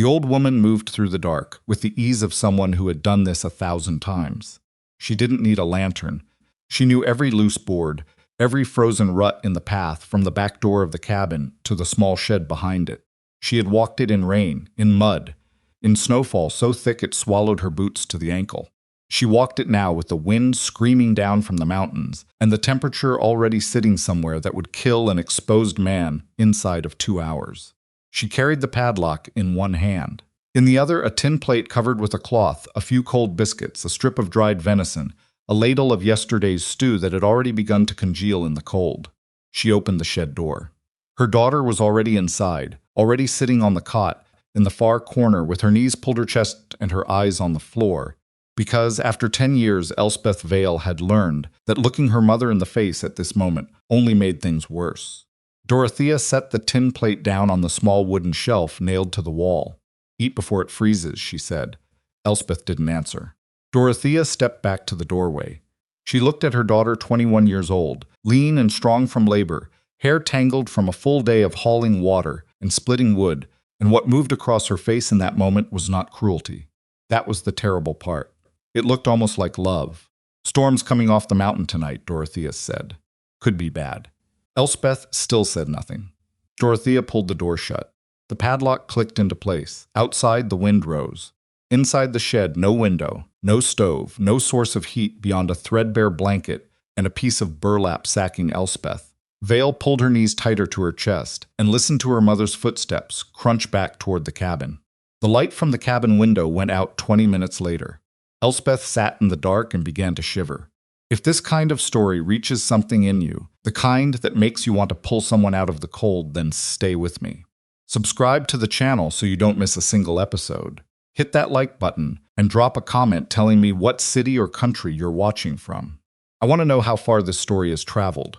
The old woman moved through the dark, with the ease of someone who had done this 1,000 times. She didn't need a lantern. She knew every loose board, every frozen rut in the path from the back door of the cabin to the small shed behind it. She had walked it in rain, in mud, in snowfall so thick it swallowed her boots to the ankle. She walked it now with the wind screaming down from the mountains, and the temperature already sitting somewhere that would kill an exposed man inside of 2 hours. She carried the padlock in one hand. In the other, a tin plate covered with a cloth, a few cold biscuits, a strip of dried venison, a ladle of yesterday's stew that had already begun to congeal in the cold. She opened the shed door. Her daughter was already inside, already sitting on the cot, in the far corner with her knees pulled her chest and her eyes on the floor, because after 10 years Elspeth Vale had learned that looking her mother in the face at this moment only made things worse. Dorothea set the tin plate down on the small wooden shelf nailed to the wall. "Eat before it freezes," she said. Elspeth didn't answer. Dorothea stepped back to the doorway. She looked at her daughter, 21 years old, lean and strong from labor, hair tangled from a full day of hauling water and splitting wood, and what moved across her face in that moment was not cruelty. That was the terrible part. It looked almost like love. "Storm's coming off the mountain tonight," Dorothea said. "Could be bad." Elspeth still said nothing. Dorothea pulled the door shut. The padlock clicked into place. Outside, the wind rose. Inside the shed, no window, no stove, no source of heat beyond a threadbare blanket and a piece of burlap sacking Elspeth. Vale pulled her knees tighter to her chest and listened to her mother's footsteps crunch back toward the cabin. The light from the cabin window went out 20 minutes later. Elspeth sat in the dark and began to shiver. If this kind of story reaches something in you, the kind that makes you want to pull someone out of the cold, then stay with me. Subscribe to the channel so you don't miss a single episode. Hit that like button and drop a comment telling me what city or country you're watching from. I want to know how far this story has traveled.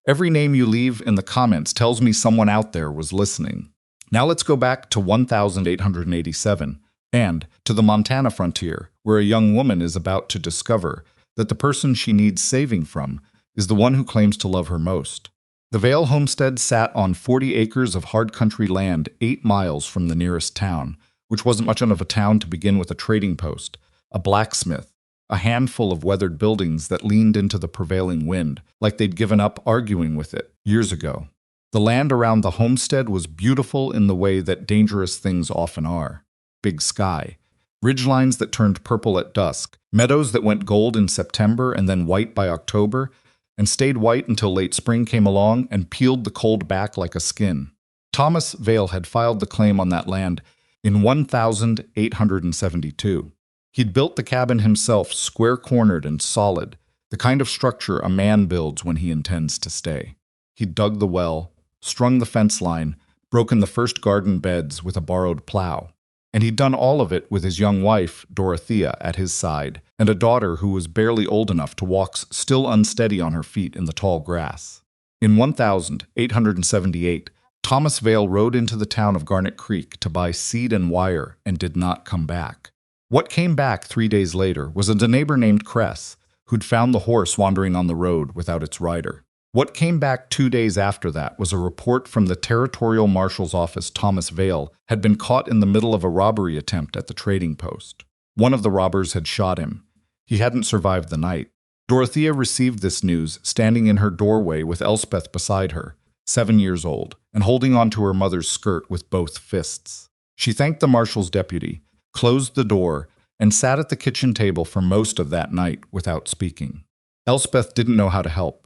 Every name you leave in the comments tells me someone out there was listening. Now let's go back to 1887 and to the Montana frontier, where a young woman is about to discover that the person she needs saving from is the one who claims to love her most. The Vale homestead sat on 40 acres of hard country land 8 miles from the nearest town, which wasn't much of a town to begin with: a trading post, a blacksmith, a handful of weathered buildings that leaned into the prevailing wind, like they'd given up arguing with it years ago. The land around the homestead was beautiful in the way that dangerous things often are. Big sky, ridgelines that turned purple at dusk, meadows that went gold in September and then white by October, and stayed white until late spring came along and peeled the cold back like a skin. Thomas Vale had filed the claim on that land in 1872. He'd built the cabin himself, square-cornered and solid, the kind of structure a man builds when he intends to stay. He'd dug the well, strung the fence line, broken the first garden beds with a borrowed plow. And he'd done all of it with his young wife, Dorothea, at his side, and a daughter who was barely old enough to walk still unsteady on her feet in the tall grass. In 1878, Thomas Vale rode into the town of Garnet Creek to buy seed and wire and did not come back. What came back 3 days later was a neighbor named Cress, who'd found the horse wandering on the road without its rider. What came back 2 days after that was a report from the Territorial Marshal's office. Thomas Vale had been caught in the middle of a robbery attempt at the trading post. One of the robbers had shot him. He hadn't survived the night. Dorothea received this news standing in her doorway with Elspeth beside her, 7 years old, and holding onto her mother's skirt with both fists. She thanked the marshal's deputy, closed the door, and sat at the kitchen table for most of that night without speaking. Elspeth didn't know how to help.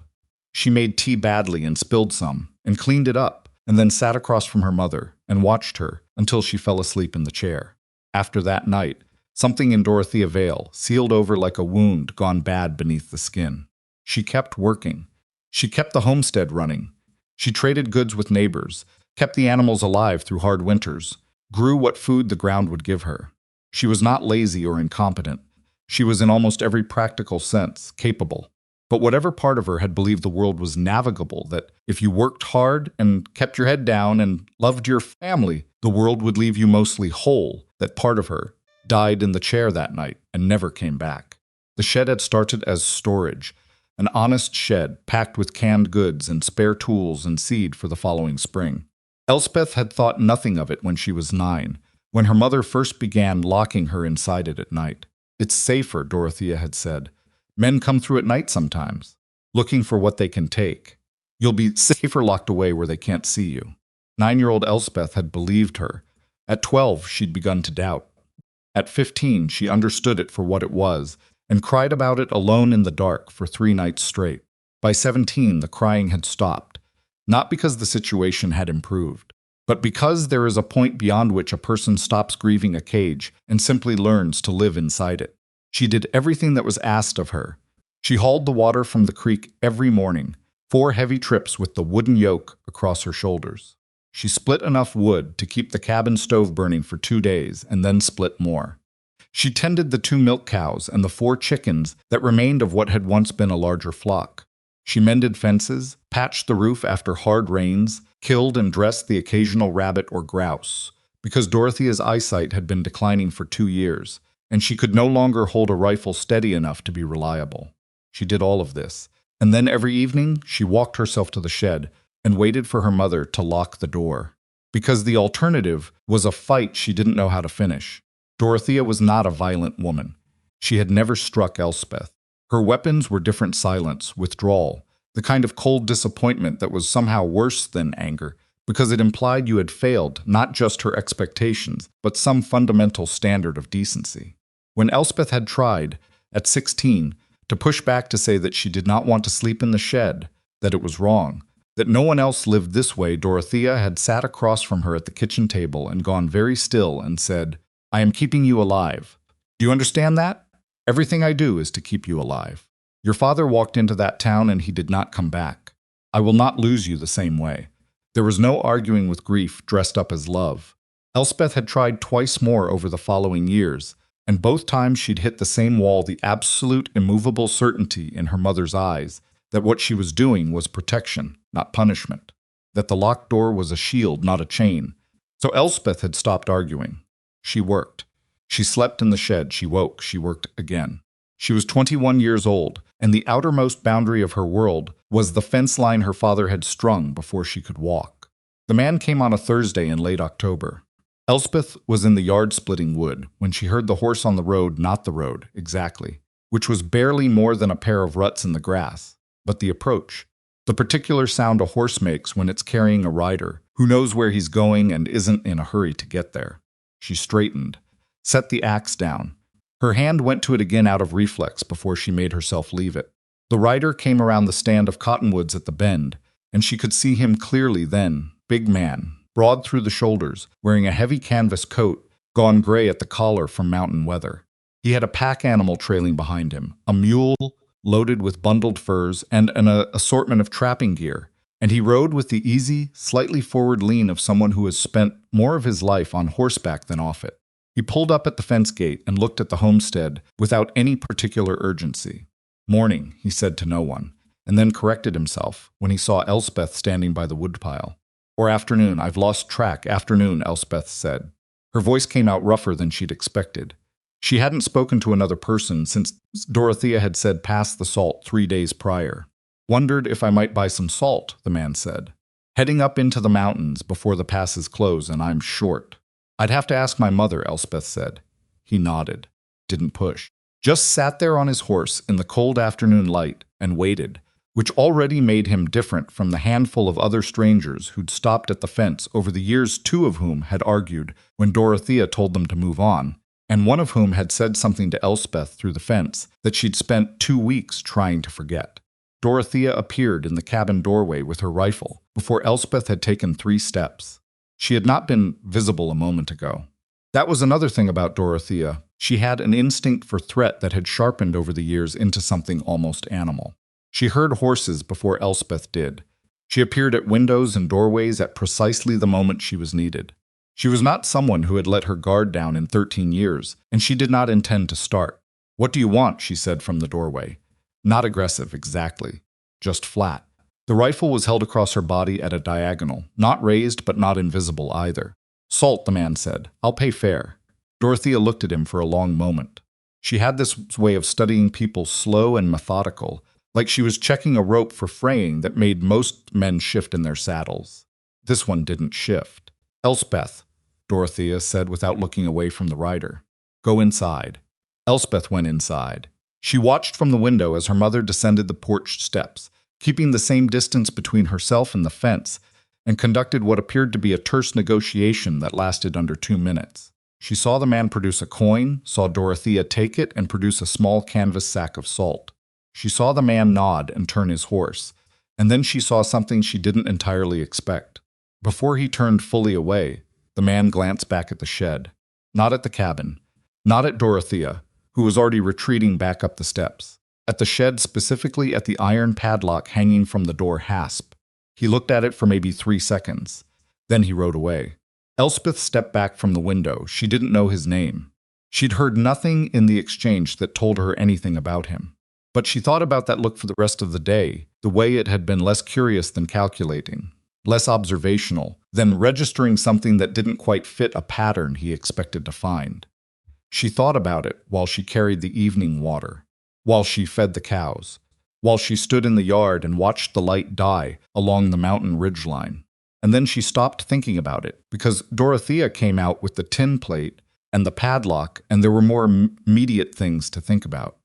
She made tea badly and spilled some, and cleaned it up, and then sat across from her mother and watched her until she fell asleep in the chair. After that night, something in Dorothea Vale sealed over like a wound gone bad beneath the skin. She kept working. She kept the homestead running. She traded goods with neighbors, kept the animals alive through hard winters, grew what food the ground would give her. She was not lazy or incompetent. She was in almost every practical sense capable. But whatever part of her had believed the world was navigable, that if you worked hard and kept your head down and loved your family, the world would leave you mostly whole, that part of her died in the chair that night and never came back. The shed had started as storage, an honest shed packed with canned goods and spare tools and seed for the following spring. Elspeth had thought nothing of it when she was 9, when her mother first began locking her inside it at night. "It's safer," Dorothea had said. "Men come through at night sometimes, looking for what they can take. You'll be safer locked away where they can't see you." 9-year-old Elspeth had believed her. At 12, she'd begun to doubt. At 15, she understood it for what it was and cried about it alone in the dark for 3 nights straight. By 17, the crying had stopped, not because the situation had improved, but because there is a point beyond which a person stops grieving a cage and simply learns to live inside it. She did everything that was asked of her. She hauled the water from the creek every morning, 4 heavy trips with the wooden yoke across her shoulders. She split enough wood to keep the cabin stove burning for 2 days and then split more. She tended the 2 milk cows and the 4 chickens that remained of what had once been a larger flock. She mended fences, patched the roof after hard rains, killed and dressed the occasional rabbit or grouse, because Dorothea's eyesight had been declining for 2 years, and she could no longer hold a rifle steady enough to be reliable. She did all of this, and then every evening she walked herself to the shed and waited for her mother to lock the door, because the alternative was a fight she didn't know how to finish. Dorothea was not a violent woman. She had never struck Elspeth. Her weapons were different silence, withdrawal, the kind of cold disappointment that was somehow worse than anger, because it implied you had failed not just her expectations, but some fundamental standard of decency. When Elspeth had tried, at 16, to push back to say that she did not want to sleep in the shed, that it was wrong, that no one else lived this way, Dorothea had sat across from her at the kitchen table and gone very still and said, "I am keeping you alive. Do you understand that? Everything I do is to keep you alive. Your father walked into that town and he did not come back. I will not lose you the same way." There was no arguing with grief dressed up as love. Elspeth had tried twice more over the following years, and both times she'd hit the same wall, the absolute, immovable certainty in her mother's eyes that what she was doing was protection, not punishment, that the locked door was a shield, not a chain. So Elspeth had stopped arguing. She worked. She slept in the shed, she woke, she worked again. She was 21 years old, and the outermost boundary of her world was the fence line her father had strung before she could walk. The man came on a Thursday in late October. Elspeth was in the yard splitting wood when she heard the horse on the road, not the road, exactly, which was barely more than a pair of ruts in the grass, but the approach, the particular sound a horse makes when it's carrying a rider who knows where he's going and isn't in a hurry to get there. She straightened, set the axe down. Her hand went to it again out of reflex before she made herself leave it. The rider came around the stand of cottonwoods at the bend, and she could see him clearly then, big man, broad through the shoulders, wearing a heavy canvas coat, gone gray at the collar from mountain weather. He had a pack animal trailing behind him, a mule loaded with bundled furs and an assortment of trapping gear, and he rode with the easy, slightly forward lean of someone who has spent more of his life on horseback than off it. He pulled up at the fence gate and looked at the homestead without any particular urgency. "Morning," he said to no one, and then corrected himself when he saw Elspeth standing by the woodpile. "Or afternoon, I've lost track. Afternoon," Elspeth said. Her voice came out rougher than she'd expected. She hadn't spoken to another person since Dorothea had said pass the salt 3 days prior. "Wondered if I might buy some salt," the man said. "Heading up into the mountains before the passes close, and I'm short." "I'd have to ask my mother," Elspeth said. He nodded, didn't push. Just sat there on his horse in the cold afternoon light and waited, which already made him different from the handful of other strangers who'd stopped at the fence over the years, 2 of whom had argued when Dorothea told them to move on, and one of whom had said something to Elspeth through the fence that she'd spent 2 weeks trying to forget. Dorothea appeared in the cabin doorway with her rifle before Elspeth had taken 3 steps. She had not been visible a moment ago. That was another thing about Dorothea. She had an instinct for threat that had sharpened over the years into something almost animal. She heard horses before Elspeth did. She appeared at windows and doorways at precisely the moment she was needed. She was not someone who had let her guard down in 13 years, and she did not intend to start. "What do you want?" she said from the doorway. Not aggressive, exactly. Just flat. The rifle was held across her body at a diagonal, not raised but not invisible either. "Salt," the man said. "I'll pay fair." Dorothea looked at him for a long moment. She had this way of studying people slow and methodical, like she was checking a rope for fraying that made most men shift in their saddles. This one didn't shift. "Elspeth, Dorothea said without looking away from the rider. Go inside. Elspeth went inside. She watched from the window as her mother descended the porch steps, keeping the same distance between herself and the fence, and conducted what appeared to be a terse negotiation that lasted under 2 minutes. She saw the man produce a coin, saw Dorothea take it and produce a small canvas sack of salt. She saw the man nod and turn his horse, and then she saw something she didn't entirely expect. Before he turned fully away, the man glanced back at the shed. Not at the cabin, not at Dorothea, who was already retreating back up the steps. At the shed, specifically at the iron padlock hanging from the door hasp. He looked at it for maybe 3 seconds. Then he rode away. Elspeth stepped back from the window. She didn't know his name. She'd heard nothing in the exchange that told her anything about him. But she thought about that look for the rest of the day, the way it had been less curious than calculating, less observational, than registering something that didn't quite fit a pattern he expected to find. She thought about it while she carried the evening water, while she fed the cows, while she stood in the yard and watched the light die along the mountain ridgeline. And then she stopped thinking about it, because Dorothea came out with the tin plate and the padlock, and there were more immediate things to think about.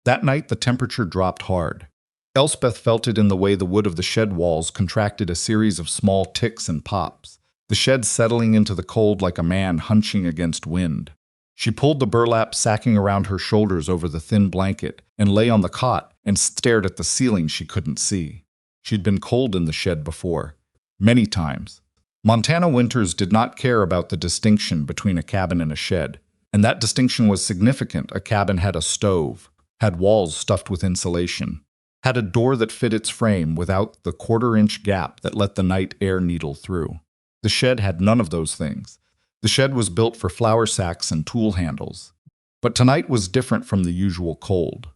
That night the temperature dropped hard. Elspeth felt it in the way the wood of the shed walls contracted a series of small ticks and pops, the shed settling into the cold like a man hunching against wind. She pulled the burlap sacking around her shoulders over the thin blanket and lay on the cot and stared at the ceiling she couldn't see. She'd been cold in the shed before, many times. Montana winters did not care about the distinction between a cabin and a shed, and that distinction was significant. A cabin had a stove, had walls stuffed with insulation, had a door that fit its frame without the quarter-inch gap that let the night air needle through. The shed had none of those things. The shed was built for flour sacks and tool handles. But tonight was different from the usual cold.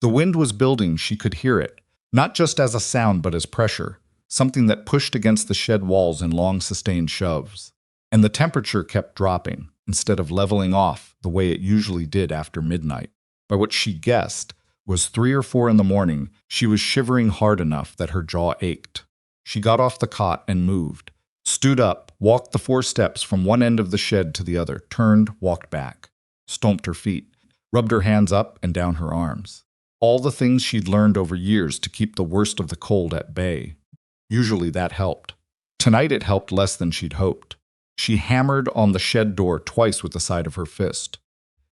The wind was building, she could hear it, not just as a sound but as pressure, something that pushed against the shed walls in long sustained shoves. And the temperature kept dropping, instead of leveling off the way it usually did after midnight. By what she guessed was 3 or 4 in the morning, she was shivering hard enough that her jaw ached. She got off the cot and moved, stood up, walked the 4 steps from one end of the shed to the other, turned, walked back, stomped her feet, rubbed her hands up and down her arms. All the things she'd learned over years to keep the worst of the cold at bay. Usually that helped. Tonight it helped less than she'd hoped. She hammered on the shed door twice with the side of her fist.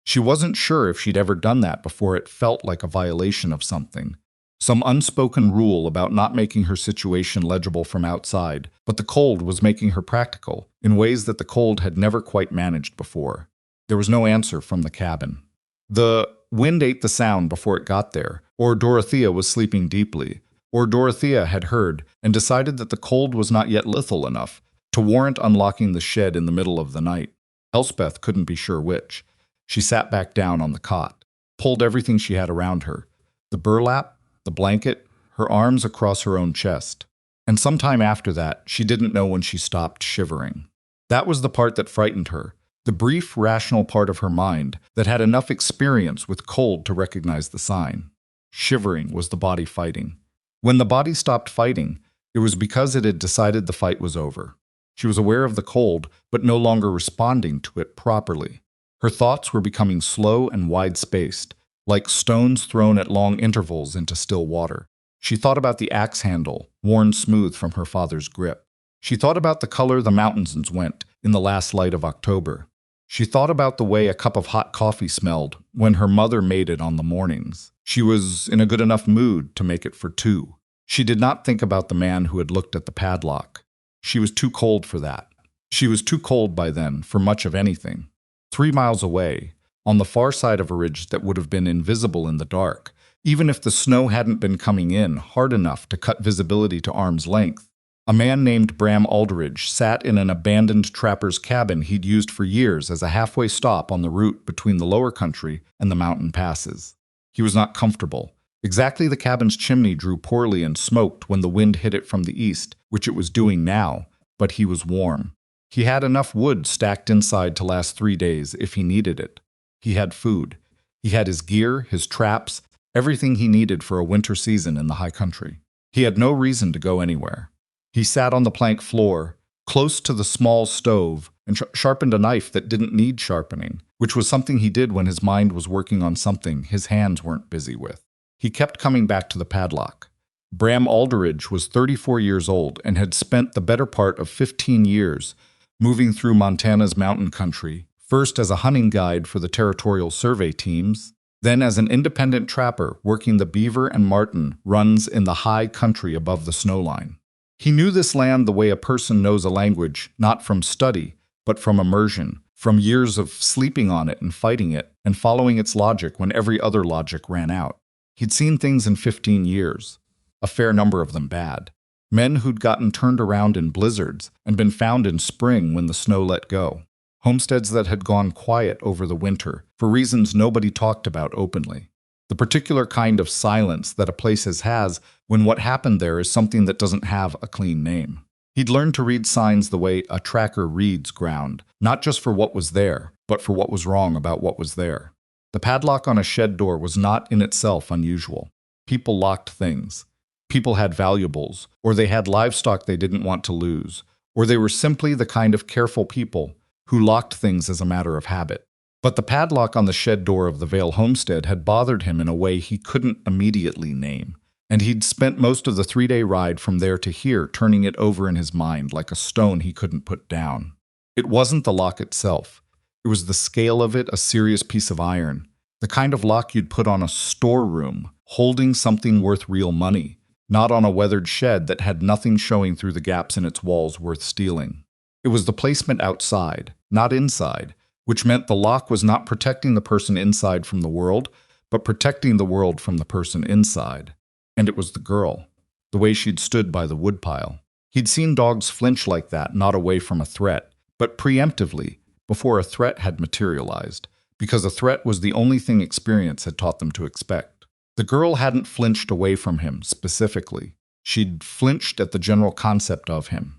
She wasn't sure if she'd ever done that before. It felt like a violation of something. Some unspoken rule about not making her situation legible from outside, but the cold was making her practical in ways that the cold had never quite managed before. There was no answer from the cabin. The wind ate the sound before it got there, or Dorothea was sleeping deeply, or Dorothea had heard and decided that the cold was not yet lethal enough to warrant unlocking the shed in the middle of the night. Elspeth couldn't be sure which. She sat back down on the cot, pulled everything she had around her, the burlap, the blanket, her arms across her own chest. And sometime after that, she didn't know when she stopped shivering. That was the part that frightened her, the brief, rational part of her mind that had enough experience with cold to recognize the sign. Shivering was the body fighting. When the body stopped fighting, it was because it had decided the fight was over. She was aware of the cold, but no longer responding to it properly. Her thoughts were becoming slow and wide-spaced, like stones thrown at long intervals into still water. She thought about the axe handle, worn smooth from her father's grip. She thought about the color the mountains went in the last light of October. She thought about the way a cup of hot coffee smelled when her mother made it on the mornings. She was in a good enough mood to make it for 2. She did not think about the man who had looked at the padlock. She was too cold for that. She was too cold by then for much of anything. 3 miles away, on the far side of a ridge that would have been invisible in the dark, even if the snow hadn't been coming in hard enough to cut visibility to arm's length, a man named Bram Alderidge sat in an abandoned trapper's cabin he'd used for years as a halfway stop on the route between the lower country and the mountain passes. He was not comfortable. Exactly, the cabin's chimney drew poorly and smoked when the wind hit it from the east, which it was doing now, but he was warm. He had enough wood stacked inside to last 3 days if he needed it. He had food. He had his gear, his traps, everything he needed for a winter season in the high country. He had no reason to go anywhere. He sat on the plank floor, close to the small stove, and sharpened a knife that didn't need sharpening, which was something he did when his mind was working on something his hands weren't busy with. He kept coming back to the padlock. Bram Alderidge was 34 years old and had spent the better part of 15 years moving through Montana's mountain country, first as a hunting guide for the territorial survey teams, then as an independent trapper working the beaver and marten runs in the high country above the snowline. He knew this land the way a person knows a language, not from study, but from immersion, from years of sleeping on it and fighting it, and following its logic when every other logic ran out. He'd seen things in 15 years, a fair number of them bad. Men who'd gotten turned around in blizzards and been found in spring when the snow let go. Homesteads that had gone quiet over the winter for reasons nobody talked about openly. The particular kind of silence that a place has when what happened there is something that doesn't have a clean name. He'd learned to read signs the way a tracker reads ground, not just for what was there, but for what was wrong about what was there. The padlock on a shed door was not in itself unusual. People locked things. People had valuables, or they had livestock they didn't want to lose, or they were simply the kind of careful people who locked things as a matter of habit. But the padlock on the shed door of the Vale homestead had bothered him in a way he couldn't immediately name, and he'd spent most of the 3-day ride from there to here turning it over in his mind like a stone he couldn't put down. It wasn't the lock itself. It was the scale of it, a serious piece of iron, the kind of lock you'd put on a storeroom, holding something worth real money, not on a weathered shed that had nothing showing through the gaps in its walls worth stealing. It was the placement outside, not inside, which meant the lock was not protecting the person inside from the world, but protecting the world from the person inside. And it was the girl, the way she'd stood by the woodpile. He'd seen dogs flinch like that, not away from a threat, but preemptively, before a threat had materialized, because a threat was the only thing experience had taught them to expect. The girl hadn't flinched away from him specifically. She'd flinched at the general concept of him,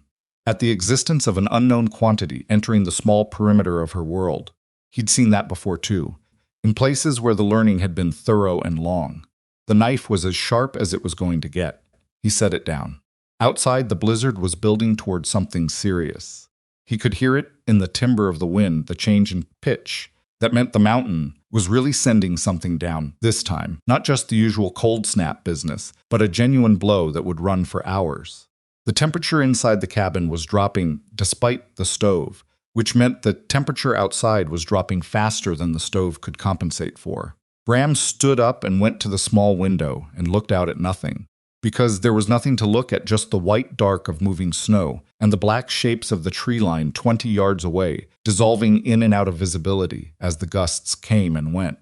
at the existence of an unknown quantity entering the small perimeter of her world. He'd seen that before too, in places where the learning had been thorough and long. The knife was as sharp as it was going to get. He set it down. Outside, the blizzard was building toward something serious. He could hear it in the timbre of the wind, the change in pitch. That meant the mountain was really sending something down this time, not just the usual cold snap business, but a genuine blow that would run for hours. The temperature inside the cabin was dropping despite the stove, which meant the temperature outside was dropping faster than the stove could compensate for. Bram stood up and went to the small window and looked out at nothing, because there was nothing to look at, just the white dark of moving snow and the black shapes of the tree line 20 yards away, dissolving in and out of visibility as the gusts came and went.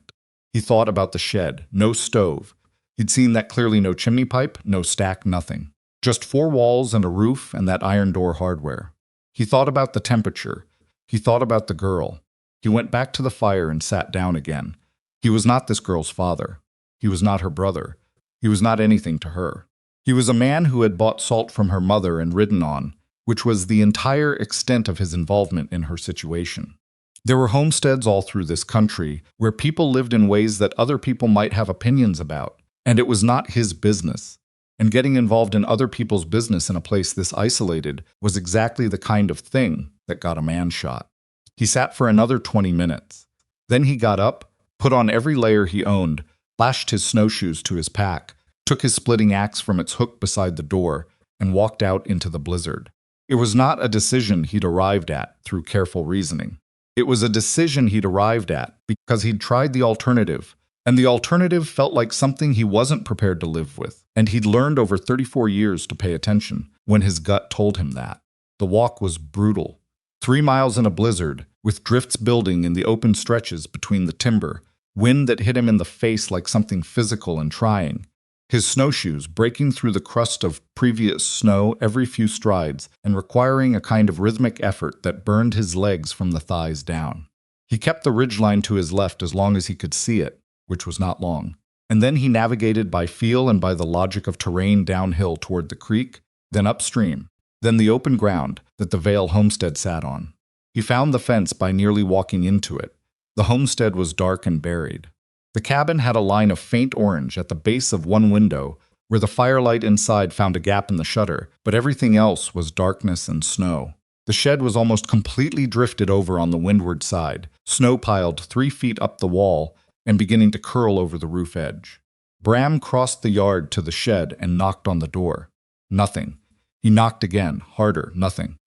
He thought about the shed, no stove. He'd seen that clearly, no chimney pipe, no stack, nothing. Just 4 walls and a roof and that iron door hardware. He thought about the temperature. He thought about the girl. He went back to the fire and sat down again. He was not this girl's father. He was not her brother. He was not anything to her. He was a man who had bought salt from her mother and ridden on, which was the entire extent of his involvement in her situation. There were homesteads all through this country where people lived in ways that other people might have opinions about, and it was not his business. And getting involved in other people's business in a place this isolated was exactly the kind of thing that got a man shot. He sat for another 20 minutes. Then he got up, put on every layer he owned, lashed his snowshoes to his pack, took his splitting axe from its hook beside the door, and walked out into the blizzard. It was not a decision he'd arrived at through careful reasoning. It was a decision he'd arrived at because he'd tried the alternative, and the alternative felt like something he wasn't prepared to live with, and he'd learned over 34 years to pay attention when his gut told him that. The walk was brutal. 3 miles in a blizzard, with drifts building in the open stretches between the timber, wind that hit him in the face like something physical and trying. His snowshoes breaking through the crust of previous snow every few strides and requiring a kind of rhythmic effort that burned his legs from the thighs down. He kept the ridgeline to his left as long as he could see it, which was not long, and then he navigated by feel and by the logic of terrain downhill toward the creek, then upstream, then the open ground that the Vale homestead sat on. He found the fence by nearly walking into it. The homestead was dark and buried. The cabin had a line of faint orange at the base of one window, where the firelight inside found a gap in the shutter, but everything else was darkness and snow. The shed was almost completely drifted over on the windward side, snow piled 3 feet up the wall and beginning to curl over the roof edge. Bram crossed the yard to the shed and knocked on the door. Nothing. He knocked again, harder, nothing.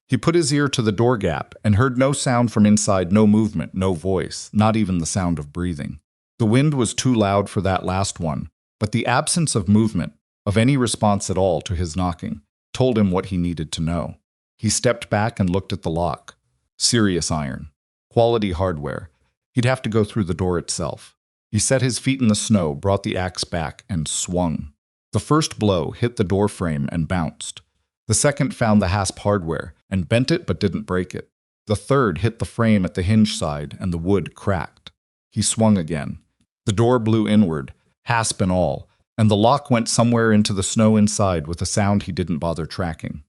He put his ear to the door gap and heard no sound from inside, no movement, no voice, not even the sound of breathing. The wind was too loud for that last one, but the absence of movement, of any response at all to his knocking, told him what he needed to know. He stepped back and looked at the lock. Serious iron. Quality hardware. He'd have to go through the door itself. He set his feet in the snow, brought the axe back, and swung. The first blow hit the door frame and bounced. The second found the hasp hardware and bent it but didn't break it. The third hit the frame at the hinge side and the wood cracked. He swung again. The door blew inward, hasp and all, and the lock went somewhere into the snow inside with a sound he didn't bother tracking.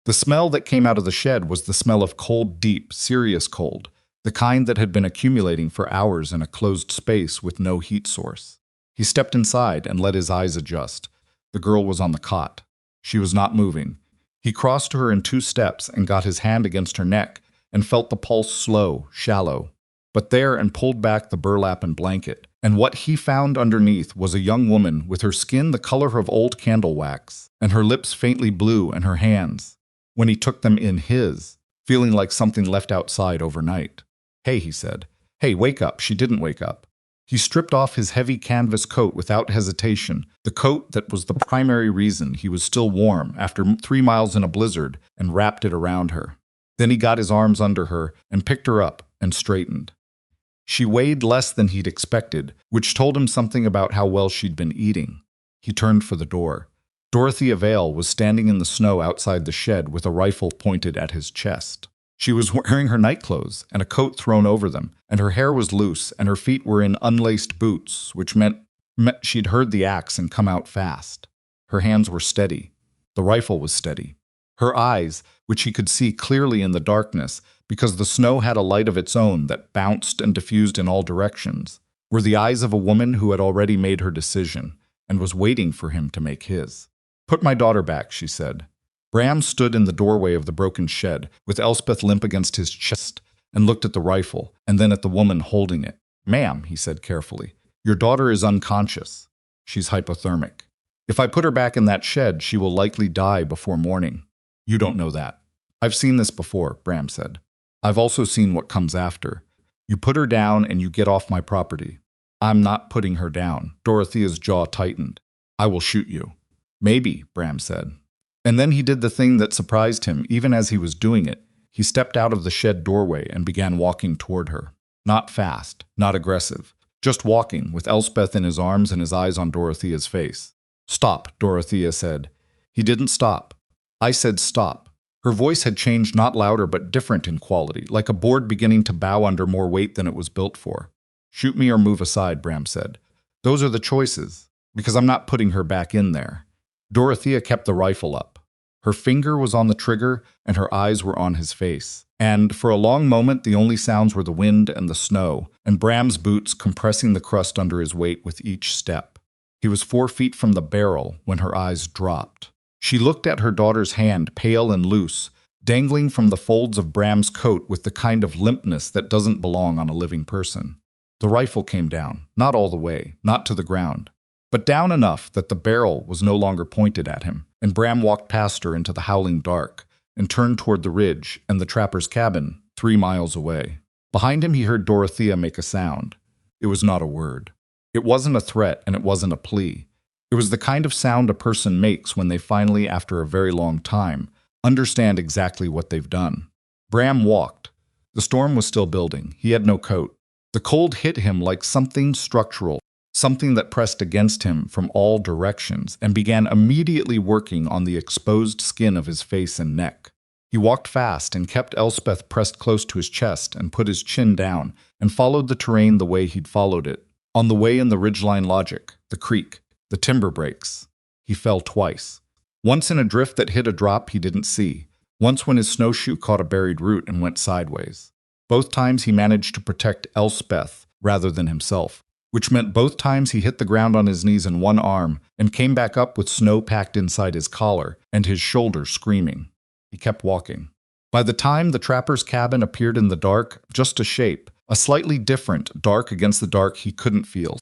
The smell that came out of the shed was the smell of cold, deep, serious cold, the kind that had been accumulating for hours in a closed space with no heat source. He stepped inside and let his eyes adjust. The girl was on the cot. She was not moving. He crossed to her in 2 steps and got his hand against her neck and felt the pulse slow, shallow. But there and pulled back the burlap and blanket, and what he found underneath was a young woman with her skin the color of old candle wax, and her lips faintly blue and her hands, when he took them in his, feeling like something left outside overnight. "Hey," he said. "Hey, wake up." She didn't wake up. He stripped off his heavy canvas coat without hesitation, the coat that was the primary reason he was still warm after 3 miles in a blizzard, and wrapped it around her. Then he got his arms under her and picked her up and straightened. She weighed less than he'd expected, which told him something about how well she'd been eating. He turned for the door. Dorothea Vale was standing in the snow outside the shed with a rifle pointed at his chest. She was wearing her nightclothes and a coat thrown over them, and her hair was loose, and her feet were in unlaced boots, which meant she'd heard the axe and come out fast. Her hands were steady. The rifle was steady. Her eyes, which he could see clearly in the darkness, because the snow had a light of its own that bounced and diffused in all directions, were the eyes of a woman who had already made her decision, and was waiting for him to make his. "Put my daughter back," she said. Bram stood in the doorway of the broken shed, with Elspeth limp against his chest, and looked at the rifle, and then at the woman holding it. "Ma'am," he said carefully, "your daughter is unconscious. She's hypothermic. If I put her back in that shed, she will likely die before morning." "You don't know that." "I've seen this before," Bram said. "I've also seen what comes after. You put her down and you get off my property." "I'm not putting her down." Dorothea's jaw tightened. "I will shoot you." "Maybe," Bram said. And then he did the thing that surprised him even as he was doing it. He stepped out of the shed doorway and began walking toward her. Not fast, not aggressive, just walking, with Elspeth in his arms and his eyes on Dorothea's face. "Stop," Dorothea said. He didn't stop. "I said stop." Her voice had changed, not louder but different in quality, like a board beginning to bow under more weight than it was built for. "Shoot me or move aside," Bram said. "Those are the choices, because I'm not putting her back in there." Dorothea kept the rifle up. Her finger was on the trigger, and her eyes were on his face. And for a long moment, the only sounds were the wind and the snow, and Bram's boots compressing the crust under his weight with each step. He was 4 feet from the barrel when her eyes dropped. She looked at her daughter's hand, pale and loose, dangling from the folds of Bram's coat with the kind of limpness that doesn't belong on a living person. The rifle came down, not all the way, not to the ground, but down enough that the barrel was no longer pointed at him, and Bram walked past her into the howling dark and turned toward the ridge and the trapper's cabin 3 miles away. Behind him he heard Dorothea make a sound. It was not a word. It wasn't a threat and it wasn't a plea. It was the kind of sound a person makes when they finally, after a very long time, understand exactly what they've done. Bram walked. The storm was still building. He had no coat. The cold hit him like something structural, something that pressed against him from all directions and began immediately working on the exposed skin of his face and neck. He walked fast and kept Elspeth pressed close to his chest and put his chin down and followed the terrain the way he'd followed it. On the way in the ridgeline logic, the creek, the timber breaks. He fell twice. Once in a drift that hit a drop he didn't see. Once when his snowshoe caught a buried root and went sideways. Both times he managed to protect Elspeth rather than himself, which meant both times he hit the ground on his knees in one arm and came back up with snow packed inside his collar and his shoulder screaming. He kept walking. By the time the trapper's cabin appeared in the dark, just a shape, a slightly different, dark against the dark he couldn't feel.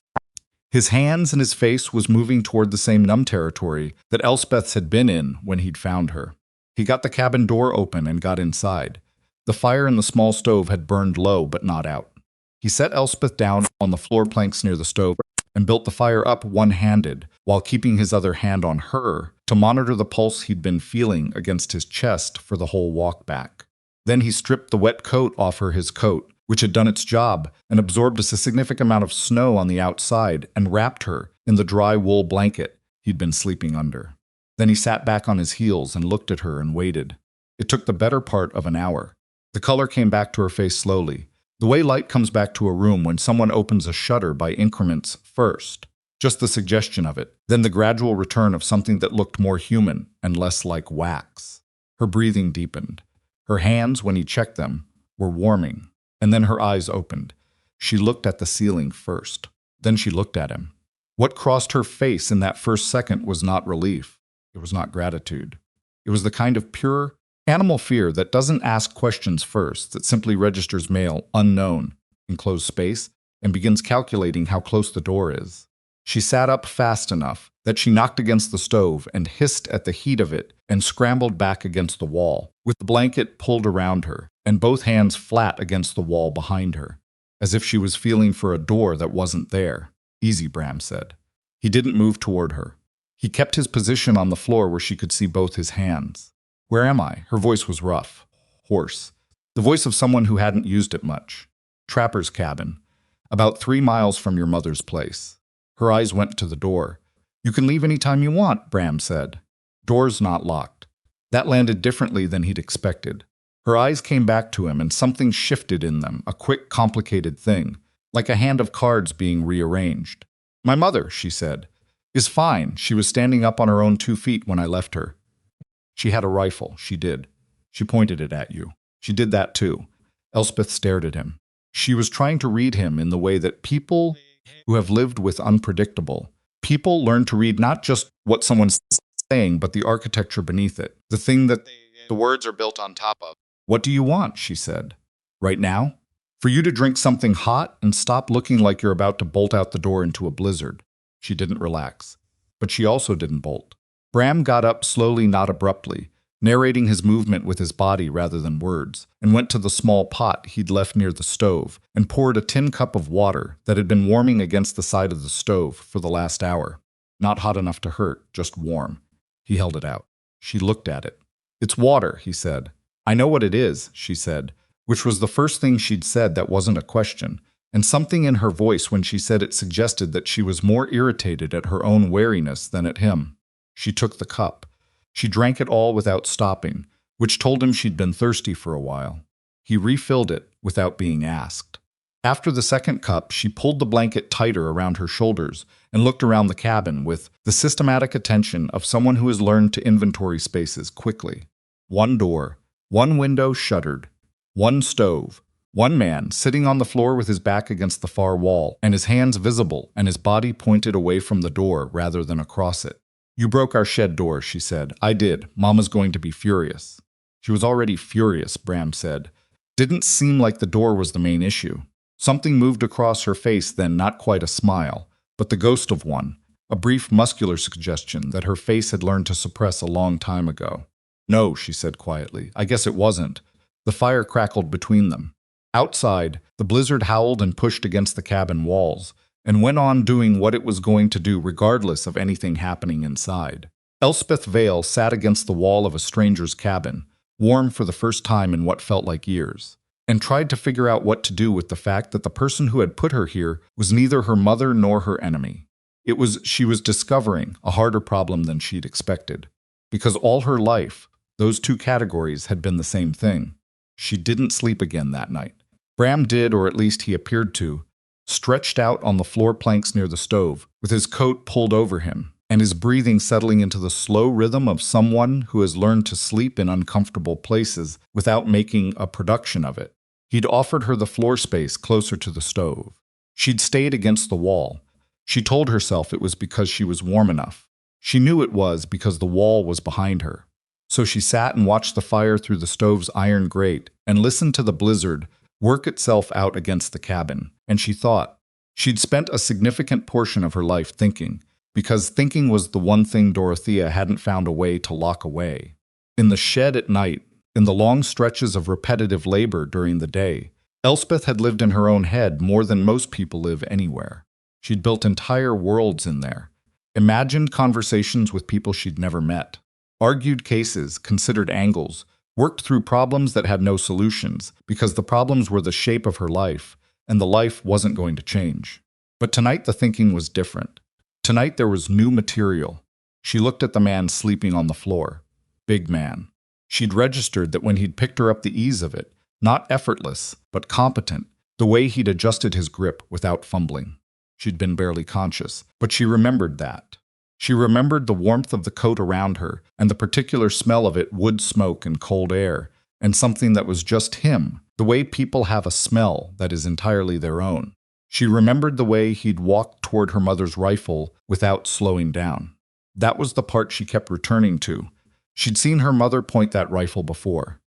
His hands and his face was moving toward the same numb territory that Elspeth's had been in when he'd found her. He got the cabin door open and got inside. The fire in the small stove had burned low but not out. He set Elspeth down on the floor planks near the stove and built the fire up one-handed while keeping his other hand on her to monitor the pulse he'd been feeling against his chest for the whole walk back. Then he stripped the wet coat off his coat, which had done its job and absorbed a significant amount of snow on the outside, and wrapped her in the dry wool blanket he'd been sleeping under. Then he sat back on his heels and looked at her and waited. It took the better part of an hour. The color came back to her face slowly, the way light comes back to a room when someone opens a shutter by increments first. Just the suggestion of it, then the gradual return of something that looked more human and less like wax. Her breathing deepened. Her hands, when he checked them, were warming, and then her eyes opened. She looked at the ceiling first. Then she looked at him. What crossed her face in that first second was not relief. It was not gratitude. It was the kind of pure, animal fear that doesn't ask questions first, that simply registers male, unknown, enclosed space, and begins calculating how close the door is. She sat up fast enough that she knocked against the stove and hissed at the heat of it and scrambled back against the wall, with the blanket pulled around her and both hands flat against the wall behind her, as if she was feeling for a door that wasn't there. "Easy," Bram said. He didn't move toward her. He kept his position on the floor where she could see both his hands. "Where am I?" Her voice was rough, hoarse, the voice of someone who hadn't used it much. "Trapper's cabin, about 3 miles from your mother's place." Her eyes went to the door. "You can leave any time you want," Bram said. "Door's not locked." That landed differently than he'd expected. Her eyes came back to him and something shifted in them, a quick, complicated thing, like a hand of cards being rearranged. "My mother," she said, "is fine. She was standing up on her own 2 feet when I left her." "She had a rifle." "She did. She pointed it at you." "She did that too." Elspeth stared at him. She was trying to read him in the way that people who have lived with unpredictable people learn to read not just what someone's saying, but the architecture beneath it, the thing that the words are built on top of. "What do you want?" she said. "Right now? For you to drink something hot and stop looking like you're about to bolt out the door into a blizzard." She didn't relax, but she also didn't bolt. Bram got up slowly, not abruptly, narrating his movement with his body rather than words, and went to the small pot he'd left near the stove and poured a tin cup of water that had been warming against the side of the stove for the last hour. Not hot enough to hurt, just warm. He held it out. She looked at it. "It's water," he said. "I know what it is," she said, which was the first thing she'd said that wasn't a question, and something in her voice when she said it suggested that she was more irritated at her own wariness than at him. She took the cup. She drank it all without stopping, which told him she'd been thirsty for a while. He refilled it without being asked. After the second cup, she pulled the blanket tighter around her shoulders and looked around the cabin with the systematic attention of someone who has learned to inventory spaces quickly. One door, one window shuttered, one stove, one man sitting on the floor with his back against the far wall and his hands visible and his body pointed away from the door rather than across it. "You broke our shed door," she said. "I did. Mama's going to be furious." She was already furious, Bram said. Didn't seem like the door was the main issue. Something moved across her face then, not quite a smile, but the ghost of one, a brief muscular suggestion that her face had learned to suppress a long time ago. "No," she said quietly. "I guess it wasn't." The fire crackled between them. Outside, the blizzard howled and pushed against the cabin walls, and went on doing what it was going to do regardless of anything happening inside. Elspeth Vale sat against the wall of a stranger's cabin, warm for the first time in what felt like years, and tried to figure out what to do with the fact that the person who had put her here was neither her mother nor her enemy. She was discovering a harder problem than she'd expected, because all her life, those two categories had been the same thing. She didn't sleep again that night. Bram did, or at least he appeared to, stretched out on the floor planks near the stove, with his coat pulled over him, and his breathing settling into the slow rhythm of someone who has learned to sleep in uncomfortable places without making a production of it. He'd offered her the floor space closer to the stove. She'd stayed against the wall. She told herself it was because she was warm enough. She knew it was because the wall was behind her. So she sat and watched the fire through the stove's iron grate and listened to the blizzard work itself out against the cabin. And she thought. She'd spent a significant portion of her life thinking, because thinking was the one thing Dorothea hadn't found a way to lock away. In the shed at night, in the long stretches of repetitive labor during the day, Elspeth had lived in her own head more than most people live anywhere. She'd built entire worlds in there, imagined conversations with people she'd never met, argued cases, considered angles, worked through problems that had no solutions because the problems were the shape of her life and the life wasn't going to change. But tonight the thinking was different. Tonight there was new material. She looked at the man sleeping on the floor. Big man. She'd registered that when he'd picked her up the ease of it, not effortless, but competent, the way he'd adjusted his grip without fumbling. She'd been barely conscious, but she remembered that. She remembered the warmth of the coat around her and the particular smell of it, wood smoke and cold air, and something that was just him, the way people have a smell that is entirely their own. She remembered the way he'd walked toward her mother's rifle without slowing down. That was the part she kept returning to. She'd seen her mother point that rifle before.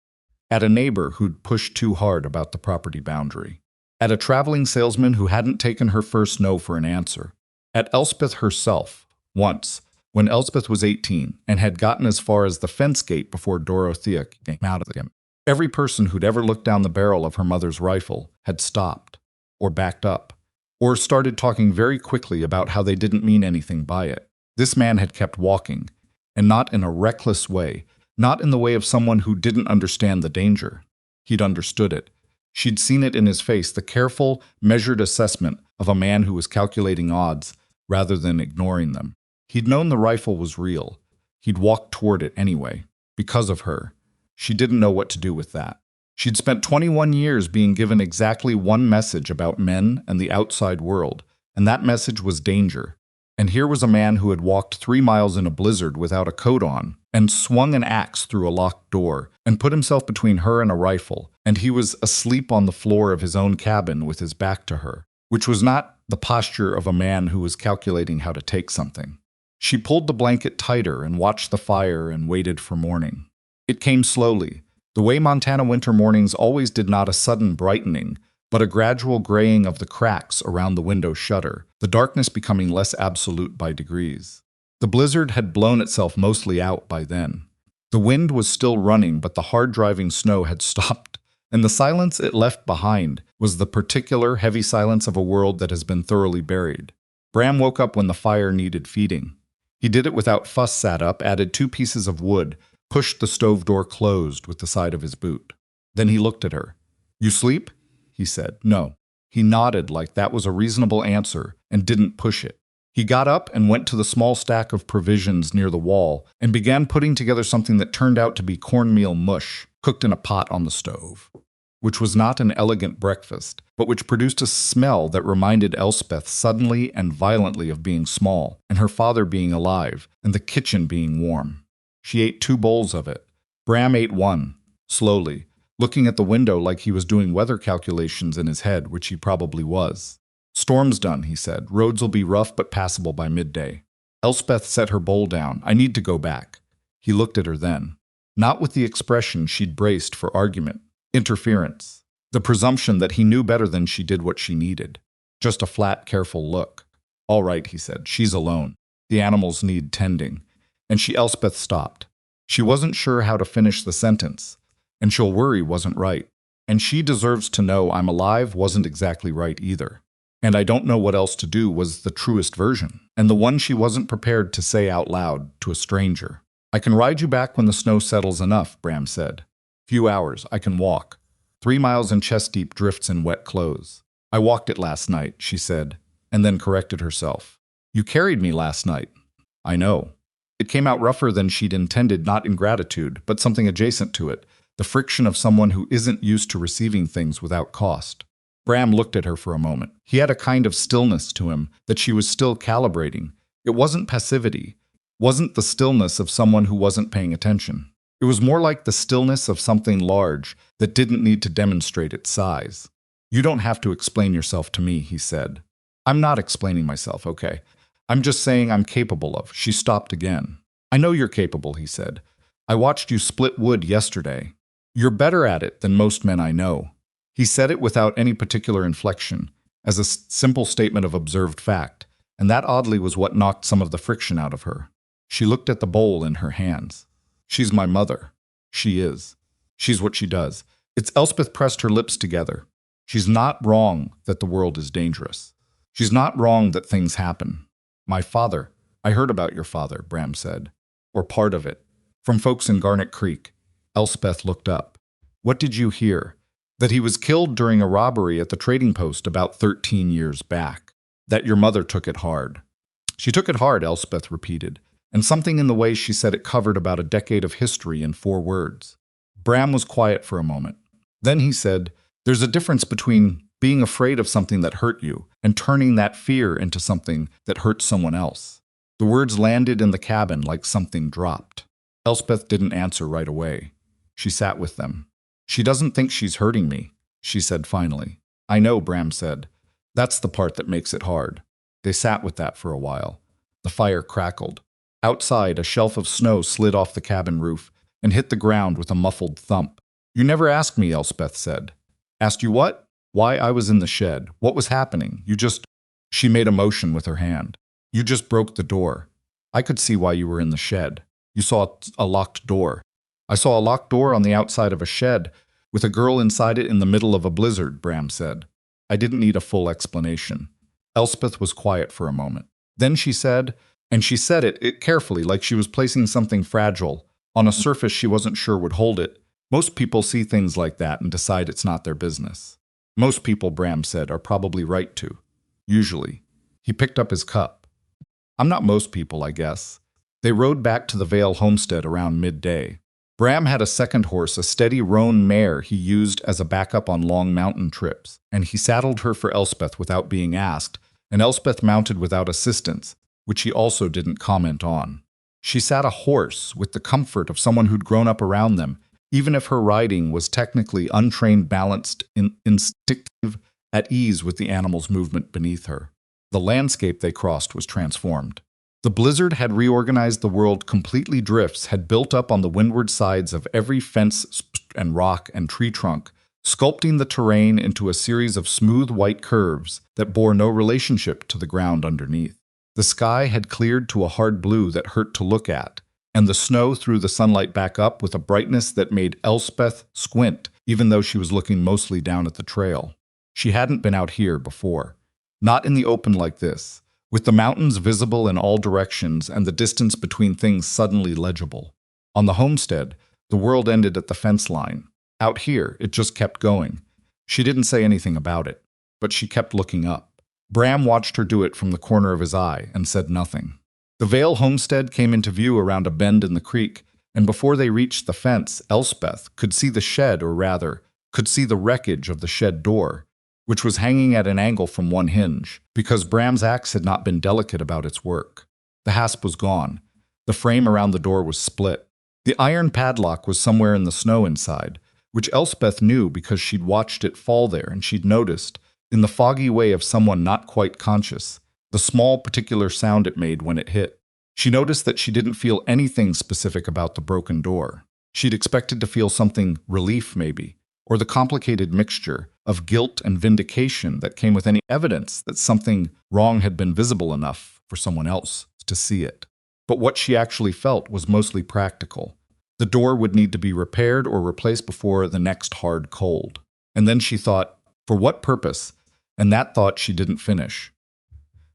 At a neighbor who'd pushed too hard about the property boundary. At a traveling salesman who hadn't taken her first no for an answer. At Elspeth herself, once, when Elspeth was 18 and had gotten as far as the fence gate before Dorothea came out of him. Every person who'd ever looked down the barrel of her mother's rifle had stopped, or backed up, or started talking very quickly about how they didn't mean anything by it. This man had kept walking, and not in a reckless way, not in the way of someone who didn't understand the danger. He'd understood it. She'd seen it in his face, the careful, measured assessment of a man who was calculating odds rather than ignoring them. He'd known the rifle was real. He'd walked toward it anyway, because of her. She didn't know what to do with that. She'd spent 21 years being given exactly one message about men and the outside world, and that message was danger. And here was a man who had walked 3 miles in a blizzard without a coat on, and swung an axe through a locked door, and put himself between her and a rifle, and he was asleep on the floor of his own cabin with his back to her, which was not the posture of a man who was calculating how to take something. She pulled the blanket tighter and watched the fire and waited for morning. It came slowly, the way Montana winter mornings always did, not a sudden brightening, but a gradual graying of the cracks around the window shutter, the darkness becoming less absolute by degrees. The blizzard had blown itself mostly out by then. The wind was still running, but the hard-driving snow had stopped, and the silence it left behind was the particular heavy silence of a world that has been thoroughly buried. Bram woke up when the fire needed feeding. He did it without fuss, sat up, added 2 pieces of wood, pushed the stove door closed with the side of his boot. Then he looked at her. "You sleep?" he said. "No." He nodded like that was a reasonable answer and didn't push it. He got up and went to the small stack of provisions near the wall and began putting together something that turned out to be cornmeal mush cooked in a pot on the stove, which was not an elegant breakfast, but which produced a smell that reminded Elspeth suddenly and violently of being small, and her father being alive, and the kitchen being warm. She ate 2 bowls of it. Bram ate 1, slowly, looking at the window like he was doing weather calculations in his head, which he probably was. "Storm's done," he said. "Roads'll be rough but passable by midday." Elspeth set her bowl down. "I need to go back." He looked at her then, not with the expression she'd braced for argument, interference, the presumption that he knew better than she did what she needed. Just a flat, careful look. "All right," he said. "She's alone. The animals need tending." And Elspeth stopped. She wasn't sure how to finish the sentence, and "she'll worry" wasn't right. And "she deserves to know I'm alive" wasn't exactly right either. And "I don't know what else to do" was the truest version, and the one she wasn't prepared to say out loud to a stranger. "I can ride you back when the snow settles enough," Bram said. "Few hours. I can walk. 3 miles in chest-deep drifts in wet clothes." "I walked it last night," she said, and then corrected herself. "You carried me last night." "I know." It came out rougher than she'd intended, not ingratitude, but something adjacent to it, the friction of someone who isn't used to receiving things without cost. Bram looked at her for a moment. He had a kind of stillness to him that she was still calibrating. It wasn't passivity, wasn't the stillness of someone who wasn't paying attention. It was more like the stillness of something large that didn't need to demonstrate its size. "You don't have to explain yourself to me," he said. "I'm not explaining myself, okay? I'm just saying I'm capable of." She stopped again. "I know you're capable," he said. I watched you split wood yesterday. You're better at it than most men I know." He said it without any particular inflection, as a simple statement of observed fact, and that oddly was what knocked some of the friction out of her. She looked at the bowl in her hands. "She's my mother." "She is. She's what she does." Elspeth pressed her lips together. "She's not wrong that the world is dangerous. She's not wrong that things happen. My father, I heard about your father," Bram said. "Or part of it. From folks in Garnet Creek." Elspeth looked up. "What did you hear?" "That he was killed during a robbery at the trading post about 13 years back. That your mother took it hard." "She took it hard," Elspeth repeated, and something in the way she said it covered about a decade of history in 4 words. Bram was quiet for a moment. Then he said, "There's a difference between being afraid of something that hurt you and turning that fear into something that hurts someone else." The words landed in the cabin like something dropped. Elspeth didn't answer right away. She sat with them. "She doesn't think she's hurting me," she said finally. "I know," Bram said. "That's the part that makes it hard." They sat with that for a while. The fire crackled. Outside, a shelf of snow slid off the cabin roof and hit the ground with a muffled thump. "You never asked me," Elspeth said. "Asked you what?" "Why I was in the shed. What was happening? You just—" She made a motion with her hand. "You just broke the door. I could see why you were in the shed. You saw a locked door." "I saw a locked door on the outside of a shed with a girl inside it in the middle of a blizzard," Bram said. I didn't need a full explanation. Elspeth was quiet for a moment. Then she said, and she said it carefully, like she was placing something fragile on a surface she wasn't sure would hold it. "Most people see things like that and decide it's not their business." "Most people," Bram said, "are probably right to. Usually." He picked up his cup. "I'm not most people, I guess." They rode back to the Vale homestead around midday. Bram had a second horse, a steady roan mare he used as a backup on long mountain trips, and he saddled her for Elspeth without being asked, and Elspeth mounted without assistance, which he also didn't comment on. She sat a horse with the comfort of someone who'd grown up around them, even if her riding was technically untrained, balanced, instinctive, at ease with the animal's movement beneath her. The landscape they crossed was transformed. The blizzard had reorganized the world completely. Drifts had built up on the windward sides of every fence and rock and tree trunk, sculpting the terrain into a series of smooth white curves that bore no relationship to the ground underneath. The sky had cleared to a hard blue that hurt to look at, and the snow threw the sunlight back up with a brightness that made Elspeth squint, even though she was looking mostly down at the trail. She hadn't been out here before. Not in the open like this, with the mountains visible in all directions and the distance between things suddenly legible. On the homestead, the world ended at the fence line. Out here, it just kept going. She didn't say anything about it, but she kept looking up. Bram watched her do it from the corner of his eye and said nothing. The Vale homestead came into view around a bend in the creek, and before they reached the fence, Elspeth could see the shed, or rather, could see the wreckage of the shed door, which was hanging at an angle from one hinge, because Bram's axe had not been delicate about its work. The hasp was gone. The frame around the door was split. The iron padlock was somewhere in the snow inside, which Elspeth knew because she'd watched it fall there, and she'd noticed, in the foggy way of someone not quite conscious, the small particular sound it made when it hit. She noticed that she didn't feel anything specific about the broken door. She'd expected to feel something relief, maybe, or the complicated mixture of guilt and vindication that came with any evidence that something wrong had been visible enough for someone else to see it. But what she actually felt was mostly practical. The door would need to be repaired or replaced before the next hard cold. And then she thought, for what purpose? And that thought she didn't finish.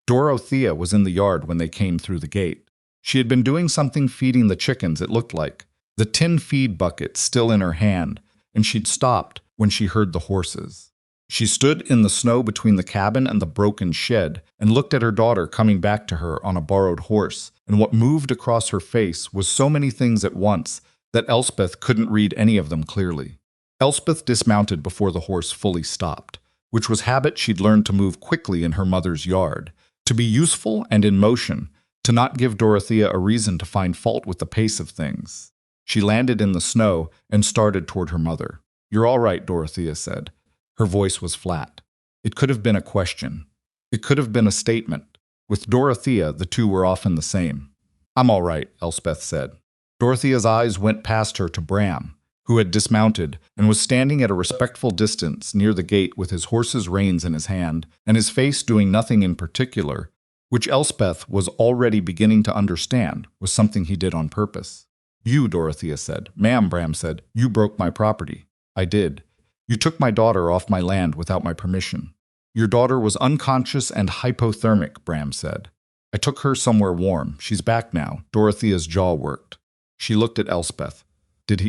Dorothea was in the yard when they came through the gate. She had been doing something, feeding the chickens, it looked like, the tin feed bucket still in her hand, and she'd stopped when she heard the horses. She stood in the snow between the cabin and the broken shed and looked at her daughter coming back to her on a borrowed horse, and what moved across her face was so many things at once that Elspeth couldn't read any of them clearly. Elspeth dismounted before the horse fully stopped, which was habit she'd learned to move quickly in her mother's yard, to be useful and in motion, to not give Dorothea a reason to find fault with the pace of things. She landed in the snow and started toward her mother. "You're all right," Dorothea said. Her voice was flat. It could have been a question. It could have been a statement. With Dorothea, the two were often the same. "I'm all right," Elspeth said. Dorothea's eyes went past her to Bram, who had dismounted and was standing at a respectful distance near the gate with his horse's reins in his hand and his face doing nothing in particular, which Elspeth was already beginning to understand was something he did on purpose. "You," Dorothea said. "Ma'am," Bram said, "you broke my property." "I did. You took my daughter off my land without my permission." "Your daughter was unconscious and hypothermic," Bram said. "I took her somewhere warm. She's back now." Dorothea's jaw worked. She looked at Elspeth.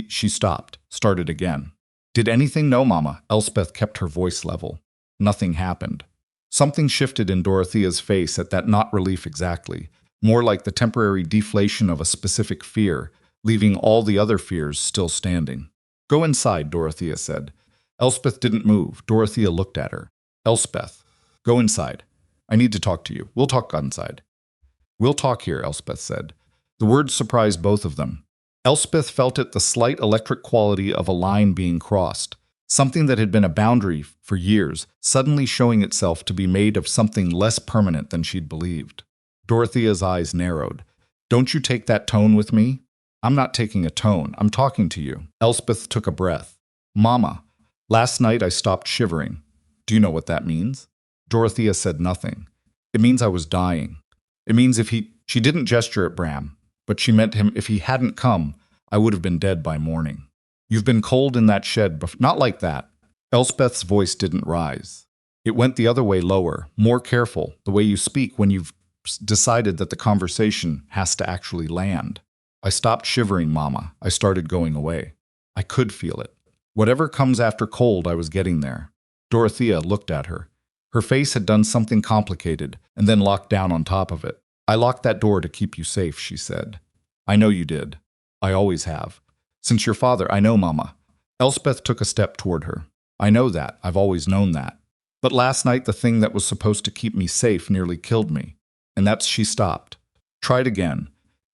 She stopped, started again. "Did anything? No, Mama." Elspeth kept her voice level. Nothing happened. Something shifted in Dorothea's face at that, not relief exactly, more like the temporary deflation of a specific fear, leaving all the other fears still standing. "Go inside," Dorothea said. Elspeth didn't move. Dorothea looked at her. "Elspeth, go inside. I need to talk to you. We'll talk inside." "We'll talk here," Elspeth said. The words surprised both of them. Elspeth felt it, the slight electric quality of a line being crossed, something that had been a boundary for years, suddenly showing itself to be made of something less permanent than she'd believed. Dorothea's eyes narrowed. "Don't you take that tone with me?" "I'm not taking a tone. I'm talking to you." Elspeth took a breath. "Mama, last night I stopped shivering. Do you know what that means?" Dorothea said nothing. "It means I was dying. It means if he—" She didn't gesture at Bram, but she meant him. "If he hadn't come, I would have been dead by morning. You've been cold in that shed before." "Not like that." Elspeth's voice didn't rise. It went the other way, lower, more careful, the way you speak when you've decided that the conversation has to actually land. "I stopped shivering, Mama. I started going away. I could feel it. Whatever comes after cold, I was getting there." Dorothea looked at her. Her face had done something complicated and then locked down on top of it. "I locked that door to keep you safe," she said. "I know you did. I always have. Since your father—" "I know, Mama." Elspeth took a step toward her. "I know that. I've always known that. But last night the thing that was supposed to keep me safe nearly killed me. And that's—" She stopped. "Try it again.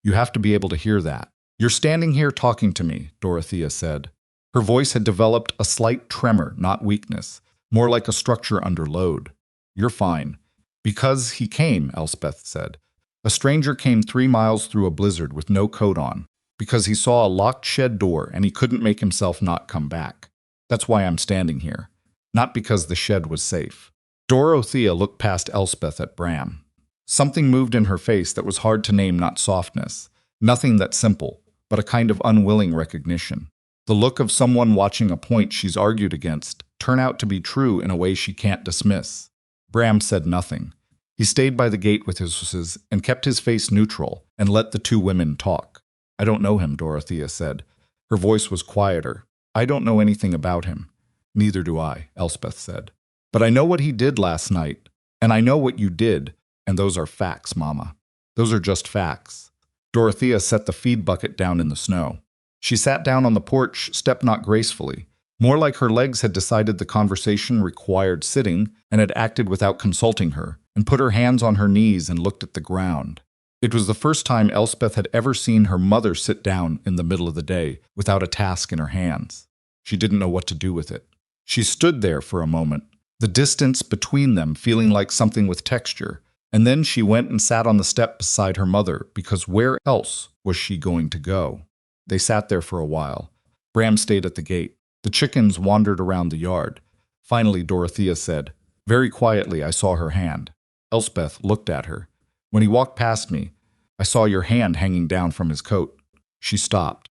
You have to be able to hear that." "You're standing here talking to me," Dorothea said. Her voice had developed a slight tremor, not weakness, more like a structure under load. "You're fine." "Because he came," Elspeth said. "A stranger came 3 miles through a blizzard with no coat on. Because he saw a locked shed door and he couldn't make himself not come back. That's why I'm standing here. Not because the shed was safe." Dorothea looked past Elspeth at Bram. Something moved in her face that was hard to name, not softness. Nothing that simple, but a kind of unwilling recognition. The look of someone watching a point she's argued against turn out to be true in a way she can't dismiss. Bram said nothing. He stayed by the gate with his horses and kept his face neutral and let the two women talk. "I don't know him," Dorothea said. Her voice was quieter. "I don't know anything about him." "Neither do I," Elspeth said. "But I know what he did last night, and I know what you did, and those are facts, Mama. Those are just facts." Dorothea set the feed bucket down in the snow. She sat down on the porch, step not gracefully, more like her legs had decided the conversation required sitting and had acted without consulting her, and put her hands on her knees and looked at the ground. It was the first time Elspeth had ever seen her mother sit down in the middle of the day without a task in her hands. She didn't know what to do with it. She stood there for a moment, the distance between them feeling like something with texture, and then she went and sat on the step beside her mother, because where else was she going to go? They sat there for a while. Bram stayed at the gate. The chickens wandered around the yard. Finally, Dorothea said, very quietly, "I saw her hand." Elspeth looked at her. "When he walked past me, I saw your hand hanging down from his coat." She stopped.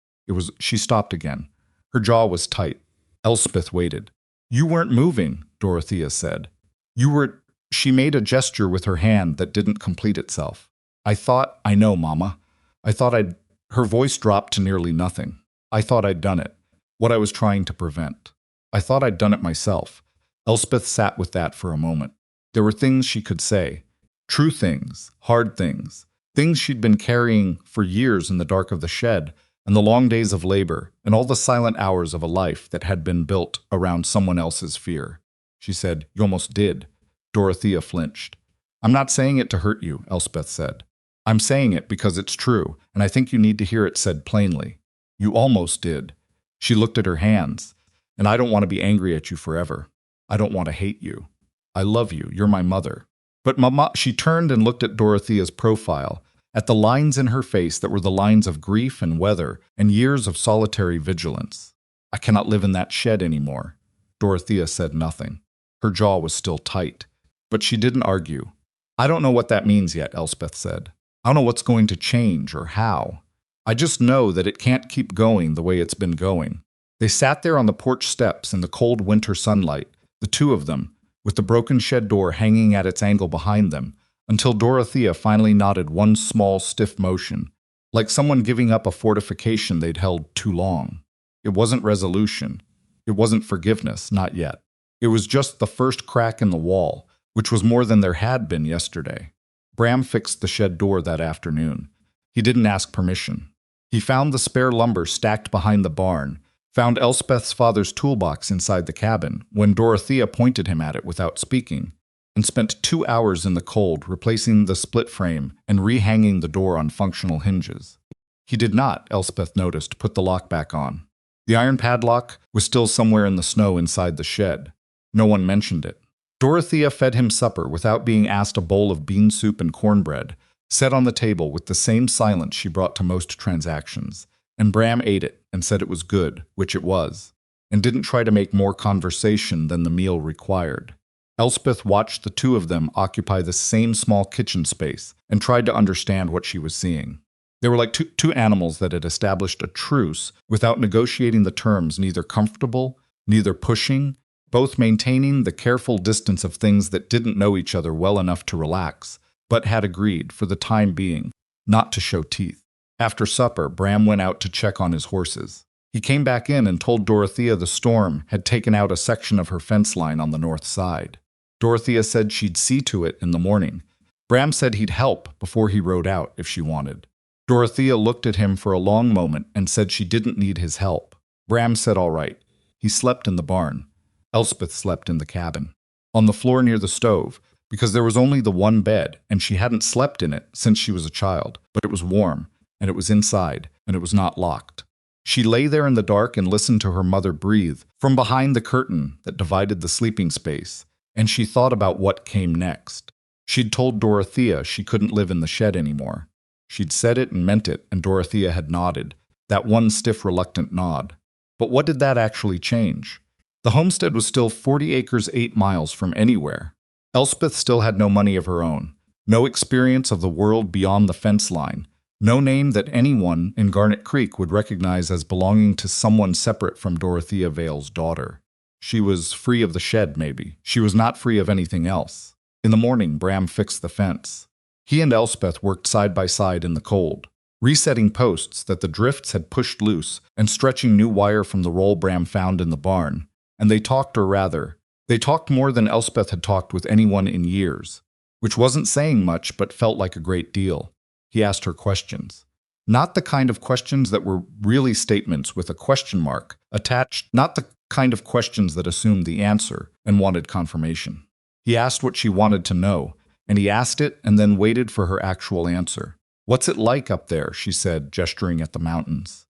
She stopped again. Her jaw was tight. Elspeth waited. "You weren't moving," Dorothea said. "You were—" She made a gesture with her hand that didn't complete itself. "I know, Mama. I thought I'd—" Her voice dropped to nearly nothing. "I thought I'd done it. What I was trying to prevent. I thought I'd done it myself." Elspeth sat with that for a moment. There were things she could say. True things, hard things, things she'd been carrying for years in the dark of the shed, and the long days of labor, and all the silent hours of a life that had been built around someone else's fear. She said, "You almost did." Dorothea flinched. "I'm not saying it to hurt you," Elspeth said. "I'm saying it because it's true, and I think you need to hear it said plainly. You almost did." She looked at her hands. "And I don't want to be angry at you forever. I don't want to hate you. I love you. You're my mother." "But Mama—" She turned and looked at Dorothea's profile, at the lines in her face that were the lines of grief and weather and years of solitary vigilance. "I cannot live in that shed anymore." Dorothea said nothing. Her jaw was still tight, but she didn't argue. "I don't know what that means yet," Elspeth said. "I don't know what's going to change or how. I just know that it can't keep going the way it's been going." They sat there on the porch steps in the cold winter sunlight, the two of them, with the broken shed door hanging at its angle behind them, until Dorothea finally nodded one small, stiff motion, like someone giving up a fortification they'd held too long. It wasn't resolution. It wasn't forgiveness, not yet. It was just the first crack in the wall, which was more than there had been yesterday. Bram fixed the shed door that afternoon. He didn't ask permission. He found the spare lumber stacked behind the barn, found Elspeth's father's toolbox inside the cabin when Dorothea pointed him at it without speaking, and spent 2 hours in the cold replacing the split frame and rehanging the door on functional hinges. He did not, Elspeth noticed, put the lock back on. The iron padlock was still somewhere in the snow inside the shed. No one mentioned it. Dorothea fed him supper without being asked. A bowl of bean soup and cornbread, set on the table with the same silence she brought to most transactions, and Bram ate it and said it was good, which it was, and didn't try to make more conversation than the meal required. Elspeth watched the two of them occupy the same small kitchen space and tried to understand what she was seeing. They were like two animals that had established a truce without negotiating the terms, neither comfortable, neither pushing, both maintaining the careful distance of things that didn't know each other well enough to relax, but had agreed, for the time being, not to show teeth. After supper, Bram went out to check on his horses. He came back in and told Dorothea the storm had taken out a section of her fence line on the north side. Dorothea said she'd see to it in the morning. Bram said he'd help before he rode out if she wanted. Dorothea looked at him for a long moment and said she didn't need his help. Bram said all right. He slept in the barn. Elspeth slept in the cabin, on the floor near the stove, because there was only the one bed, and she hadn't slept in it since she was a child, but it was warm, and it was inside, and it was not locked. She lay there in the dark and listened to her mother breathe from behind the curtain that divided the sleeping space, and she thought about what came next. She'd told Dorothea she couldn't live in the shed anymore. She'd said it and meant it, and Dorothea had nodded, that one stiff, reluctant nod. But what did that actually change? The homestead was still 40 acres 8 miles from anywhere. Elspeth still had no money of her own, no experience of the world beyond the fence line, no name that anyone in Garnet Creek would recognize as belonging to someone separate from Dorothea Vale's daughter. She was free of the shed, maybe. She was not free of anything else. In the morning, Bram fixed the fence. He and Elspeth worked side by side in the cold, resetting posts that the drifts had pushed loose and stretching new wire from the roll Bram found in the barn. And they talked, or rather, they talked more than Elspeth had talked with anyone in years, which wasn't saying much but felt like a great deal. He asked her questions. Not the kind of questions that were really statements with a question mark attached, not the kind of questions that assumed the answer and wanted confirmation. He asked what she wanted to know, and he asked it and then waited for her actual answer. "What's it like up there?" she said, gesturing at the mountains.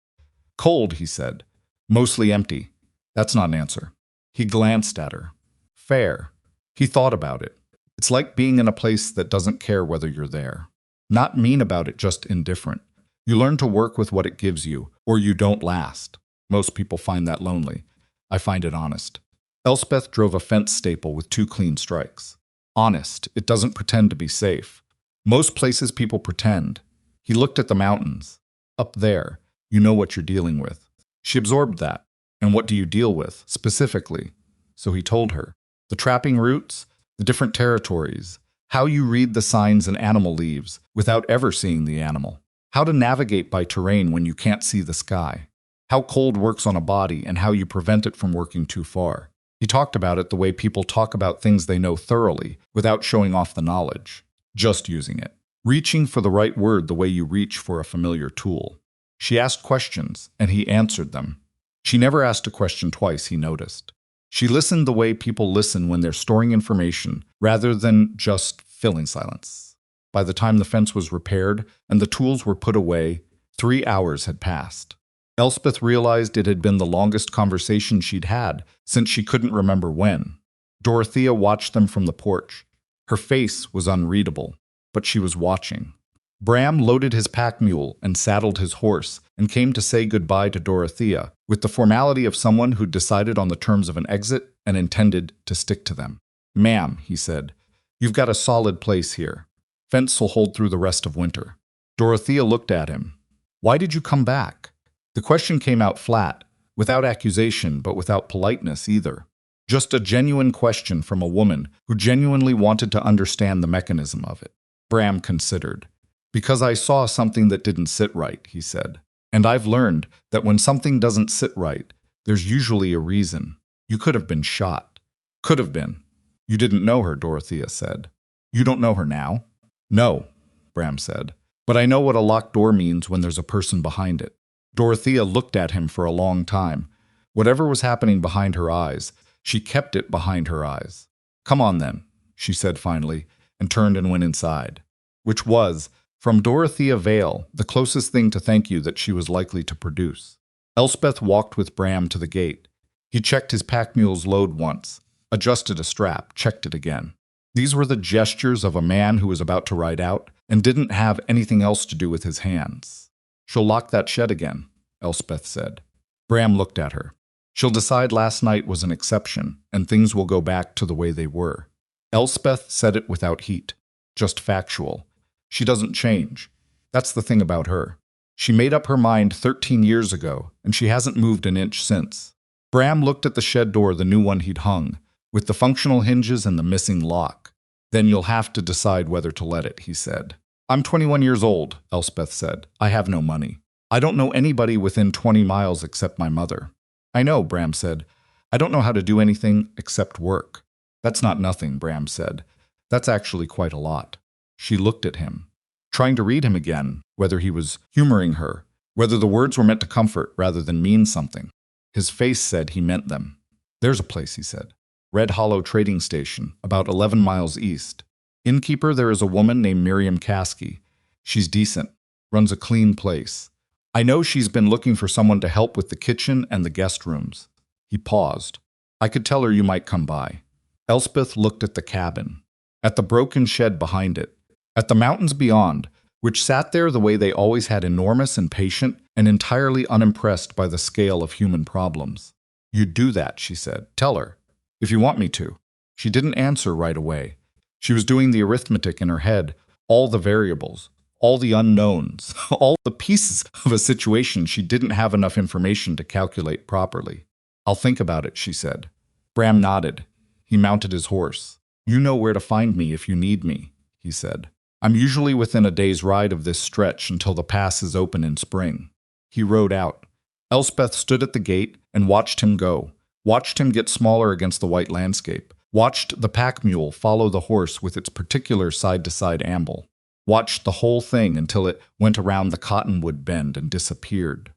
"Cold," he said. "Mostly empty." That's not an answer. He glanced at her. "Fair." He thought about it. "It's like being in a place that doesn't care whether you're there. Not mean about it, just indifferent. You learn to work with what it gives you, or you don't last. Most people find that lonely. I find it honest." Elspeth drove a fence staple with 2 clean strikes. Honest. It doesn't pretend to be safe. Most places people pretend. He looked at the mountains. Up there, you know what you're dealing with. She absorbed that. And what do you deal with, specifically? So he told her. The trapping routes, the different territories, how you read the signs an animal leaves without ever seeing the animal, how to navigate by terrain when you can't see the sky, how cold works on a body and how you prevent it from working too far. He talked about it the way people talk about things they know thoroughly, without showing off the knowledge, just using it. Reaching for the right word the way you reach for a familiar tool. She asked questions, and he answered them. She never asked a question twice, he noticed. She listened the way people listen when they're storing information, rather than just filling silence. By the time the fence was repaired and the tools were put away, 3 hours had passed. Elspeth realized it had been the longest conversation she'd had since she couldn't remember when. Dorothea watched them from the porch. Her face was unreadable, but she was watching. Bram loaded his pack mule and saddled his horse and came to say goodbye to Dorothea with the formality of someone who'd decided on the terms of an exit and intended to stick to them. "Ma'am," he said, "you've got a solid place here. Fence'll hold through the rest of winter." Dorothea looked at him. "Why did you come back?" The question came out flat, without accusation but without politeness either. Just a genuine question from a woman who genuinely wanted to understand the mechanism of it. Bram considered. "Because I saw something that didn't sit right," he said. "And I've learned that when something doesn't sit right, there's usually a reason. You could have been shot." "Could have been." "You didn't know her," Dorothea said. "You don't know her now?" "No," Bram said. "But I know what a locked door means when there's a person behind it." Dorothea looked at him for a long time. Whatever was happening behind her eyes, she kept it behind her eyes. "Come on then," she said finally, and turned and went inside. Which was, from Dorothea Vale, the closest thing to thank you that she was likely to produce. Elspeth walked with Bram to the gate. He checked his pack mule's load once, adjusted a strap, checked it again. These were the gestures of a man who was about to ride out and didn't have anything else to do with his hands. "She'll lock that shed again," Elspeth said. Bram looked at her. "She'll decide last night was an exception, and things will go back to the way they were." Elspeth said it without heat, just factual. She doesn't change. That's the thing about her. She made up her mind 13 years ago, and she hasn't moved an inch since. Bram looked at the shed door, the new one he'd hung, with the functional hinges and the missing lock. "Then you'll have to decide whether to let it," he said. "I'm 21 years old," Elspeth said. "I have no money. I don't know anybody within 20 miles except my mother." "I know," Bram said. "I don't know how to do anything except work." "That's not nothing," Bram said. "That's actually quite a lot." She looked at him, trying to read him again, whether he was humoring her, whether the words were meant to comfort rather than mean something. His face said he meant them. "There's a place," he said. "Red Hollow Trading Station, about 11 miles east. Innkeeper, there is a woman named Miriam Caskey. She's decent, runs a clean place. I know she's been looking for someone to help with the kitchen and the guest rooms." He paused. "I could tell her you might come by." Elspeth looked at the cabin, at the broken shed behind it, at the mountains beyond, which sat there the way they always had, enormous and patient and entirely unimpressed by the scale of human problems. "You'd do that," she said. "Tell her. If you want me to." She didn't answer right away. She was doing the arithmetic in her head, all the variables, all the unknowns, all the pieces of a situation she didn't have enough information to calculate properly. "I'll think about it," she said. Bram nodded. He mounted his horse. "You know where to find me if you need me," he said. "I'm usually within a day's ride of this stretch until the pass is open in spring." He rode out. Elspeth stood at the gate and watched him go, watched him get smaller against the white landscape, watched the pack mule follow the horse with its particular side-to-side amble, watched the whole thing until it went around the cottonwood bend and disappeared.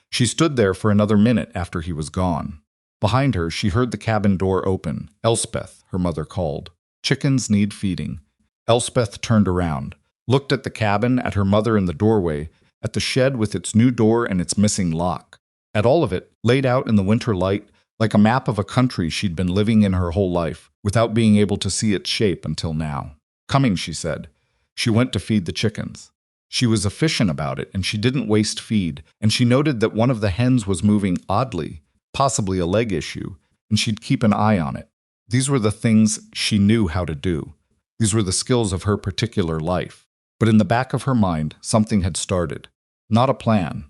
She stood there for another minute after he was gone. Behind her, she heard the cabin door open. "Elspeth," her mother called. "Chickens need feeding." Elspeth turned around, looked at the cabin, at her mother in the doorway, at the shed with its new door and its missing lock, at all of it, laid out in the winter light, like a map of a country she'd been living in her whole life, without being able to see its shape until now. "Coming," she said. She went to feed the chickens. She was efficient about it, and she didn't waste feed, and she noted that one of the hens was moving oddly, possibly a leg issue, and she'd keep an eye on it. These were the things she knew how to do. These were the skills of her particular life. But in the back of her mind, something had started. Not a plan.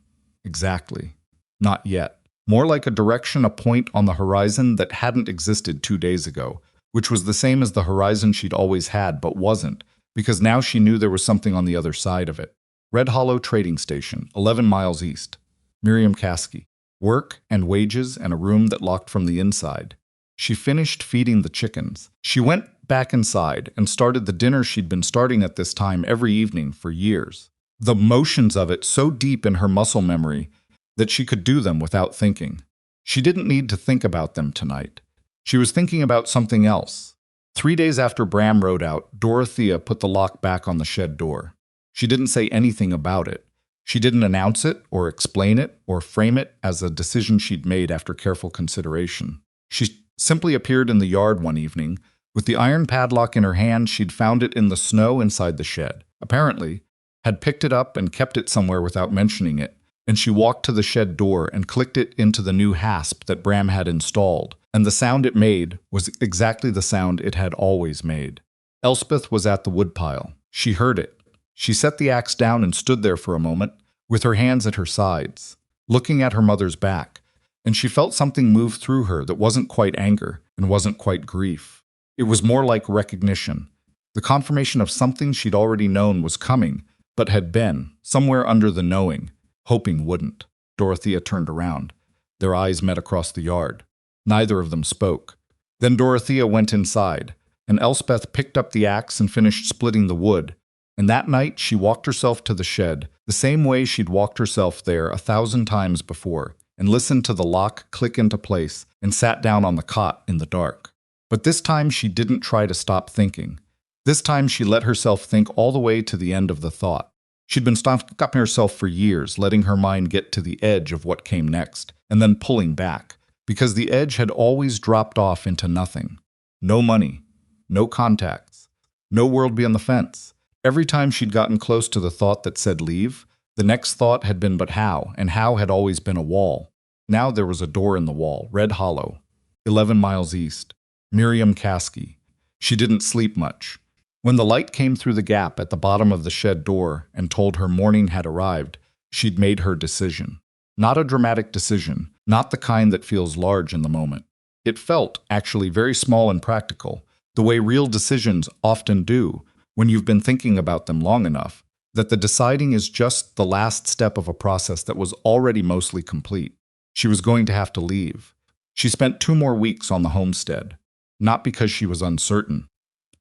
Exactly. Not yet. More like a direction, a point on the horizon that hadn't existed 2 days ago, which was the same as the horizon she'd always had but wasn't, because now she knew there was something on the other side of it. Red Hollow Trading Station, 11 miles east. Miriam Caskey. Work and wages and a room that locked from the inside. She finished feeding the chickens. She went back inside and started the dinner she'd been starting at this time every evening for years. The motions of it so deep in her muscle memory that she could do them without thinking. She didn't need to think about them tonight. She was thinking about something else. 3 days after Bram rode out, Dorothea put the lock back on the shed door. She didn't say anything about it. She didn't announce it or explain it or frame it as a decision she'd made after careful consideration. She simply appeared in the yard one evening. With the iron padlock in her hand, she'd found it in the snow inside the shed. Apparently, had picked it up and kept it somewhere without mentioning it, and she walked to the shed door and clicked it into the new hasp that Bram had installed, and the sound it made was exactly the sound it had always made. Elspeth was at the woodpile. She heard it. She set the axe down and stood there for a moment, with her hands at her sides, looking at her mother's back, and she felt something move through her that wasn't quite anger and wasn't quite grief. It was more like recognition, the confirmation of something she'd already known was coming, but had been, somewhere under the knowing, hoping wouldn't. Dorothea turned around. Their eyes met across the yard. Neither of them spoke. Then Dorothea went inside, and Elspeth picked up the axe and finished splitting the wood. And that night she walked herself to the shed, the same way she'd walked herself there 1,000 times before, and listened to the lock click into place and sat down on the cot in the dark. But this time she didn't try to stop thinking. This time she let herself think all the way to the end of the thought. She'd been stopping herself for years, letting her mind get to the edge of what came next, and then pulling back, because the edge had always dropped off into nothing. No money, no contacts, no world beyond the fence. Every time she'd gotten close to the thought that said leave, the next thought had been but how, and how had always been a wall. Now there was a door in the wall, red hollow, 11 miles east. Miriam Caskey. She didn't sleep much. When the light came through the gap at the bottom of the shed door and told her morning had arrived, she'd made her decision. Not a dramatic decision, not the kind that feels large in the moment. It felt, actually, very small and practical, the way real decisions often do when you've been thinking about them long enough, that the deciding is just the last step of a process that was already mostly complete. She was going to have to leave. She spent 2 more weeks on the homestead, not because she was uncertain,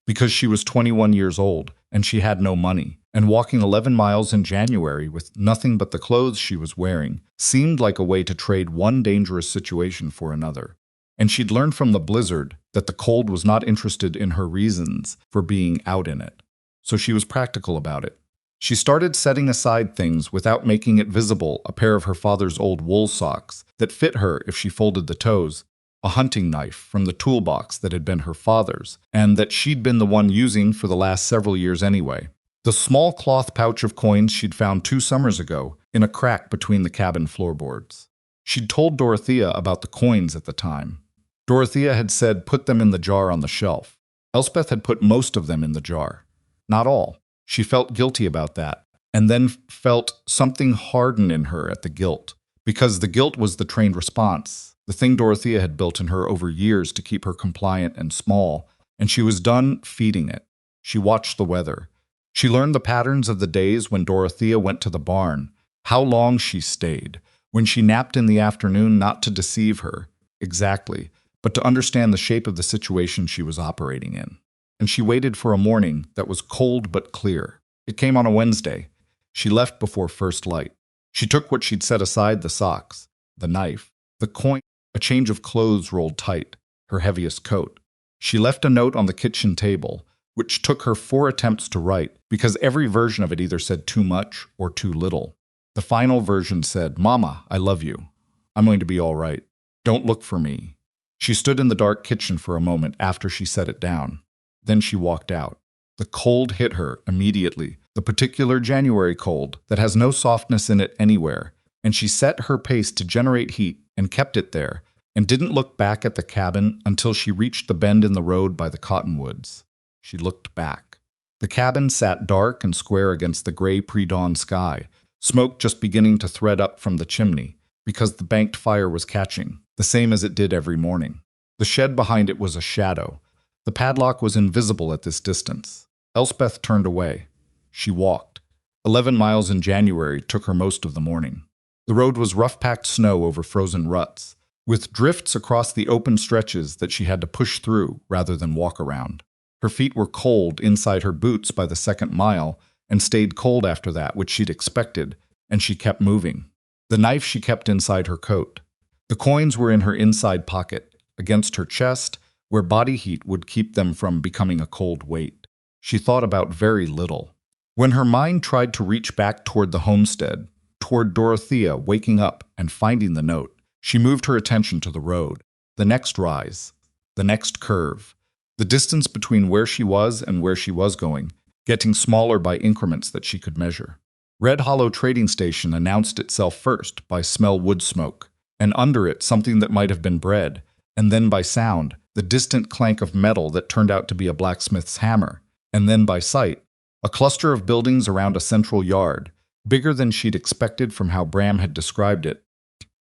because she was 21 years old and she had no money, and walking 11 miles in January with nothing but the clothes she was wearing seemed like a way to trade one dangerous situation for another. And she'd learned from the blizzard that the cold was not interested in her reasons for being out in it. So she was practical about it. She started setting aside things without making it visible, a pair of her father's old wool socks that fit her if she folded the toes, a hunting knife from the toolbox that had been her father's, and that she'd been the one using for the last several years anyway. The small cloth pouch of coins she'd found 2 summers ago in a crack between the cabin floorboards. She'd told Dorothea about the coins at the time. Dorothea had said put them in the jar on the shelf. Elspeth had put most of them in the jar. Not all. She felt guilty about that, and then felt something harden in her at the guilt, because the guilt was the trained response, the thing Dorothea had built in her over years to keep her compliant and small, and she was done feeding it. She watched the weather. She learned the patterns of the days when Dorothea went to the barn, how long she stayed, when she napped in the afternoon, not to deceive her, exactly, but to understand the shape of the situation she was operating in. And she waited for a morning that was cold but clear. It came on a Wednesday. She left before first light. She took what she'd set aside, the socks, the knife, the coin, a change of clothes rolled tight, her heaviest coat. She left a note on the kitchen table, which took her 4 attempts to write, because every version of it either said too much or too little. The final version said, "Mama, I love you. I'm going to be all right. Don't look for me." She stood in the dark kitchen for a moment after she set it down. Then she walked out. The cold hit her immediately, the particular January cold that has no softness in it anywhere, and she set her pace to generate heat and kept it there, and didn't look back at the cabin until she reached the bend in the road by the cottonwoods. She looked back. The cabin sat dark and square against the gray pre-dawn sky, smoke just beginning to thread up from the chimney, because the banked fire was catching, the same as it did every morning. The shed behind it was a shadow. The padlock was invisible at this distance. Elspeth turned away. She walked. 11 miles in January took her most of the morning. The road was rough-packed snow over frozen ruts, with drifts across the open stretches that she had to push through rather than walk around. Her feet were cold inside her boots by the 2nd mile, and stayed cold after that, which she'd expected, and she kept moving. The knife she kept inside her coat. The coins were in her inside pocket, against her chest, where body heat would keep them from becoming a cold weight. She thought about very little. When her mind tried to reach back toward the homestead, toward Dorothea waking up and finding the note, she moved her attention to the road, the next rise, the next curve, the distance between where she was and where she was going, getting smaller by increments that she could measure. Red Hollow Trading Station announced itself first by smell wood smoke, and under it something that might have been bread, and then by sound, the distant clank of metal that turned out to be a blacksmith's hammer, and then by sight, a cluster of buildings around a central yard, bigger than she'd expected from how Bram had described it.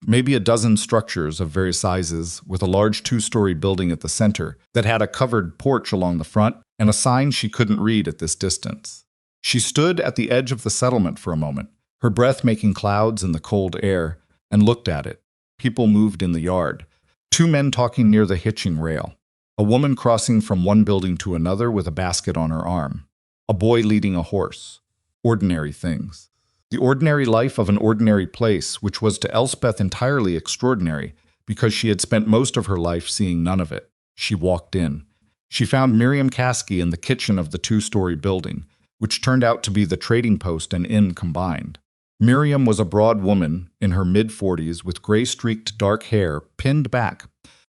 Maybe a dozen structures of various sizes, with a large two-story building at the center that had a covered porch along the front and a sign she couldn't read at this distance. She stood at the edge of the settlement for a moment, her breath making clouds in the cold air, and looked at it. People moved in the yard. 2 men talking near the hitching rail. A woman crossing from one building to another with a basket on her arm. A boy leading a horse. Ordinary things. The ordinary life of an ordinary place, which was to Elspeth entirely extraordinary, because she had spent most of her life seeing none of it. She walked in. She found Miriam Caskey in the kitchen of the 2-story building, which turned out to be the trading post and inn combined. Miriam was a broad woman in her mid-40s with gray-streaked dark hair pinned back,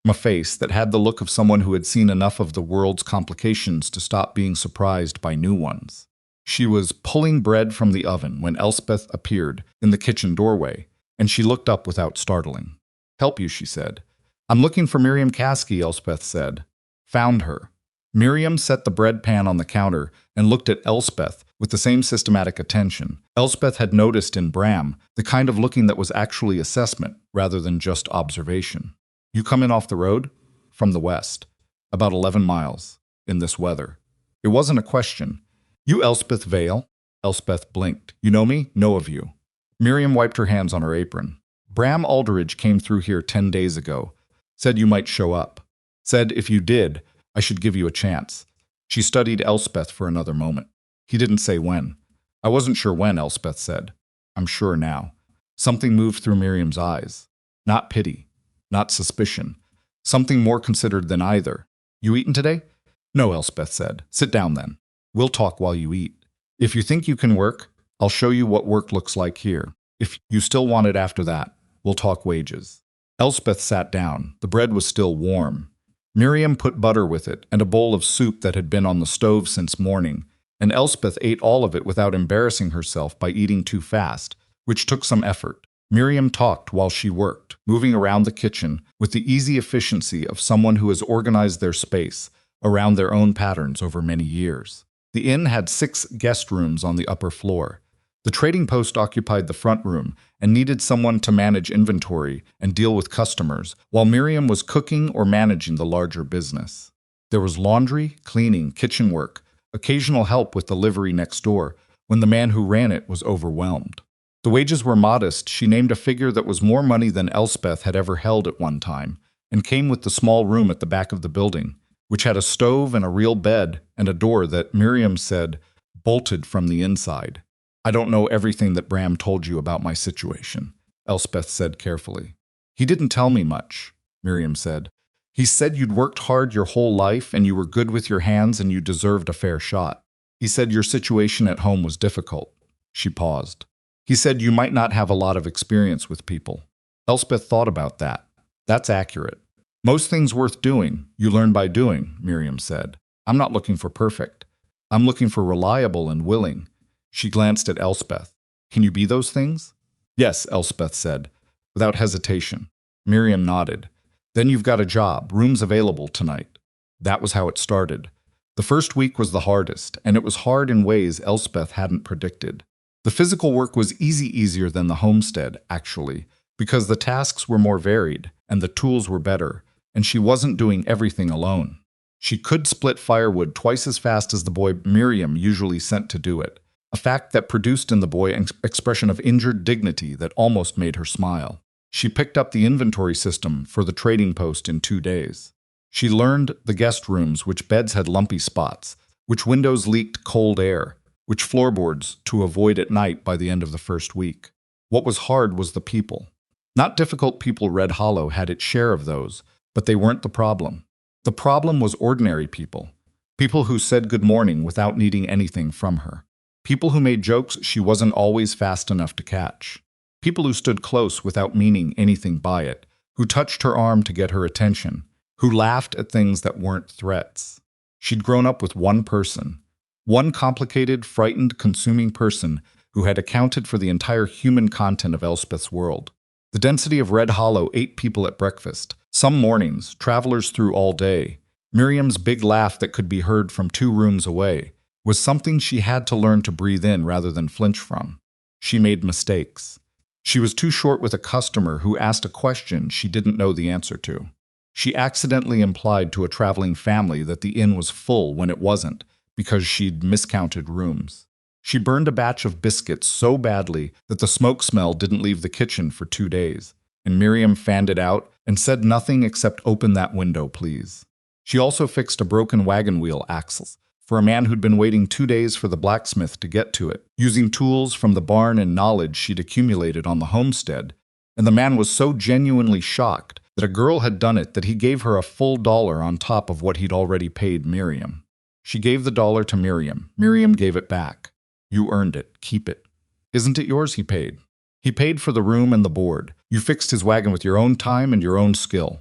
a face that had the look of someone who had seen enough of the world's complications to stop being surprised by new ones. She was pulling bread from the oven when Elspeth appeared in the kitchen doorway, and she looked up without startling. "Help you," she said. "I'm looking for Miriam Caskey," Elspeth said. "Found her." Miriam set the bread pan on the counter and looked at Elspeth with the same systematic attention. Elspeth had noticed in Bram the kind of looking that was actually assessment rather than just observation. "You come in off the road?" "From the west. About 11 miles. In this weather." It wasn't a question. "You Elspeth Vale?" Elspeth blinked. "You know me?" "Know of you." Miriam wiped her hands on her apron. "Bram Alderidge came through here 10 days ago. Said you might show up. Said if you did, I should give you a chance." She studied Elspeth for another moment. "He didn't say when." "I wasn't sure when," Elspeth said. "I'm sure now." Something moved through Miriam's eyes. Not pity. Not suspicion. Something more considered than either. "You eaten today?" "No," Elspeth said. "Sit down then. We'll talk while you eat. If you think you can work, I'll show you what work looks like here. If you still want it after that, we'll talk wages." Elspeth sat down. The bread was still warm. Miriam put butter with it and a bowl of soup that had been on the stove since morning, and Elspeth ate all of it without embarrassing herself by eating too fast, which took some effort. Miriam talked while she worked, moving around the kitchen with the easy efficiency of someone who has organized their space around their own patterns over many years. The inn had 6 guest rooms on the upper floor. The trading post occupied the front room and needed someone to manage inventory and deal with customers, while Miriam was cooking or managing the larger business. There was laundry, cleaning, kitchen work, occasional help with the livery next door when the man who ran it was overwhelmed. The wages were modest. She named a figure that was more money than Elspeth had ever held at one time, and came with the small room at the back of the building, which had a stove and a real bed and a door that, Miriam said, bolted from the inside. "I don't know everything that Bram told you about my situation," Elspeth said carefully. "He didn't tell me much," Miriam said. "He said you'd worked hard your whole life and you were good with your hands and you deserved a fair shot. He said your situation at home was difficult." She paused. "He said you might not have a lot of experience with people." Elspeth thought about that. "That's accurate. Most things worth doing, you learn by doing," Miriam said. "I'm not looking for perfect. I'm looking for reliable and willing." She glanced at Elspeth. "Can you be those things?" "Yes," Elspeth said, without hesitation. Miriam nodded. "Then you've got a job, rooms available tonight." That was how it started. The first week was the hardest, and it was hard in ways Elspeth hadn't predicted. The physical work was easier than the homestead, actually, because the tasks were more varied, and the tools were better, and she wasn't doing everything alone. She could split firewood twice as fast as the boy Miriam usually sent to do it, a fact that produced in the boy an expression of injured dignity that almost made her smile. She picked up the inventory system for the trading post in 2 days. She learned the guest rooms, which beds had lumpy spots, which windows leaked cold air, which floorboards to avoid at night by the end of the first week. What was hard was the people. Not difficult people. Red Hollow had its share of those, but they weren't the problem. The problem was ordinary people. People who said good morning without needing anything from her. People who made jokes she wasn't always fast enough to catch. People who stood close without meaning anything by it, who touched her arm to get her attention, who laughed at things that weren't threats. She'd grown up with one person, One complicated, frightened, consuming person who had accounted for the entire human content of Elspeth's world. The density of Red Hollow ate people at breakfast. Some mornings, travelers through all day. Miriam's big laugh that could be heard from 2 rooms away was something she had to learn to breathe in rather than flinch from. She made mistakes. She was too short with a customer who asked a question she didn't know the answer to. She accidentally implied to a traveling family that the inn was full when it wasn't, because she'd miscounted rooms. She burned a batch of biscuits so badly that the smoke smell didn't leave the kitchen for 2 days, and Miriam fanned it out and said nothing except "Open that window, please." She also fixed a broken wagon wheel axle for a man who'd been waiting 2 days for the blacksmith to get to it, using tools from the barn and knowledge she'd accumulated on the homestead, and the man was so genuinely shocked that a girl had done it that he gave her a full $1 on top of what he'd already paid Miriam. She gave the $1 to Miriam. Miriam gave it back. "You earned it. Keep it." "Isn't it yours?" he paid. "He paid for the room and the board. You fixed his wagon with your own time and your own skill."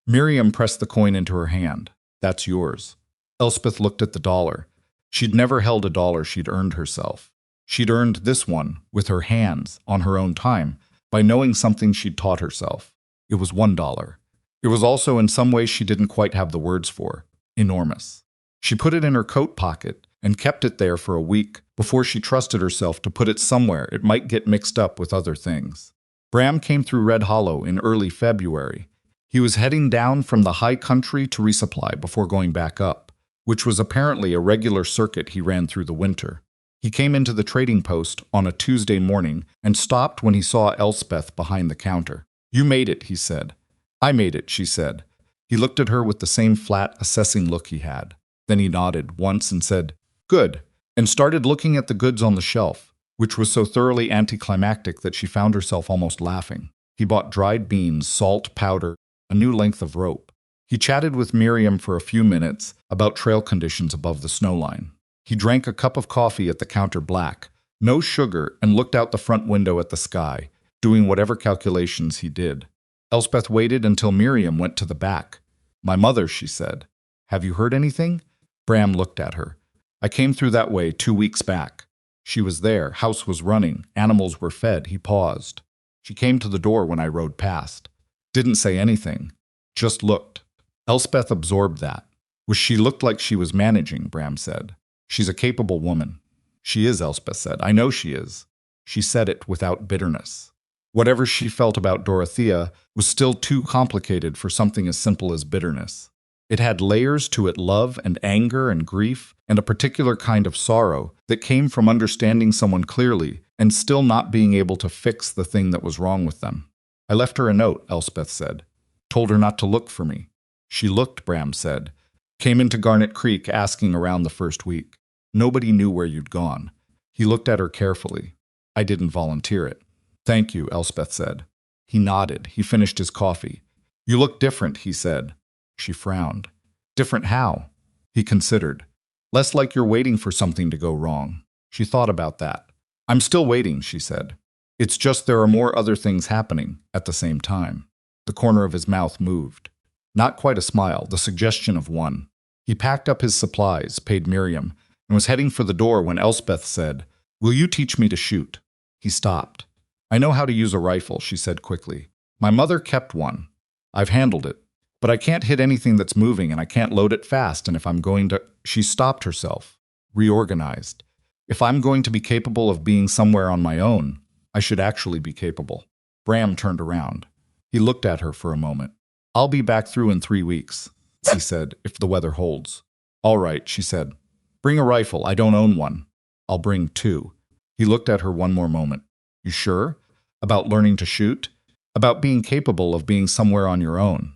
Miriam pressed the coin into her hand. "That's yours." Elspeth looked at the $1. She'd never held a $1 she'd earned herself. She'd earned this one, with her hands, on her own time, by knowing something she'd taught herself. It was $1. It was also in some ways she didn't quite have the words for. Enormous. She put it in her coat pocket and kept it there for a week before she trusted herself to put it somewhere it might get mixed up with other things. Bram came through Red Hollow in early February. He was heading down from the high country to resupply before going back up, which was apparently a regular circuit he ran through the winter. He came into the trading post on a Tuesday morning and stopped when he saw Elspeth behind the counter. "You made it," he said. "I made it," she said. He looked at her with the same flat, assessing look he had. Then he nodded once and said, "Good," and started looking at the goods on the shelf, which was so thoroughly anticlimactic that she found herself almost laughing. He bought dried beans, salt, powder, a new length of rope. He chatted with Miriam for a few minutes about trail conditions above the snowline. He drank a cup of coffee at the counter black, no sugar, and looked out the front window at the sky, doing whatever calculations he did. Elspeth waited until Miriam went to the back. "My mother," she said. "Have you heard anything?" Bram looked at her. "I came through that way 2 weeks back. She was there, house was running, animals were fed." He paused. "She came to the door when I rode past. Didn't say anything. Just looked." Elspeth absorbed that. "Was she looked like she was managing," Bram said. "She's a capable woman." "She is," Elspeth said. "I know she is." She said it without bitterness. Whatever she felt about Dorothea was still too complicated for something as simple as bitterness. It had layers to it, love and anger and grief, and a particular kind of sorrow that came from understanding someone clearly and still not being able to fix the thing that was wrong with them. "I left her a note," Elspeth said. "Told her not to look for me." "She looked," Bram said. "Came into Garnet Creek asking around the first week. Nobody knew where you'd gone." He looked at her carefully. "I didn't volunteer it." "Thank you," Elspeth said. He nodded. He finished his coffee. "You look different," he said. She frowned. "Different how?" He considered. "Less like you're waiting for something to go wrong." She thought about that. "I'm still waiting," she said. "It's just there are more other things happening at the same time." The corner of his mouth moved. Not quite a smile, the suggestion of one. He packed up his supplies, paid Miriam, and was heading for the door when Elspeth said, "Will you teach me to shoot?" He stopped. "I know how to use a rifle," she said quickly. "My mother kept one. I've handled it. But I can't hit anything that's moving, and I can't load it fast, and if I'm going to—" She stopped herself, reorganized. "If I'm going to be capable of being somewhere on my own, I should actually be capable." Bram turned around. He looked at her for a moment. "I'll be back through in 3 weeks," he said, "if the weather holds." "All right," she said. "Bring a rifle. I don't own one." "I'll bring 2. He looked at her one more moment. "You sure? About learning to shoot? About being capable of being somewhere on your own?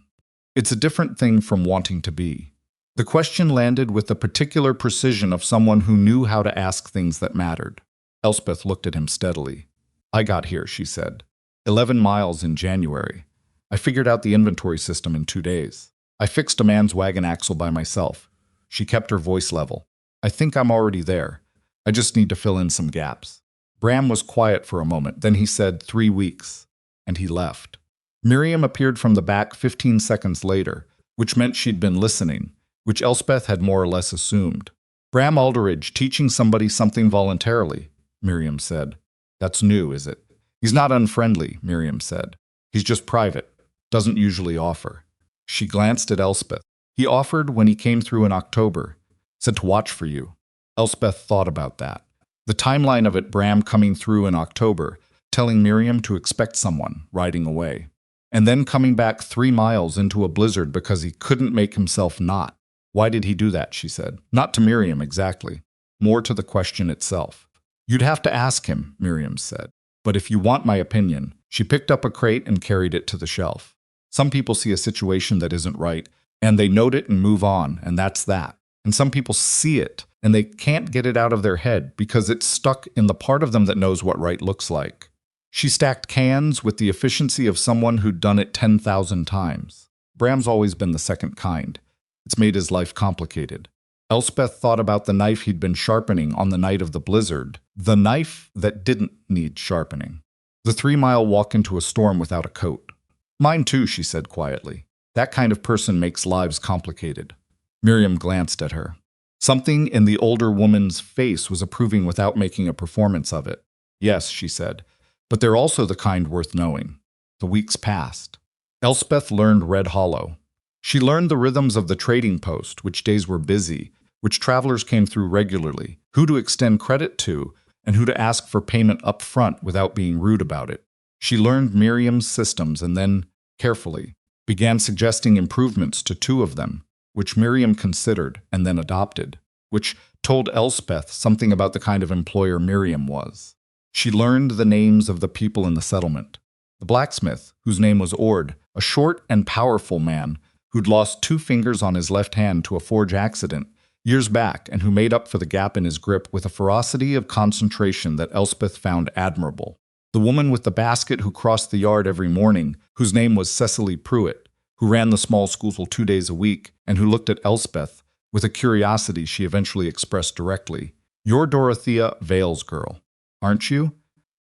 It's a different thing from wanting to be." The question landed with the particular precision of someone who knew how to ask things that mattered. Elspeth looked at him steadily. "I got here," she said. 11 miles in January. I figured out the inventory system in 2 days. I fixed a man's wagon axle by myself." She kept her voice level. "I think I'm already there. I just need to fill in some gaps." Bram was quiet for a moment. Then he said, 3 weeks. And he left. Miriam appeared from the back 15 seconds later, which meant she'd been listening, which Elspeth had more or less assumed. Bram Alderidge teaching somebody something voluntarily, Miriam said. That's new, is it? He's not unfriendly, Miriam said. He's just private. Doesn't usually offer. She glanced at Elspeth. He offered when he came through in October. Said to watch for you. Elspeth thought about that. The timeline of it, Bram coming through in October, telling Miriam to expect someone, riding away. And then coming back 3 miles into a blizzard because he couldn't make himself not. Why did he do that, she said. Not to Miriam exactly. More to the question itself. You'd have to ask him, Miriam said. But if you want my opinion, she picked up a crate and carried it to the shelf. Some people see a situation that isn't right, and they note it and move on, and that's that. And some people see it, and they can't get it out of their head because it's stuck in the part of them that knows what right looks like. She stacked cans with the efficiency of someone who'd done it 10,000 times. Bram's always been the second kind. It's made his life complicated. Elspeth thought about the knife he'd been sharpening on the night of the blizzard, the knife that didn't need sharpening. The 3-mile walk into a storm without a coat. Mine too, she said quietly. That kind of person makes lives complicated. Miriam glanced at her. Something in the older woman's face was approving without making a performance of it. Yes, she said, but they're also the kind worth knowing. The weeks passed. Elspeth learned Red Hollow. She learned the rhythms of the trading post, which days were busy, which travelers came through regularly, who to extend credit to, and who to ask for payment up front without being rude about it. She learned Miriam's systems and then, carefully, began suggesting improvements to 2 of them, which Miriam considered and then adopted, which told Elspeth something about the kind of employer Miriam was. She learned the names of the people in the settlement. The blacksmith, whose name was Ord, a short and powerful man who'd lost 2 fingers on his left hand to a forge accident years back and who made up for the gap in his grip with a ferocity of concentration that Elspeth found admirable. The woman with the basket who crossed the yard every morning, whose name was Cecily Pruitt, who ran the small school 2 days a week and who looked at Elspeth with a curiosity she eventually expressed directly. You're Dorothea Vale's girl, aren't you?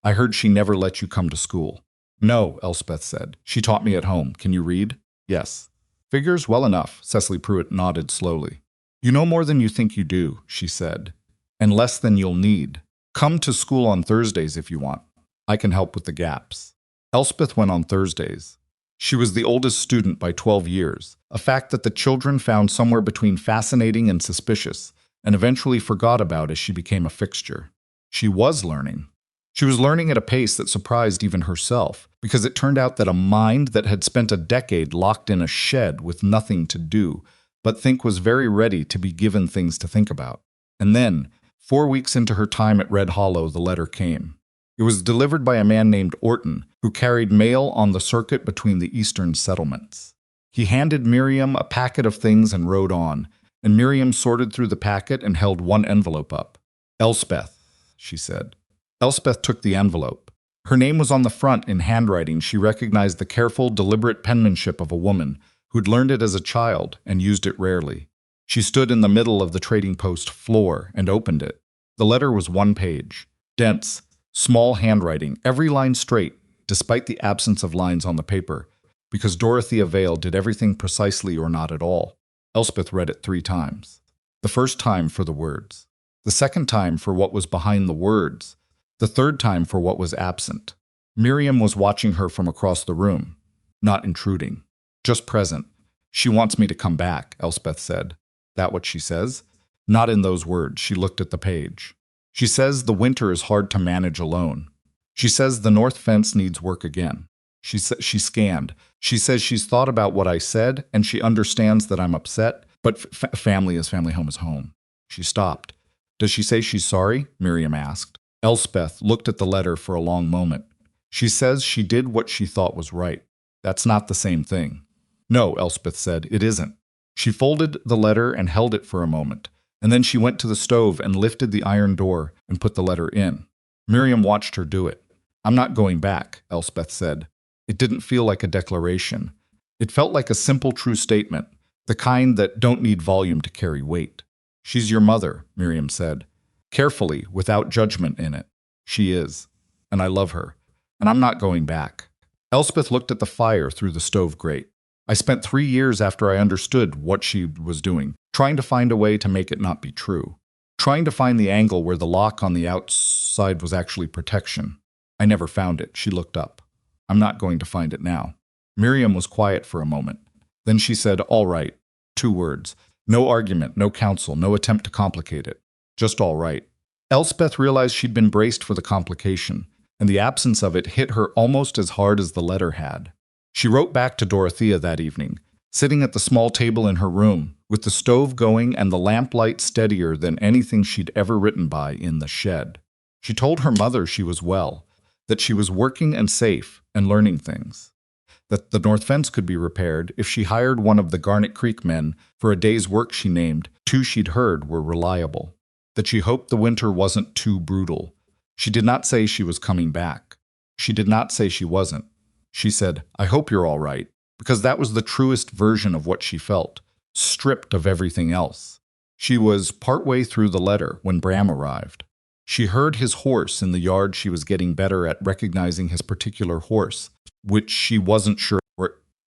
I heard she never let you come to school. No, Elspeth said. She taught me at home. Can you read? Yes. Figures well enough, Cecily Pruitt nodded slowly. You know more than you think you do, she said, and less than you'll need. Come to school on Thursdays if you want. I can help with the gaps. Elspeth went on Thursdays. She was the oldest student by 12 years, a fact that the children found somewhere between fascinating and suspicious, and eventually forgot about as she became a fixture. She was learning. She was learning at a pace that surprised even herself, because it turned out that a mind that had spent a decade locked in a shed with nothing to do, but think was very ready to be given things to think about. And then, 4 weeks into her time at Red Hollow, the letter came. It was delivered by a man named Orton, who carried mail on the circuit between the eastern settlements. He handed Miriam a packet of things and rode on, and Miriam sorted through the packet and held one envelope up. Elspeth, she said. Elspeth took the envelope. Her name was on the front in handwriting. She recognized the careful, deliberate penmanship of a woman who'd learned it as a child and used it rarely. She stood in the middle of the trading post floor and opened it. The letter was 1 page. Dense, small handwriting, every line straight, despite the absence of lines on the paper, because Dorothea Vale did everything precisely or not at all. Elspeth read it 3 times. The first time for the words. The second time for what was behind the words. The third time for what was absent. Miriam was watching her from across the room, not intruding, just present. She wants me to come back, Elspeth said. That what she says? Not in those words. She looked at the page. She says the winter is hard to manage alone. She says the north fence needs work again. She scanned. She says she's thought about what I said, and she understands that I'm upset, but family is family, home is home. She stopped. Does she say she's sorry? Miriam asked. Elspeth looked at the letter for a long moment. She says she did what she thought was right. That's not the same thing. No, Elspeth said, it isn't. She folded the letter and held it for a moment, and then she went to the stove and lifted the iron door and put the letter in. Miriam watched her do it. I'm not going back, Elspeth said. It didn't feel like a declaration. It felt like a simple, true statement, the kind that don't need volume to carry weight. She's your mother, Miriam said, carefully, without judgment in it. She is, and I love her, and I'm not going back. Elspeth looked at the fire through the stove grate. I spent 3 years after I understood what she was doing, trying to find a way to make it not be true. trying to find the angle where the lock on the outside was actually protection. I never found it. She looked up. I'm not going to find it now. Miriam was quiet for a moment. Then she said, all right. 2 words. No argument, no counsel, no attempt to complicate it. Just all right. Elspeth realized she'd been braced for the complication, and the absence of it hit her almost as hard as the letter had. She wrote back to Dorothea that evening, sitting at the small table in her room, with the stove going and the lamplight steadier than anything she'd ever written by in the shed. She told her mother she was well, that she was working and safe and learning things, that the north fence could be repaired if she hired one of the Garnet Creek men for a day's work she named. 2 she'd heard were reliable, that she hoped the winter wasn't too brutal. She did not say she was coming back. She did not say she wasn't. She said, I hope you're all right, because that was the truest version of what she felt, stripped of everything else. She was partway through the letter when Bram arrived. She heard his horse in the yard. She was getting better at recognizing his particular horse, which she wasn't sure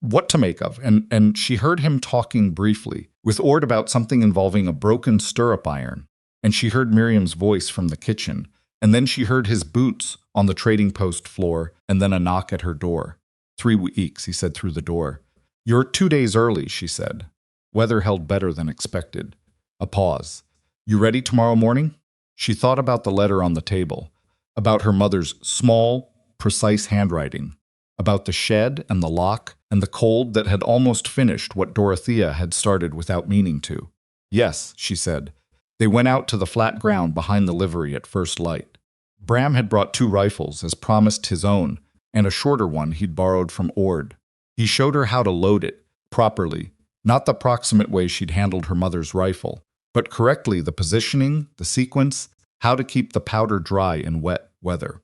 what to make of, and she heard him talking briefly with Ord about something involving a broken stirrup iron, and she heard Miriam's voice from the kitchen, and then she heard his boots on the trading post floor, and then a knock at her door. 3 weeks, he said through the door. You're 2 days early, she said. Weather held better than expected. A pause. You ready tomorrow morning? She thought about the letter on the table, about her mother's small, precise handwriting, about the shed and the lock and the cold that had almost finished what Dorothea had started without meaning to. Yes, she said. They went out to the flat ground behind the livery at first light. Bram had brought 2 rifles, as promised his own, and a shorter one he'd borrowed from Ord. He showed her how to load it, properly, not the proximate way she'd handled her mother's rifle, but correctly the positioning, the sequence, how to keep the powder dry in wet weather.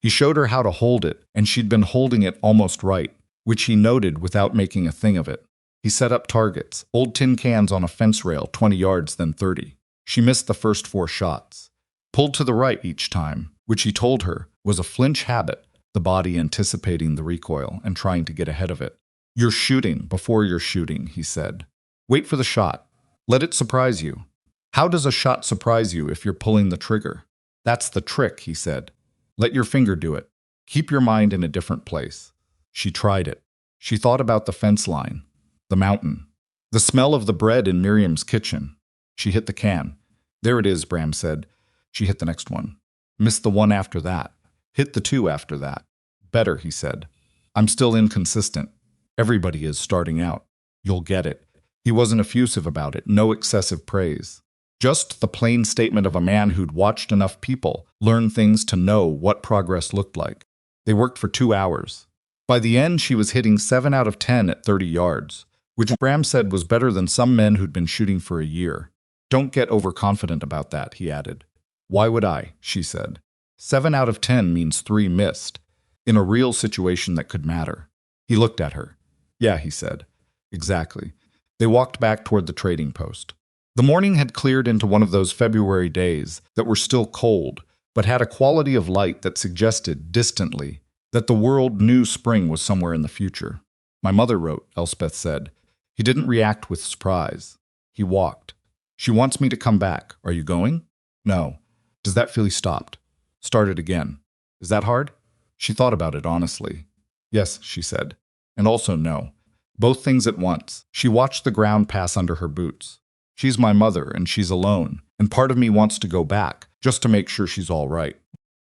He showed her how to hold it, and she'd been holding it almost right, which he noted without making a thing of it. He set up targets, old tin cans on a fence rail, 20 yards, then 30. She missed the first 4 shots. Pulled to the right each time, which he told her was a flinch habit, the body anticipating the recoil and trying to get ahead of it. You're shooting before you're shooting, he said. Wait for the shot. Let it surprise you. How does a shot surprise you if you're pulling the trigger? That's the trick, he said. Let your finger do it. Keep your mind in a different place. She tried it. She thought about the fence line, the mountain, the smell of the bread in Miriam's kitchen. She hit the can. There it is, Bram said. She hit the next one. Missed the one after that. Hit the 2 after that. Better, he said. I'm still inconsistent. Everybody is starting out. You'll get it. He wasn't effusive about it, no excessive praise. Just the plain statement of a man who'd watched enough people learn things to know what progress looked like. They worked for 2 hours. By the end, she was hitting 7 out of 10 at 30 yards, which Bram said was better than some men who'd been shooting for a year. Don't get overconfident about that, he added. Why would I? She said. 7 out of 10 means 3 missed, in a real situation that could matter. He looked at her. Yeah, he said. Exactly. They walked back toward the trading post. The morning had cleared into one of those February days that were still cold, but had a quality of light that suggested, distantly, that the world knew spring was somewhere in the future. My mother wrote, Elspeth said. He didn't react with surprise. He walked. She wants me to come back. Are you going? No. Does that feel he stopped? Started again. Is that hard? She thought about it honestly. Yes, she said. And also no. Both things at once. She watched the ground pass under her boots. She's my mother, and she's alone, and part of me wants to go back, just to make sure she's all right.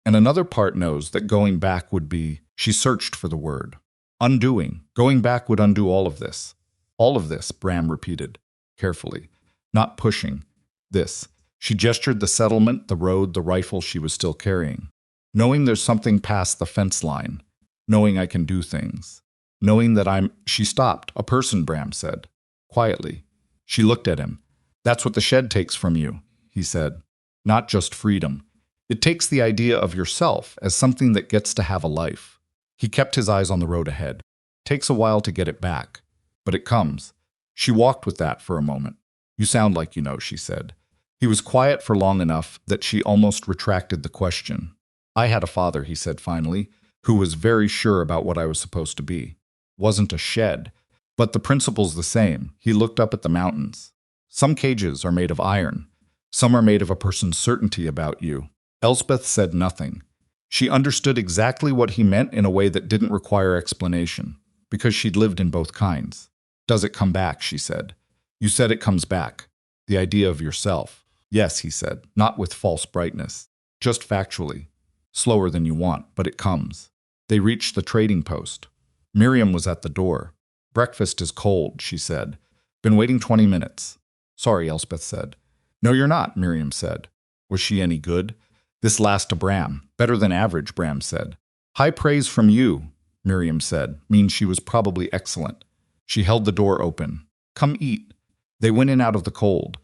And another part knows that going back would be, she searched for the word. Undoing. Going back would undo all of this. All of this, Bram repeated, carefully. Not pushing. This. She gestured the settlement, the road, the rifle she was still carrying. Knowing there's something past the fence line. Knowing I can do things. Knowing that She stopped. A person, Bram said. Quietly. She looked at him. That's what the shed takes from you, he said. Not just freedom. It takes the idea of yourself as something that gets to have a life. He kept his eyes on the road ahead. Takes a while to get it back. But it comes. She walked with that for a moment. You sound like you know, she said. He was quiet for long enough that she almost retracted the question. I had a father, he said finally, who was very sure about what I was supposed to be. Wasn't a shed, but the principle's the same. He looked up at the mountains. Some cages are made of iron. Some are made of a person's certainty about you. Elspeth said nothing. She understood exactly what he meant in a way that didn't require explanation, because she'd lived in both kinds. Does it come back, she said. You said it comes back. The idea of yourself. Yes, he said, not with false brightness. Just factually. Slower than you want, but it comes. They reached the trading post. Miriam was at the door. Breakfast is cold, she said. Been waiting 20 minutes. Sorry, Elspeth said. No, you're not, Miriam said. Was she any good? This last to Bram. Better than average, Bram said. High praise from you, Miriam said. Means she was probably excellent. She held the door open. Come eat. They went in out of the cold.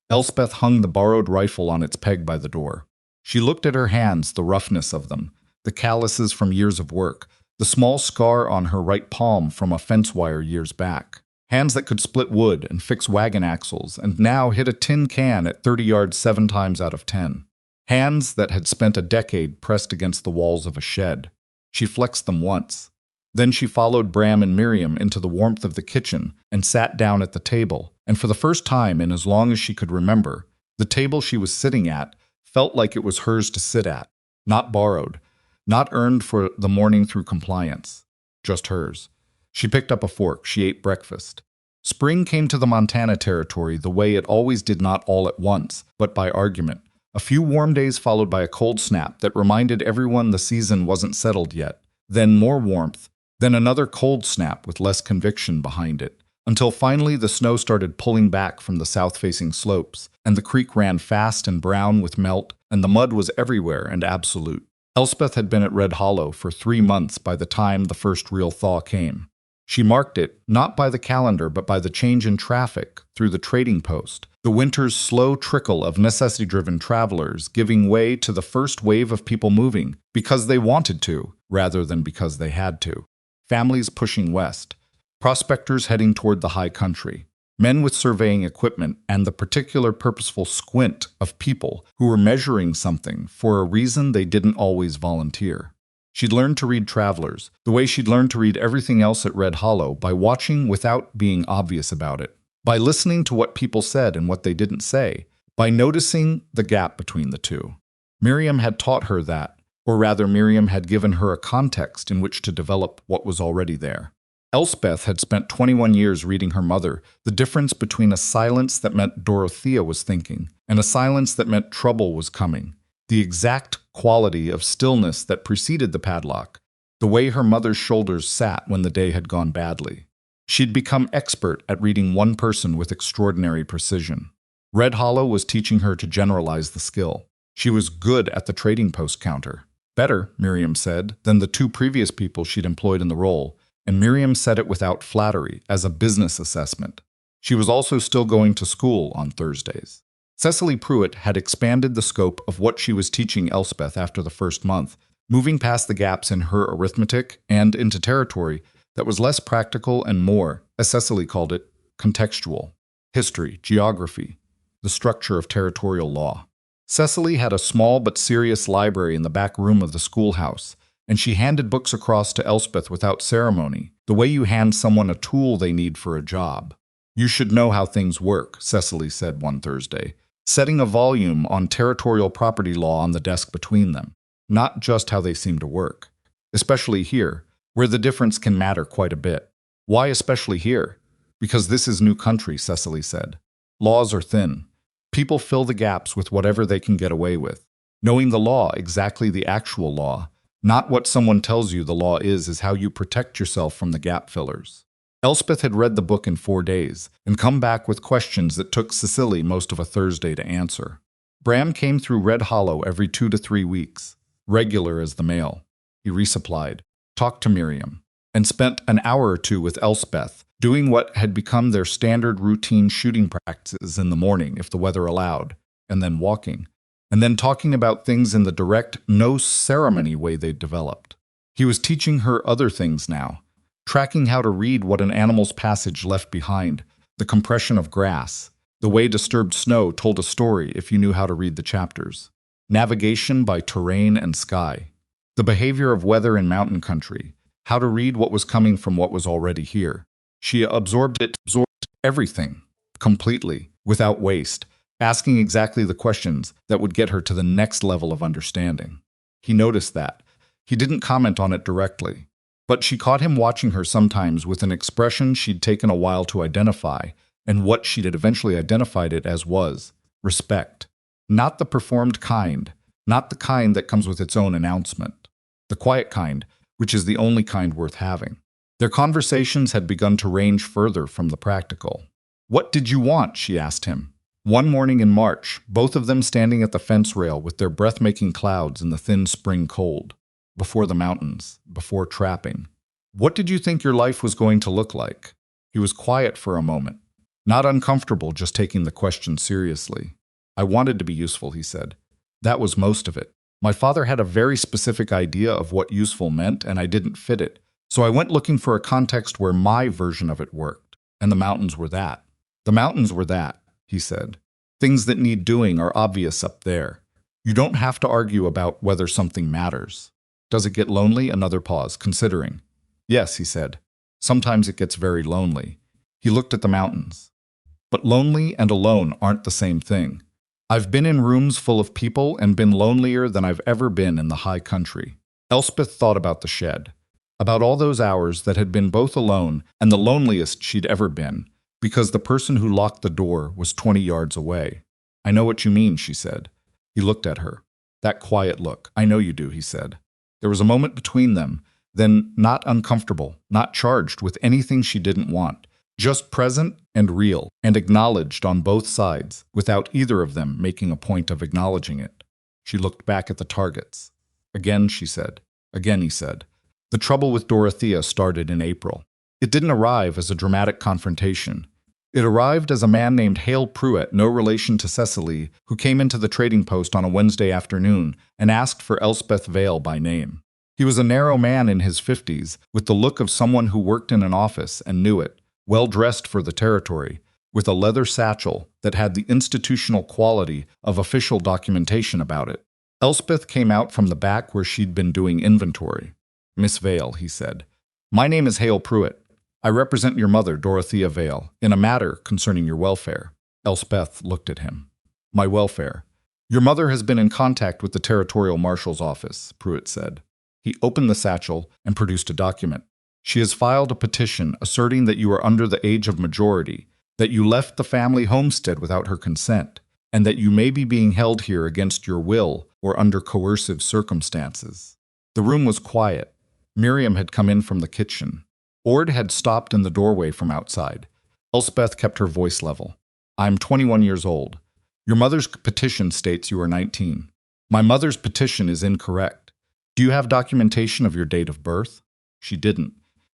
Elspeth hung the borrowed rifle on its peg by the door. She looked at her hands, the roughness of them, the calluses from years of work, the small scar on her right palm from a fence wire years back. Hands that could split wood and fix wagon axles and now hit a tin can at 30 yards 7 times out of 10. Hands that had spent a decade pressed against the walls of a shed. She flexed them once. Then she followed Bram and Miriam into the warmth of the kitchen and sat down at the table, and for the first time in as long as she could remember, the table she was sitting at felt like it was hers to sit at, not borrowed, not earned for the morning through compliance, just hers. She picked up a fork. She ate breakfast. Spring came to the Montana Territory the way it always did, not all at once, but by argument. A few warm days followed by a cold snap that reminded everyone the season wasn't settled yet. Then more warmth. Then another cold snap with less conviction behind it, until finally the snow started pulling back from the south-facing slopes, and the creek ran fast and brown with melt, and the mud was everywhere and absolute. Elspeth had been at Red Hollow for 3 months by the time the first real thaw came. She marked it, not by the calendar but by the change in traffic through the trading post, the winter's slow trickle of necessity-driven travelers giving way to the first wave of people moving because they wanted to, rather than because they had to. Families pushing west, prospectors heading toward the high country, men with surveying equipment, and the particular purposeful squint of people who were measuring something for a reason they didn't always volunteer. She'd learned to read travelers, the way she'd learned to read everything else at Red Hollow, by watching without being obvious about it, by listening to what people said and what they didn't say, by noticing the gap between the two. Miriam had taught her that, or rather Miriam had given her a context in which to develop what was already there. Elspeth had spent 21 years reading her mother the difference between a silence that meant Dorothea was thinking and a silence that meant trouble was coming, the exact quality of stillness that preceded the padlock, the way her mother's shoulders sat when the day had gone badly. She'd become expert at reading one person with extraordinary precision. Red Hollow was teaching her to generalize the skill. She was good at the trading post counter. Better, Miriam said, than the 2 previous people she'd employed in the role, and Miriam said it without flattery, as a business assessment. She was also still going to school on Thursdays. Cecily Pruitt had expanded the scope of what she was teaching Elspeth after the first month, moving past the gaps in her arithmetic and into territory that was less practical and more, as Cecily called it, contextual. History, geography, the structure of territorial law. Cecily had a small but serious library in the back room of the schoolhouse, and she handed books across to Elspeth without ceremony, the way you hand someone a tool they need for a job. You should know how things work, Cecily said one Thursday, setting a volume on territorial property law on the desk between them, not just how they seem to work. Especially here, where the difference can matter quite a bit. Why especially here? Because this is new country, Cecily said. Laws are thin. People fill the gaps with whatever they can get away with. Knowing the law, exactly the actual law, not what someone tells you the law is how you protect yourself from the gap fillers. Elspeth had read the book in 4 days and come back with questions that took Cecily most of a Thursday to answer. Bram came through Red Hollow every 2 to 3 weeks, regular as the mail. He resupplied, talked to Miriam, and spent an hour or 2 with Elspeth, doing what had become their standard routine shooting practices in the morning if the weather allowed, and then walking, and then talking about things in the direct, no-ceremony way they'd developed. He was teaching her other things now, tracking how to read what an animal's passage left behind, the compression of grass, the way disturbed snow told a story if you knew how to read the chapters, navigation by terrain and sky, the behavior of weather in mountain country, how to read what was coming from what was already here. She absorbed everything, completely, without waste, asking exactly the questions that would get her to the next level of understanding. He noticed that. He didn't comment on it directly, but she caught him watching her sometimes with an expression she'd taken a while to identify, and what she'd eventually identified it as was respect. Not the performed kind, not the kind that comes with its own announcement. The quiet kind, which is the only kind worth having. Their conversations had begun to range further from the practical. "What did you want?" she asked him. One morning in March, both of them standing at the fence rail with their breathmaking clouds in the thin spring cold. Before the mountains, before trapping. "What did you think your life was going to look like?" He was quiet for a moment, not uncomfortable, just taking the question seriously. "I wanted to be useful," he said. "That was most of it. My father had a very specific idea of what useful meant, and I didn't fit it. So I went looking for a context where my version of it worked, and the mountains were that." "The mountains were that," he said. "Things that need doing are obvious up there. You don't have to argue about whether something matters." "Does it get lonely?" Another pause, considering. "Yes," he said. "Sometimes it gets very lonely." He looked at the mountains. "But lonely and alone aren't the same thing. I've been in rooms full of people and been lonelier than I've ever been in the high country." Elspeth thought about the shed, about all those hours that had been both alone and the loneliest she'd ever been, because the person who locked the door was 20 yards away. "I know what you mean," she said. He looked at her. That quiet look. "I know you do," he said. There was a moment between them, then not uncomfortable, not charged with anything she didn't want, just present and real, and acknowledged on both sides, without either of them making a point of acknowledging it. She looked back at the targets. "Again," she said. "Again," he said. The trouble with Dorothea started in April. It didn't arrive as a dramatic confrontation. It arrived as a man named Hale Pruitt, no relation to Cecily, who came into the trading post on a Wednesday afternoon and asked for Elspeth Vale by name. He was a narrow man in his 50s, with the look of someone who worked in an office and knew it, well-dressed for the territory, with a leather satchel that had the institutional quality of official documentation about it. Elspeth came out from the back where she'd been doing inventory. "Miss Vale," he said. "My name is Hale Pruitt. I represent your mother, Dorothea Vale, in a matter concerning your welfare." Elspeth looked at him. "My welfare. Your mother has been in contact with the Territorial Marshal's office," Pruitt said. He opened the satchel and produced a document. "She has filed a petition asserting that you are under the age of majority, that you left the family homestead without her consent, and that you may be being held here against your will or under coercive circumstances." The room was quiet. Miriam had come in from the kitchen. Ord had stopped in the doorway from outside. Elspeth kept her voice level. "I'm 21 years old. Your mother's petition states you are 19. My mother's petition is incorrect. Do you have documentation of your date of birth?" She didn't.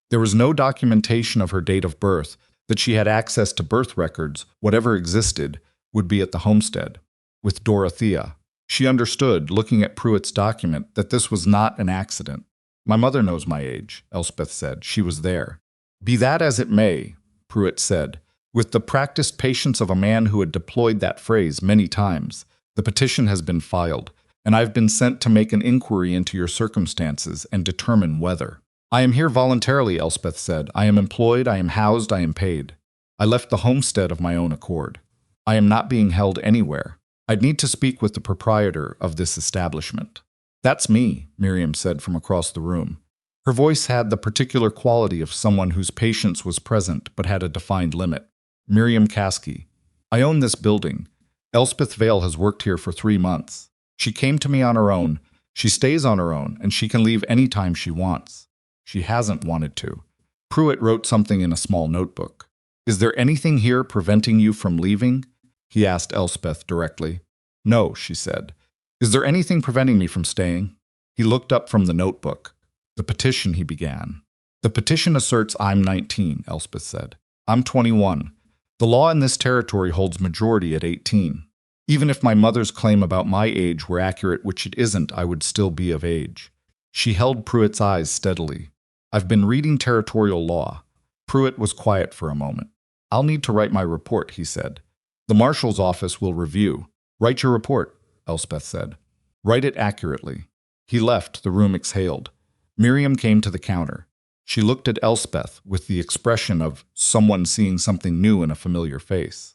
There was no documentation of her date of birth. That she had access to birth records, whatever existed, would be at the homestead. With Dorothea. She understood, looking at Pruitt's document, that this was not an accident. "My mother knows my age," Elspeth said. "She was there." "Be that as it may," Pruitt said, with the practiced patience of a man who had deployed that phrase many times, "the petition has been filed, and I've been sent to make an inquiry into your circumstances and determine whether." "I am here voluntarily," Elspeth said. "I am employed, I am housed, I am paid. I left the homestead of my own accord. I am not being held anywhere. I'd need to speak with the proprietor of this establishment." "That's me," Miriam said from across the room. Her voice had the particular quality of someone whose patience was present but had a defined limit. "Miriam Caskey. I own this building. Elspeth Vale has worked here for 3 months. She came to me on her own. She stays on her own, and she can leave any time she wants. She hasn't wanted to." Pruitt wrote something in a small notebook. "Is there anything here preventing you from leaving?" he asked Elspeth directly. "No," she said. "Is there anything preventing me from staying?" He looked up from the notebook. "The petition," he began. "The petition asserts I'm 19, Elspeth said. "I'm 21. The law in this territory holds majority at 18. Even if my mother's claim about my age were accurate, which it isn't, I would still be of age." She held Pruitt's eyes steadily. "I've been reading territorial law." Pruitt was quiet for a moment. "I'll need to write my report," he said. "The marshal's office will review." "Write your report," Elspeth said. "Write it accurately." He left, the room exhaled. Miriam came to the counter. She looked at Elspeth with the expression of someone seeing something new in a familiar face.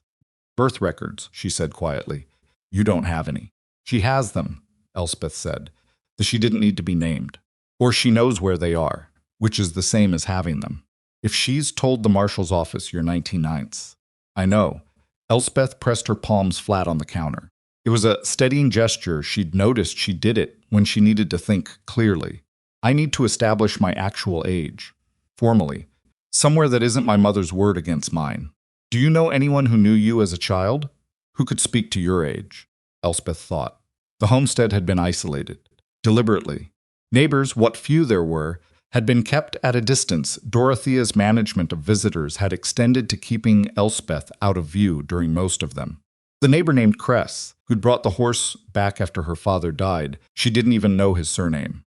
Birth records, she said quietly. You don't have any. She has them, Elspeth said. That she didn't need to be named. Or she knows where they are, which is the same as having them. If she's told the marshal's office you're 19/9. I know. Elspeth pressed her palms flat on the counter. It was a steadying gesture. She'd noticed she did it when she needed to think clearly. I need to establish my actual age. Formally. Somewhere that isn't my mother's word against mine. Do you know anyone who knew you as a child? Who could speak to your age? Elspeth thought. The homestead had been isolated. Deliberately. Neighbors, what few there were, had been kept at a distance. Dorothea's management of visitors had extended to keeping Elspeth out of view during most of them. The neighbor named Cress, who'd brought the horse back after her father died, she didn't even know his surname.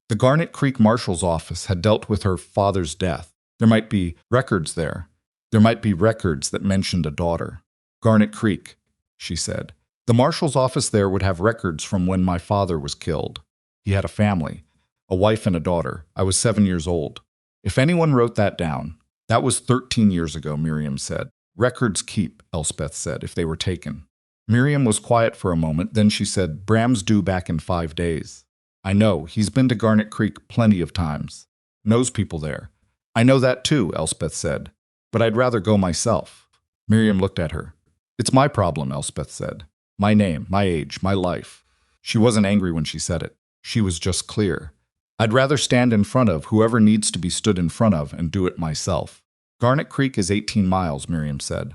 The Garnet Creek Marshal's office had dealt with her father's death. There might be records there. There might be records that mentioned a daughter. Garnet Creek, she said. The marshal's office there would have records from when my father was killed. He had a family, a wife and a daughter. I was 7 years old. If anyone wrote that down, that was 13 years ago, Miriam said. Records keep, Elspeth said, if they were taken. Miriam was quiet for a moment, then she said, Bram's due back in 5 days. I know, he's been to Garnet Creek plenty of times. Knows people there. I know that too, Elspeth said. But I'd rather go myself. Miriam looked at her. It's my problem, Elspeth said. My name, my age, my life. She wasn't angry when she said it. She was just clear. I'd rather stand in front of whoever needs to be stood in front of and do it myself. Garnet Creek is 18 miles, Miriam said.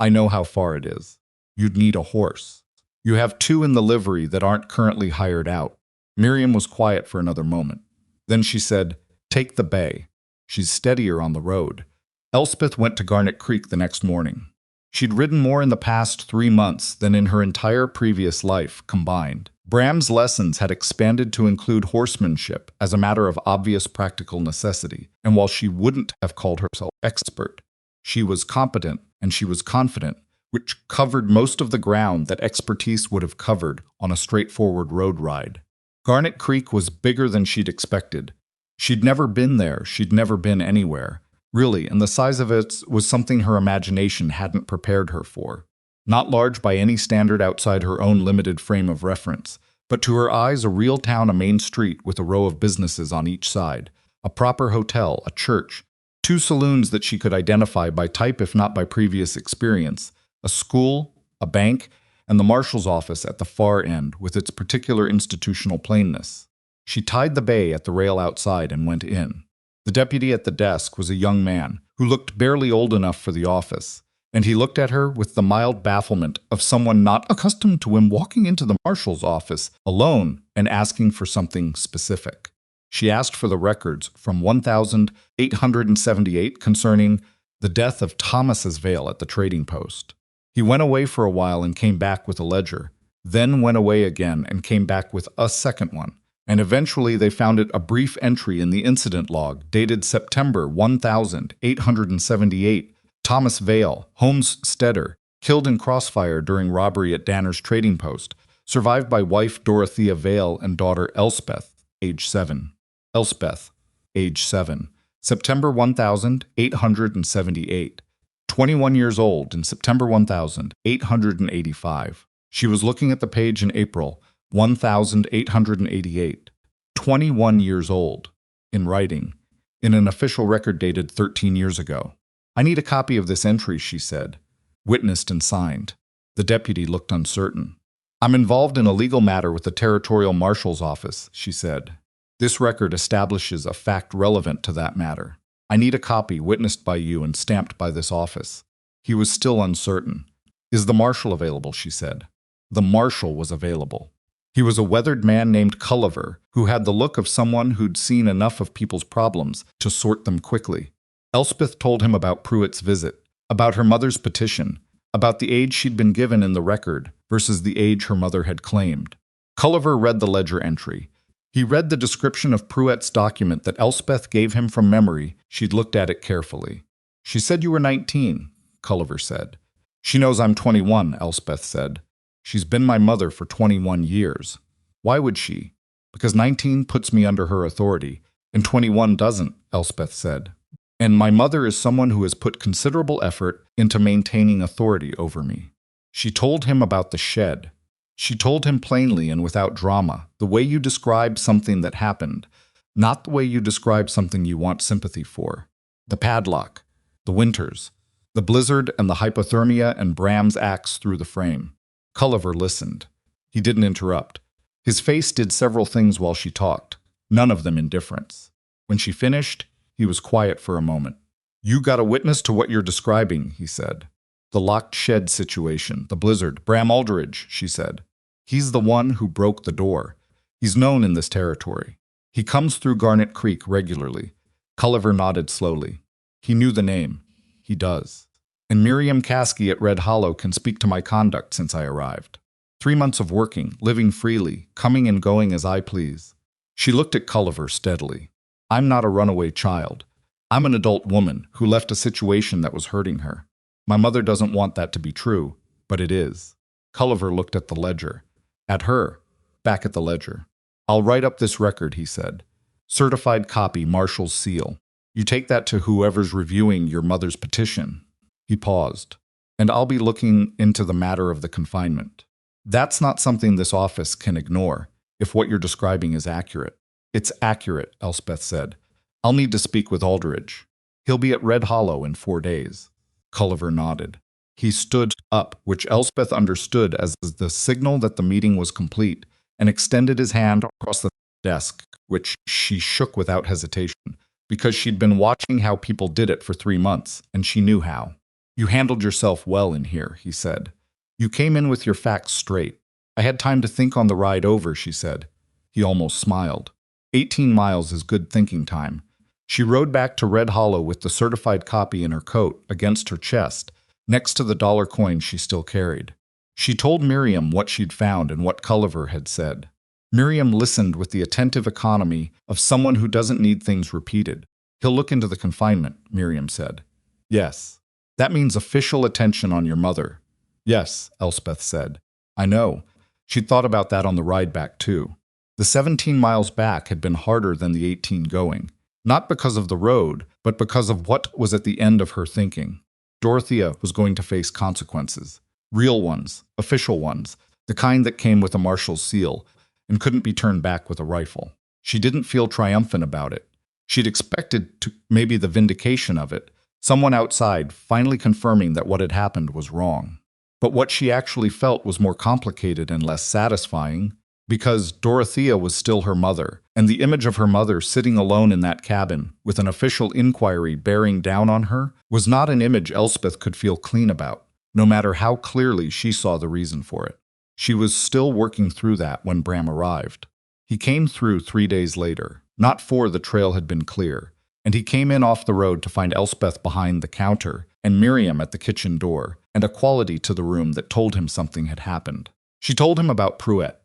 I know how far it is. You'd need a horse. You have 2 in the livery that aren't currently hired out. Miriam was quiet for another moment. Then she said, Take the bay. She's steadier on the road. Elspeth went to Garnet Creek the next morning. She'd ridden more in the past 3 months than in her entire previous life combined. Bram's lessons had expanded to include horsemanship as a matter of obvious practical necessity, and while she wouldn't have called herself expert, she was competent and she was confident, which covered most of the ground that expertise would have covered on a straightforward road ride. Garnet Creek was bigger than she'd expected. She'd never been there, she'd never been anywhere, really, and the size of it was something her imagination hadn't prepared her for. Not large by any standard outside her own limited frame of reference, but to her eyes a real town, a main street with a row of businesses on each side, a proper hotel, a church, 2 saloons that she could identify by type if not by previous experience, a school, a bank, and the marshal's office at the far end with its particular institutional plainness. She tied the bay at the rail outside and went in. The deputy at the desk was a young man who looked barely old enough for the office, and he looked at her with the mild bafflement of someone not accustomed to him walking into the marshal's office alone and asking for something specific. She asked for the records from 1878 concerning the death of Thomas's Vale at the trading post. He went away for a while and came back with a ledger, then went away again and came back with a second one, and eventually they found it a brief entry in the incident log dated September 1878. Thomas Vale, homesteader, killed in crossfire during robbery at Danner's trading post, survived by wife Dorothea Vale and daughter Elspeth, age 7. Elspeth, age 7. September 1878. 21 years old in September 1885. She was looking at the page in April 1888. 21 years old. In writing. In an official record dated 13 years ago. I need a copy of this entry, she said. Witnessed and signed. The deputy looked uncertain. I'm involved in a legal matter with the Territorial Marshal's office, she said. This record establishes a fact relevant to that matter. I need a copy witnessed by you and stamped by this office. He was still uncertain. Is the marshal available, she said. The marshal was available. He was a weathered man named Culliver, who had the look of someone who'd seen enough of people's problems to sort them quickly. Elspeth told him about Pruitt's visit, about her mother's petition, about the age she'd been given in the record versus the age her mother had claimed. Culliver read the ledger entry. He read the description of Pruitt's document that Elspeth gave him from memory. She'd looked at it carefully. She said you were 19, Culliver said. She knows I'm 21, Elspeth said. She's been my mother for 21 years. Why would she? Because 19 puts me under her authority, and 21 doesn't, Elspeth said. And my mother is someone who has put considerable effort into maintaining authority over me. She told him about the shed. She told him plainly and without drama, the way you describe something that happened, not the way you describe something you want sympathy for. The padlock, the winters, the blizzard and the hypothermia and Bram's axe through the frame. Culliver listened. He didn't interrupt. His face did several things while she talked, none of them indifference. When she finished, he was quiet for a moment. You got a witness to what you're describing, he said. The locked shed situation, the blizzard. Bram Alderidge, she said. He's the one who broke the door. He's known in this territory. He comes through Garnet Creek regularly. Culliver nodded slowly. He knew the name. He does. And Miriam Caskey at Red Hollow can speak to my conduct since I arrived. 3 months of working, living freely, coming and going as I please. She looked at Culliver steadily. I'm not a runaway child. I'm an adult woman who left a situation that was hurting her. My mother doesn't want that to be true, but it is. Culliver looked at the ledger. At her. Back at the ledger. I'll write up this record, he said. Certified copy, Marshal's seal. You take that to whoever's reviewing your mother's petition. He paused. And I'll be looking into the matter of the confinement. That's not something this office can ignore, if what you're describing is accurate. It's accurate, Elspeth said. I'll need to speak with Alderidge. He'll be at Red Hollow in 4 days. Culliver nodded. He stood up, which Elspeth understood as the signal that the meeting was complete, and extended his hand across the desk, which she shook without hesitation, because she'd been watching how people did it for 3 months, and she knew how. You handled yourself well in here, he said. You came in with your facts straight. I had time to think on the ride over, she said. He almost smiled. 18 miles is good thinking time. She rode back to Red Hollow with the certified copy in her coat, against her chest, next to the dollar coin she still carried. She told Miriam what she'd found and what Culliver had said. Miriam listened with the attentive economy of someone who doesn't need things repeated. He'll look into the confinement, Miriam said. Yes. That means official attention on your mother. Yes, Elspeth said. I know. She'd thought about that on the ride back, too. The 17 miles back had been harder than the 18 going. Not because of the road, but because of what was at the end of her thinking. Dorothea was going to face consequences. Real ones, official ones, the kind that came with a marshal's seal, and couldn't be turned back with a rifle. She didn't feel triumphant about it. She'd expected maybe the vindication of it, someone outside finally confirming that what had happened was wrong. But what she actually felt was more complicated and less satisfying, because Dorothea was still her mother, and the image of her mother sitting alone in that cabin, with an official inquiry bearing down on her, was not an image Elspeth could feel clean about, no matter how clearly she saw the reason for it. She was still working through that when Bram arrived. He came through 3 days later, not 4. The trail had been clear, and he came in off the road to find Elspeth behind the counter and Miriam at the kitchen door, and a quality to the room that told him something had happened. She told him about Pruett,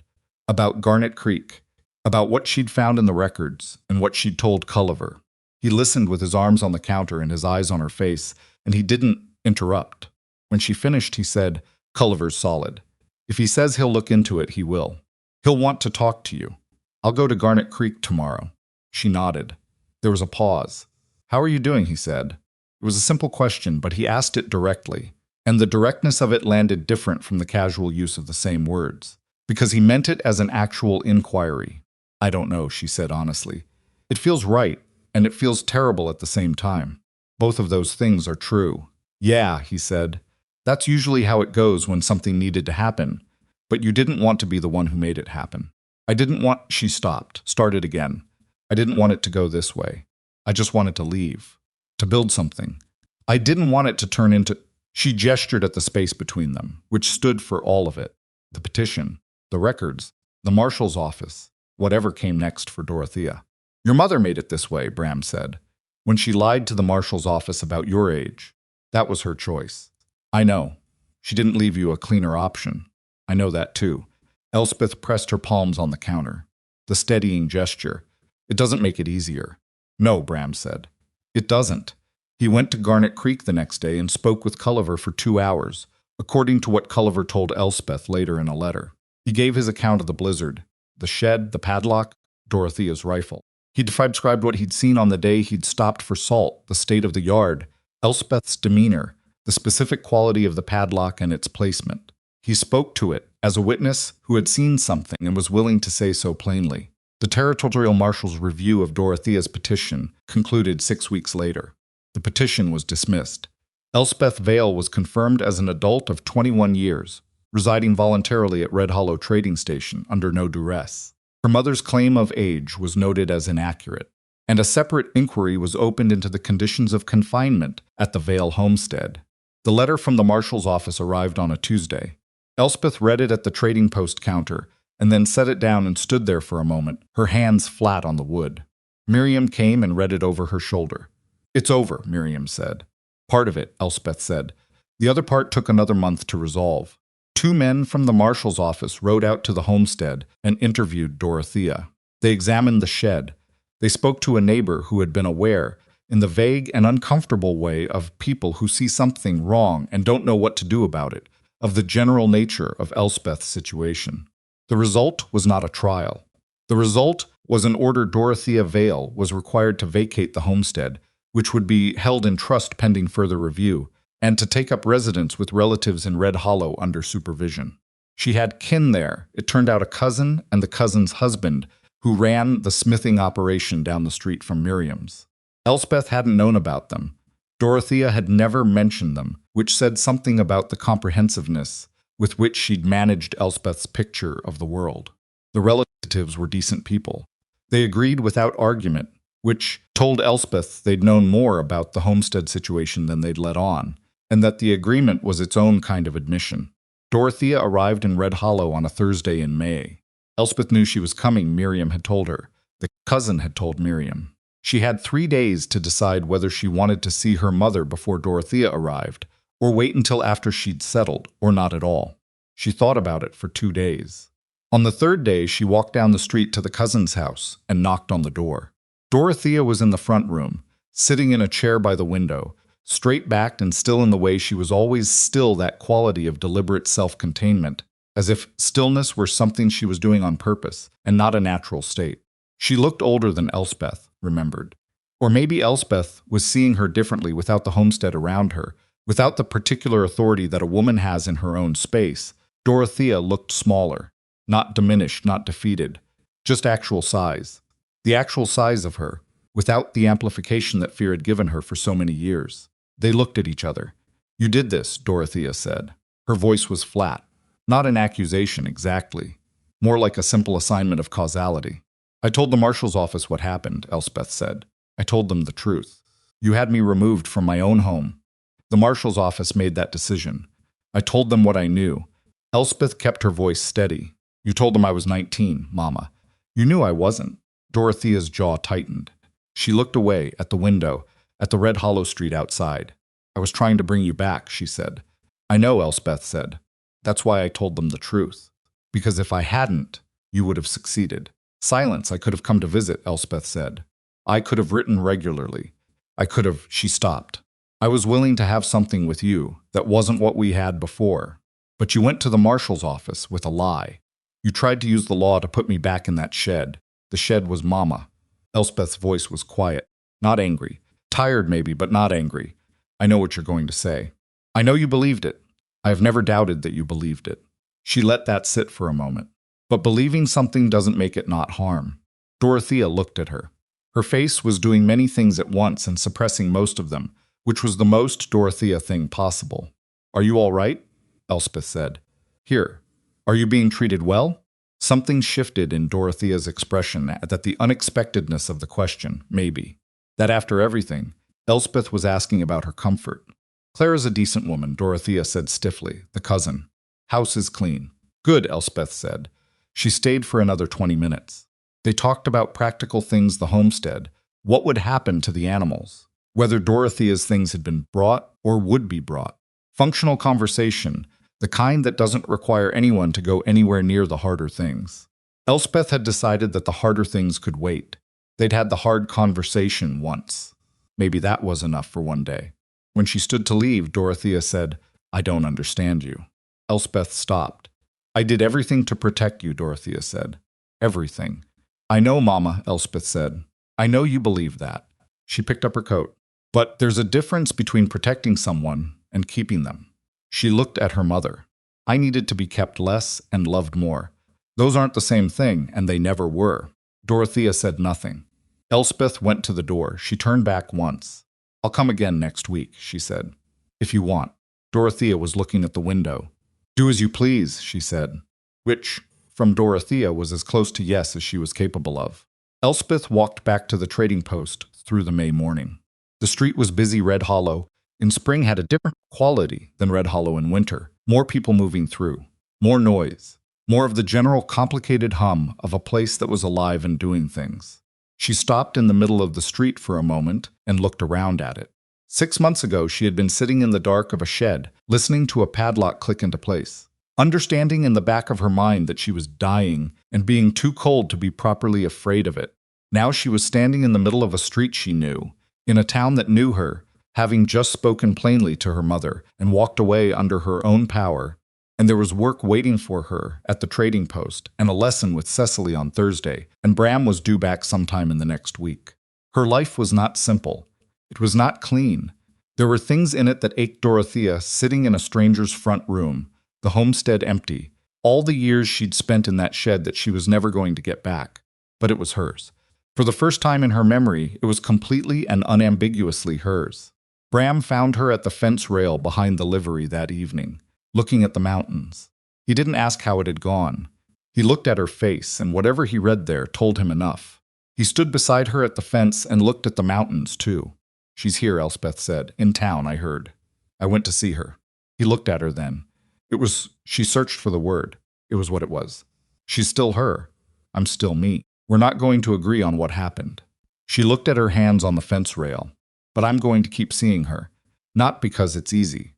about Garnet Creek, about what she'd found in the records, and what she'd told Culliver. He listened with his arms on the counter and his eyes on her face, and he didn't interrupt. When she finished, he said, Culliver's solid. If he says he'll look into it, he will. He'll want to talk to you. I'll go to Garnet Creek tomorrow. She nodded. There was a pause. How are you doing, he said. It was a simple question, but he asked it directly, and the directness of it landed different from the casual use of the same words, because he meant it as an actual inquiry. I don't know, she said honestly. It feels right, and it feels terrible at the same time. Both of those things are true. Yeah, he said. That's usually how it goes when something needed to happen, but you didn't want to be the one who made it happen. I didn't want, she stopped, started again. I didn't want it to go this way. I just wanted to leave, to build something. I didn't want it to turn into, she gestured at the space between them, which stood for all of it. The petition, the records, the marshal's office, whatever came next for Dorothea. Your mother made it this way, Bram said, when she lied to the marshal's office about your age. That was her choice. I know. She didn't leave you a cleaner option. I know that too. Elspeth pressed her palms on the counter. The steadying gesture. It doesn't make it easier. No, Bram said. It doesn't. He went to Garnet Creek the next day and spoke with Culliver for 2 hours, according to what Culliver told Elspeth later in a letter. He gave his account of the blizzard, the shed, the padlock, Dorothea's rifle. He described what he'd seen on the day he'd stopped for salt, the state of the yard, Elspeth's demeanor, the specific quality of the padlock and its placement. He spoke to it as a witness who had seen something and was willing to say so plainly. The territorial marshal's review of Dorothea's petition concluded 6 weeks later. The petition was dismissed. Elspeth Vale was confirmed as an adult of 21 years, residing voluntarily at Red Hollow Trading Station under no duress. Her mother's claim of age was noted as inaccurate, and a separate inquiry was opened into the conditions of confinement at the Vale homestead. The letter from the marshal's office arrived on a Tuesday. Elspeth read it at the trading post counter and then set it down and stood there for a moment, her hands flat on the wood. Miriam came and read it over her shoulder. "It's over," Miriam said. "Part of it," Elspeth said. "The other part took another month to resolve." 2 men from the marshal's office rode out to the homestead and interviewed Dorothea. They examined the shed. They spoke to a neighbor who had been aware, in the vague and uncomfortable way of people who see something wrong and don't know what to do about it, of the general nature of Elspeth's situation. The result was not a trial. The result was an order Dorothea Vale was required to vacate the homestead, which would be held in trust pending further review, and to take up residence with relatives in Red Hollow under supervision. She had kin there, it turned out a cousin and the cousin's husband, who ran the smithing operation down the street from Miriam's. Elspeth hadn't known about them. Dorothea had never mentioned them, which said something about the comprehensiveness with which she'd managed Elspeth's picture of the world. The relatives were decent people. They agreed without argument, which told Elspeth they'd known more about the homestead situation than they'd let on, and that the agreement was its own kind of admission. Dorothea arrived in Red Hollow on a Thursday in May. Elspeth knew she was coming, Miriam had told her. The cousin had told Miriam. She had 3 days to decide whether she wanted to see her mother before Dorothea arrived, or wait until after she'd settled, or not at all. She thought about it for 2 days. On the 3rd day, she walked down the street to the cousin's house and knocked on the door. Dorothea was in the front room, sitting in a chair by the window, straight-backed and still in the way she was always still, that quality of deliberate self-containment, as if stillness were something she was doing on purpose and not a natural state. She looked older than Elspeth remembered. Or maybe Elspeth was seeing her differently without the homestead around her, without the particular authority that a woman has in her own space. Dorothea looked smaller, not diminished, not defeated, just actual size. The actual size of her, without the amplification that fear had given her for so many years. They looked at each other. "You did this," Dorothea said. Her voice was flat. Not an accusation exactly, more like a simple assignment of causality. "I told the marshal's office what happened," Elspeth said. "I told them the truth. You had me removed from my own home. The marshal's office made that decision. I told them what I knew." Elspeth kept her voice steady. "You told them I was 19, Mama. You knew I wasn't." Dorothea's jaw tightened. She looked away at the window, at the Red Hollow street outside. "I was trying to bring you back," she said. "I know," Elspeth said. "That's why I told them the truth. Because if I hadn't, you would have succeeded." "Silence, I could have come to visit," Elspeth said. "I could have written regularly. I could have—" She stopped. "I was willing to have something with you that wasn't what we had before. But you went to the marshal's office with a lie. You tried to use the law to put me back in that shed. The shed was Mama." Elspeth's voice was quiet, not angry. Tired maybe, but not angry. "I know what you're going to say. I know you believed it. I have never doubted that you believed it." She let that sit for a moment. But believing something doesn't make it not harm. Dorothea looked at her. Her face was doing many things at once and suppressing most of them, which was the most Dorothea thing possible. "Are you all right?" Elspeth said. "Here. Are you being treated well?" Something shifted in Dorothea's expression at the unexpectedness of the question, maybe. That after everything, Elspeth was asking about her comfort. "Clara's a decent woman," Dorothea said stiffly, the cousin. "House is clean." "Good," Elspeth said. She stayed for another 20 minutes. They talked about practical things, the homestead, what would happen to the animals, whether Dorothea's things had been brought or would be brought. Functional conversation, the kind that doesn't require anyone to go anywhere near the harder things. Elspeth had decided that the harder things could wait. They'd had the hard conversation once. Maybe that was enough for one day. When she stood to leave, Dorothea said, "I don't understand you." Elspeth stopped. "I did everything to protect you," Dorothea said. "Everything." "I know, Mama," Elspeth said. "I know you believe that." She picked up her coat. "But there's a difference between protecting someone and keeping them." She looked at her mother. I needed to be kept less and loved more. Those aren't the same thing, and they never were. Dorothea said nothing. Elspeth went to the door. She turned back once. I'll come again next week, she said. If you want. Dorothea was looking at the window. Do as you please, she said. Which, from Dorothea, was as close to yes as she was capable of. Elspeth walked back to the trading post through the May morning. The street was busy. Red Hollow in spring had a different quality than Red Hollow in winter. More people moving through. More noise. More of the general complicated hum of a place that was alive and doing things. She stopped in the middle of the street for a moment and looked around at it. 6 months ago, she had been sitting in the dark of a shed, listening to a padlock click into place, understanding in the back of her mind that she was dying and being too cold to be properly afraid of it. Now she was standing in the middle of a street she knew, in a town that knew her, having just spoken plainly to her mother and walked away under her own power, and there was work waiting for her at the trading post and a lesson with Cecily on Thursday, and Bram was due back sometime in the next week. Her life was not simple. It was not clean. There were things in it that ached. Dorothea sitting in a stranger's front room, the homestead empty, all the years she'd spent in that shed that she was never going to get back. But it was hers. For the first time in her memory, it was completely and unambiguously hers. Bram found her at the fence rail behind the livery that evening, looking at the mountains. He didn't ask how it had gone. He looked at her face, and whatever he read there told him enough. He stood beside her at the fence and looked at the mountains, too. She's here, Elspeth said. In town, I heard. I went to see her. He looked at her then. She searched for the word. It was what it was. She's still her. I'm still me. We're not going to agree on what happened. She looked at her hands on the fence rail. But I'm going to keep seeing her. Not because it's easy.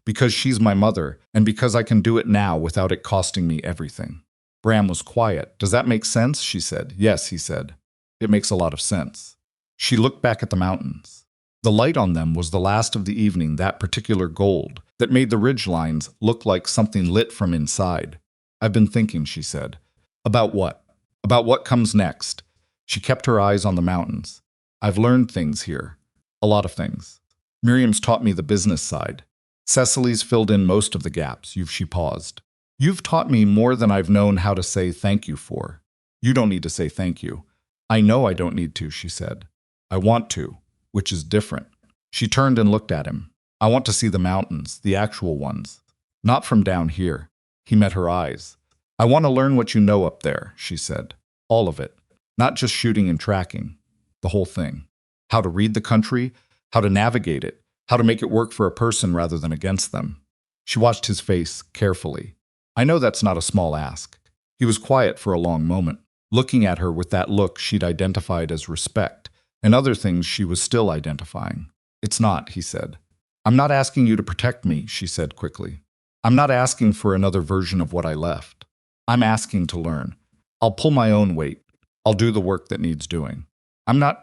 Because she's my mother, and because I can do it now without it costing me everything. Bram was quiet. Does that make sense? She said. Yes, he said. It makes a lot of sense. She looked back at the mountains. The light on them was the last of the evening, that particular gold that made the ridge lines look like something lit from inside. I've been thinking, she said. About what? About what comes next. She kept her eyes on the mountains. I've learned things here. A lot of things. Miriam's taught me the business side. Cecily's filled in most of the gaps. She paused. You've taught me more than I've known how to say thank you for. You don't need to say thank you. I know I don't need to, she said. I want to, which is different. She turned and looked at him. I want to see the mountains, the actual ones. Not from down here. He met her eyes. I want to learn what you know up there, she said. All of it. Not just shooting and tracking. The whole thing. How to read the country, how to navigate it, how to make it work for a person rather than against them. She watched his face carefully. I know that's not a small ask. He was quiet for a long moment, looking at her with that look she'd identified as respect, and other things she was still identifying. It's not, he said. I'm not asking you to protect me, she said quickly. I'm not asking for another version of what I left. I'm asking to learn. I'll pull my own weight. I'll do the work that needs doing.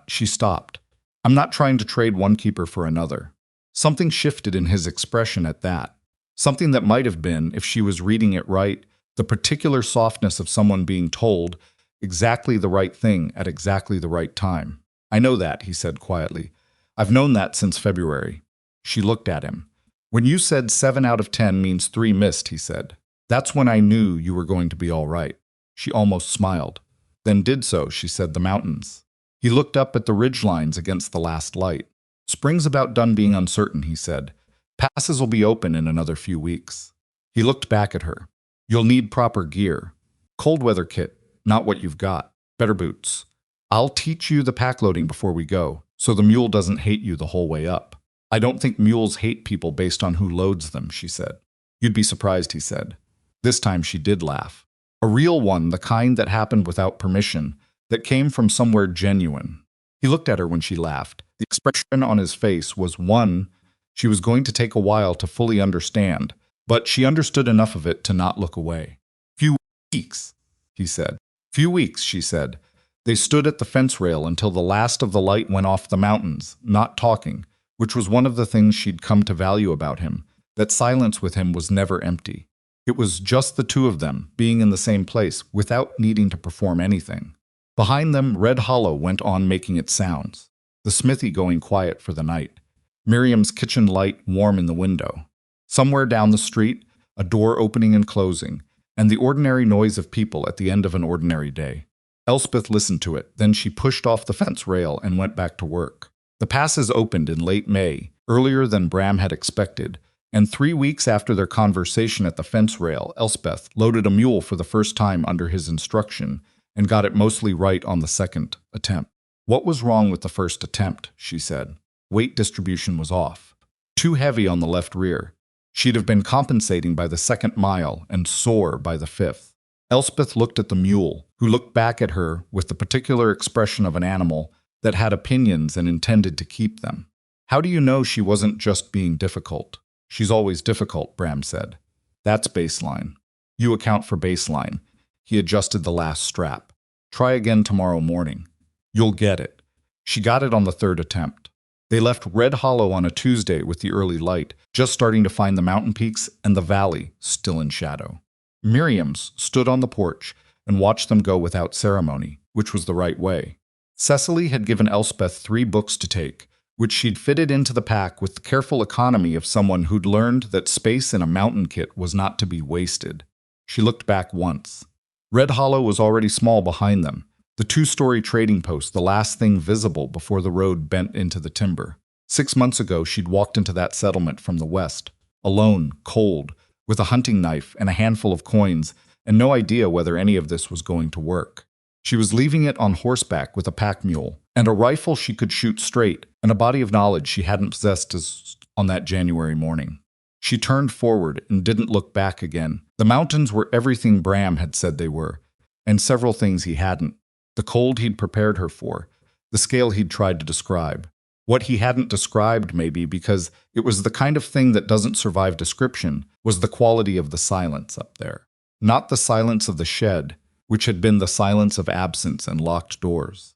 She stopped. I'm not trying to trade one keeper for another. Something shifted in his expression at that. Something that might have been, if she was reading it right, the particular softness of someone being told exactly the right thing at exactly the right time. I know that, he said quietly. I've known that since February. She looked at him. When you said 7 out of 10 means 3 missed, he said. That's when I knew you were going to be all right. She almost smiled. Then did so, she said, the mountains. He looked up at the ridgelines against the last light. Spring's about done being uncertain, he said. Passes will be open in another few weeks. He looked back at her. You'll need proper gear. Cold weather kit, not what you've got. Better boots. I'll teach you the pack loading before we go, so the mule doesn't hate you the whole way up. I don't think mules hate people based on who loads them, she said. You'd be surprised, he said. This time she did laugh. A real one, the kind that happened without permission, that came from somewhere genuine. He looked at her when she laughed. The expression on his face was one she was going to take a while to fully understand, but she understood enough of it to not look away. Few weeks, he said. Few weeks, she said. They stood at the fence rail until the last of the light went off the mountains, not talking, which was one of the things she'd come to value about him, that silence with him was never empty. It was just the two of them, being in the same place, without needing to perform anything. Behind them, Red Hollow went on making its sounds, the smithy going quiet for the night, Miriam's kitchen light warm in the window. Somewhere down the street, a door opening and closing, and the ordinary noise of people at the end of an ordinary day. Elspeth listened to it, then she pushed off the fence rail and went back to work. The passes opened in late May, earlier than Bram had expected, and 3 weeks after their conversation at the fence rail, Elspeth loaded a mule for the first time under his instruction and got it mostly right on the second attempt. What was wrong with the first attempt, she said. Weight distribution was off. Too heavy on the left rear. She'd have been compensating by the second mile and sore by the fifth. Elspeth looked at the mule, who looked back at her with the particular expression of an animal that had opinions and intended to keep them. How do you know she wasn't just being difficult? She's always difficult, Bram said. That's baseline. You account for baseline. He adjusted the last strap. Try again tomorrow morning. You'll get it. She got it on the third attempt. They left Red Hollow on a Tuesday with the early light, just starting to find the mountain peaks and the valley still in shadow. Miriam's stood on the porch and watched them go without ceremony, which was the right way. Cecily had given Elspeth 3 books to take, which she'd fitted into the pack with the careful economy of someone who'd learned that space in a mountain kit was not to be wasted. She looked back once. Red Hollow was already small behind them, the 2-story trading post the last thing visible before the road bent into the timber. 6 months ago she'd walked into that settlement from the west, alone, cold, with a hunting knife and a handful of coins, and no idea whether any of this was going to work. She was leaving it on horseback with a pack mule, and a rifle she could shoot straight, and a body of knowledge she hadn't possessed on that January morning. She turned forward and didn't look back again. The mountains were everything Bram had said they were, and several things he hadn't. The cold he'd prepared her for, the scale he'd tried to describe. What he hadn't described, maybe, because it was the kind of thing that doesn't survive description, was the quality of the silence up there. Not the silence of the shed, which had been the silence of absence and locked doors.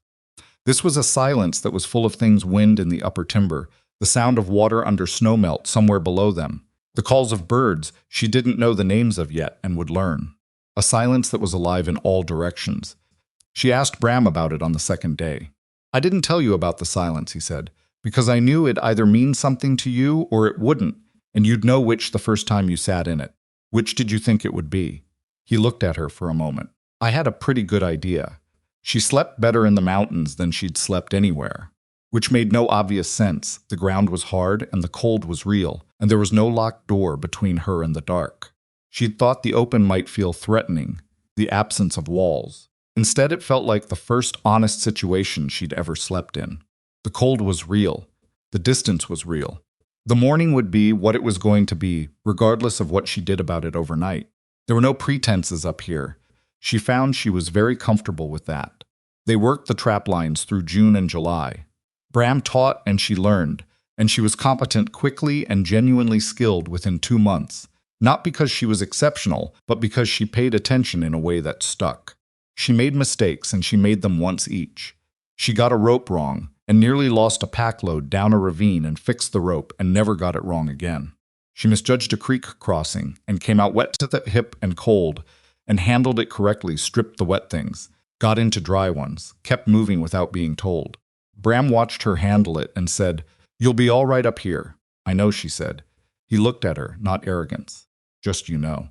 This was a silence that was full of things wind in the upper timber, the sound of water under snowmelt somewhere below them, the calls of birds she didn't know the names of yet and would learn. A silence that was alive in all directions. She asked Bram about it on the second day. I didn't tell you about the silence, he said, because I knew it'd either mean something to you or it wouldn't, and you'd know which the first time you sat in it. Which did you think it would be? He looked at her for a moment. I had a pretty good idea. She slept better in the mountains than she'd slept anywhere, which made no obvious sense. The ground was hard and the cold was real, and there was no locked door between her and the dark. She'd thought the open might feel threatening, the absence of walls. Instead, it felt like the first honest situation she'd ever slept in. The cold was real. The distance was real. The morning would be what it was going to be, regardless of what she did about it overnight. There were no pretenses up here. She found she was very comfortable with that. They worked the trap lines through June and July. Bram taught and she learned, and she was competent quickly and genuinely skilled within 2 months, not because she was exceptional, but because she paid attention in a way that stuck. She made mistakes, and she made them once each. She got a rope wrong, and nearly lost a pack load down a ravine and fixed the rope and never got it wrong again. She misjudged a creek crossing and came out wet to the hip and cold, and handled it correctly, stripped the wet things, got into dry ones, kept moving without being told. Bram watched her handle it and said, "You'll be all right up here." "I know," she said. He looked at her, not arrogance. "Just you know."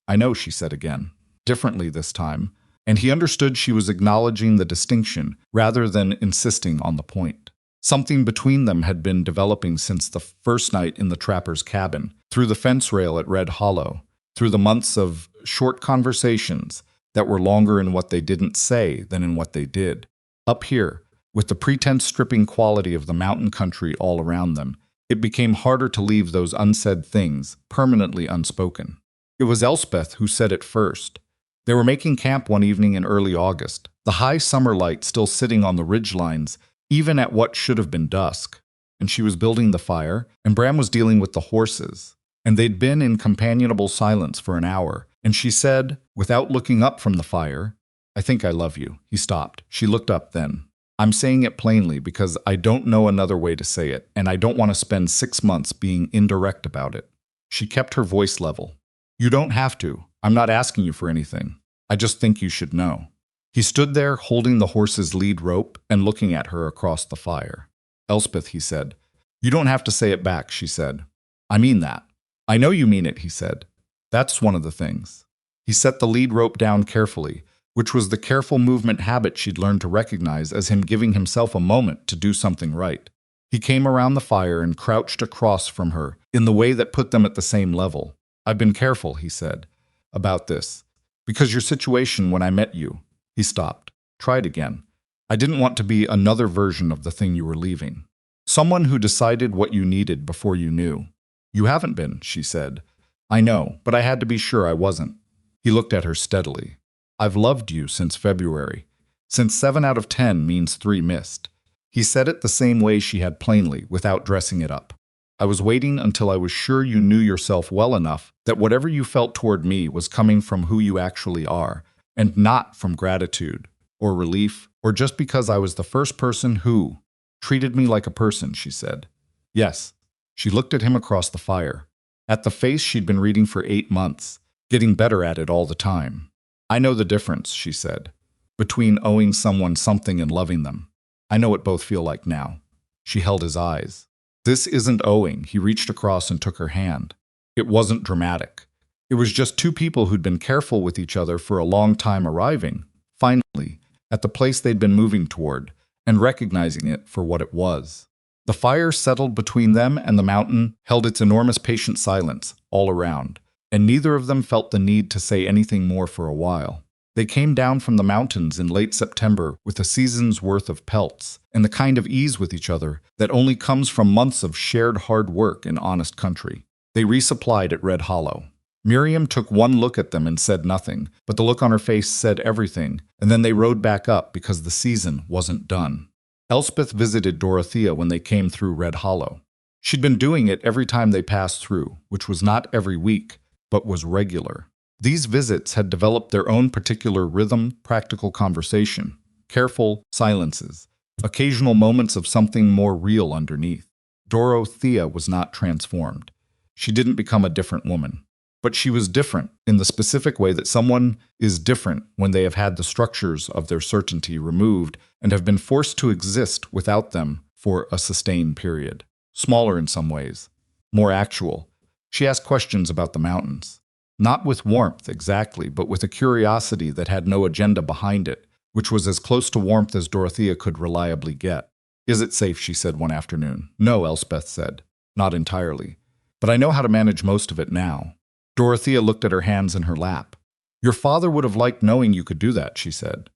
"I know," she said again, differently this time, and he understood she was acknowledging the distinction rather than insisting on the point. Something between them had been developing since the first night in the trapper's cabin, through the fence rail at Red Hollow, through the months of short conversations that were longer in what they didn't say than in what they did. Up here, with the pretense-stripping quality of the mountain country all around them, it became harder to leave those unsaid things permanently unspoken. It was Elspeth who said it first. They were making camp one evening in early August, the high summer light still sitting on the ridgelines, even at what should have been dusk. And she was building the fire, and Bram was dealing with the horses. And they'd been in companionable silence for an hour, and she said, without looking up from the fire, "I think I love you." He stopped. She looked up then. "I'm saying it plainly because I don't know another way to say it, and I don't want to spend 6 months being indirect about it." She kept her voice level. "You don't have to. I'm not asking you for anything. I just think you should know." He stood there holding the horse's lead rope and looking at her across the fire. "Elspeth," he said. "You don't have to say it back," she said. "I mean that." "I know you mean it," he said. That's one of the things. He set the lead rope down carefully, which was the careful movement habit she'd learned to recognize as him giving himself a moment to do something right. He came around the fire and crouched across from her in the way that put them at the same level. "I've been careful," he said, "about this. Because your situation when I met you." He stopped. "Tried again. I didn't want to be another version of the thing you were leaving. Someone who decided what you needed before you knew." "You haven't been," she said. "I know, but I had to be sure I wasn't." He looked at her steadily. "I've loved you since February. Since 7 out of 10 means 3 missed." He said it the same way she had plainly, without dressing it up. "I was waiting until I was sure you knew yourself well enough that whatever you felt toward me was coming from who you actually are, and not from gratitude, or relief, or just because I was the first person who treated me like a person," she said. "Yes." She looked at him across the fire, at the face she'd been reading for 8 months, getting better at it all the time. "I know the difference," she said, "between owing someone something and loving them. I know what both feel like now." She held his eyes. "This isn't owing." He reached across and took her hand. It wasn't dramatic. It was just two people who'd been careful with each other for a long time arriving, finally, at the place they'd been moving toward, and recognizing it for what it was. The fire settled between them, and the mountain held its enormous patient silence all around, and neither of them felt the need to say anything more for a while. They came down from the mountains in late September with a season's worth of pelts, and the kind of ease with each other that only comes from months of shared hard work in honest country. They resupplied at Red Hollow. Miriam took one look at them and said nothing, but the look on her face said everything, and then they rode back up because the season wasn't done. Elspeth visited Dorothea when they came through Red Hollow. She'd been doing it every time they passed through, which was not every week, but was regular. These visits had developed their own particular rhythm, practical conversation, careful silences, occasional moments of something more real underneath. Dorothea was not transformed. She didn't become a different woman. But she was different in the specific way that someone is different when they have had the structures of their certainty removed and have been forced to exist without them for a sustained period. Smaller in some ways, more actual. She asked questions about the mountains. Not with warmth, exactly, but with a curiosity that had no agenda behind it, which was as close to warmth as Dorothea could reliably get. "Is it safe?" she said one afternoon. "No," Elspeth said. "Not entirely. But I know how to manage most of it now." Dorothea looked at her hands in her lap. "Your father would have liked knowing you could do that," she said.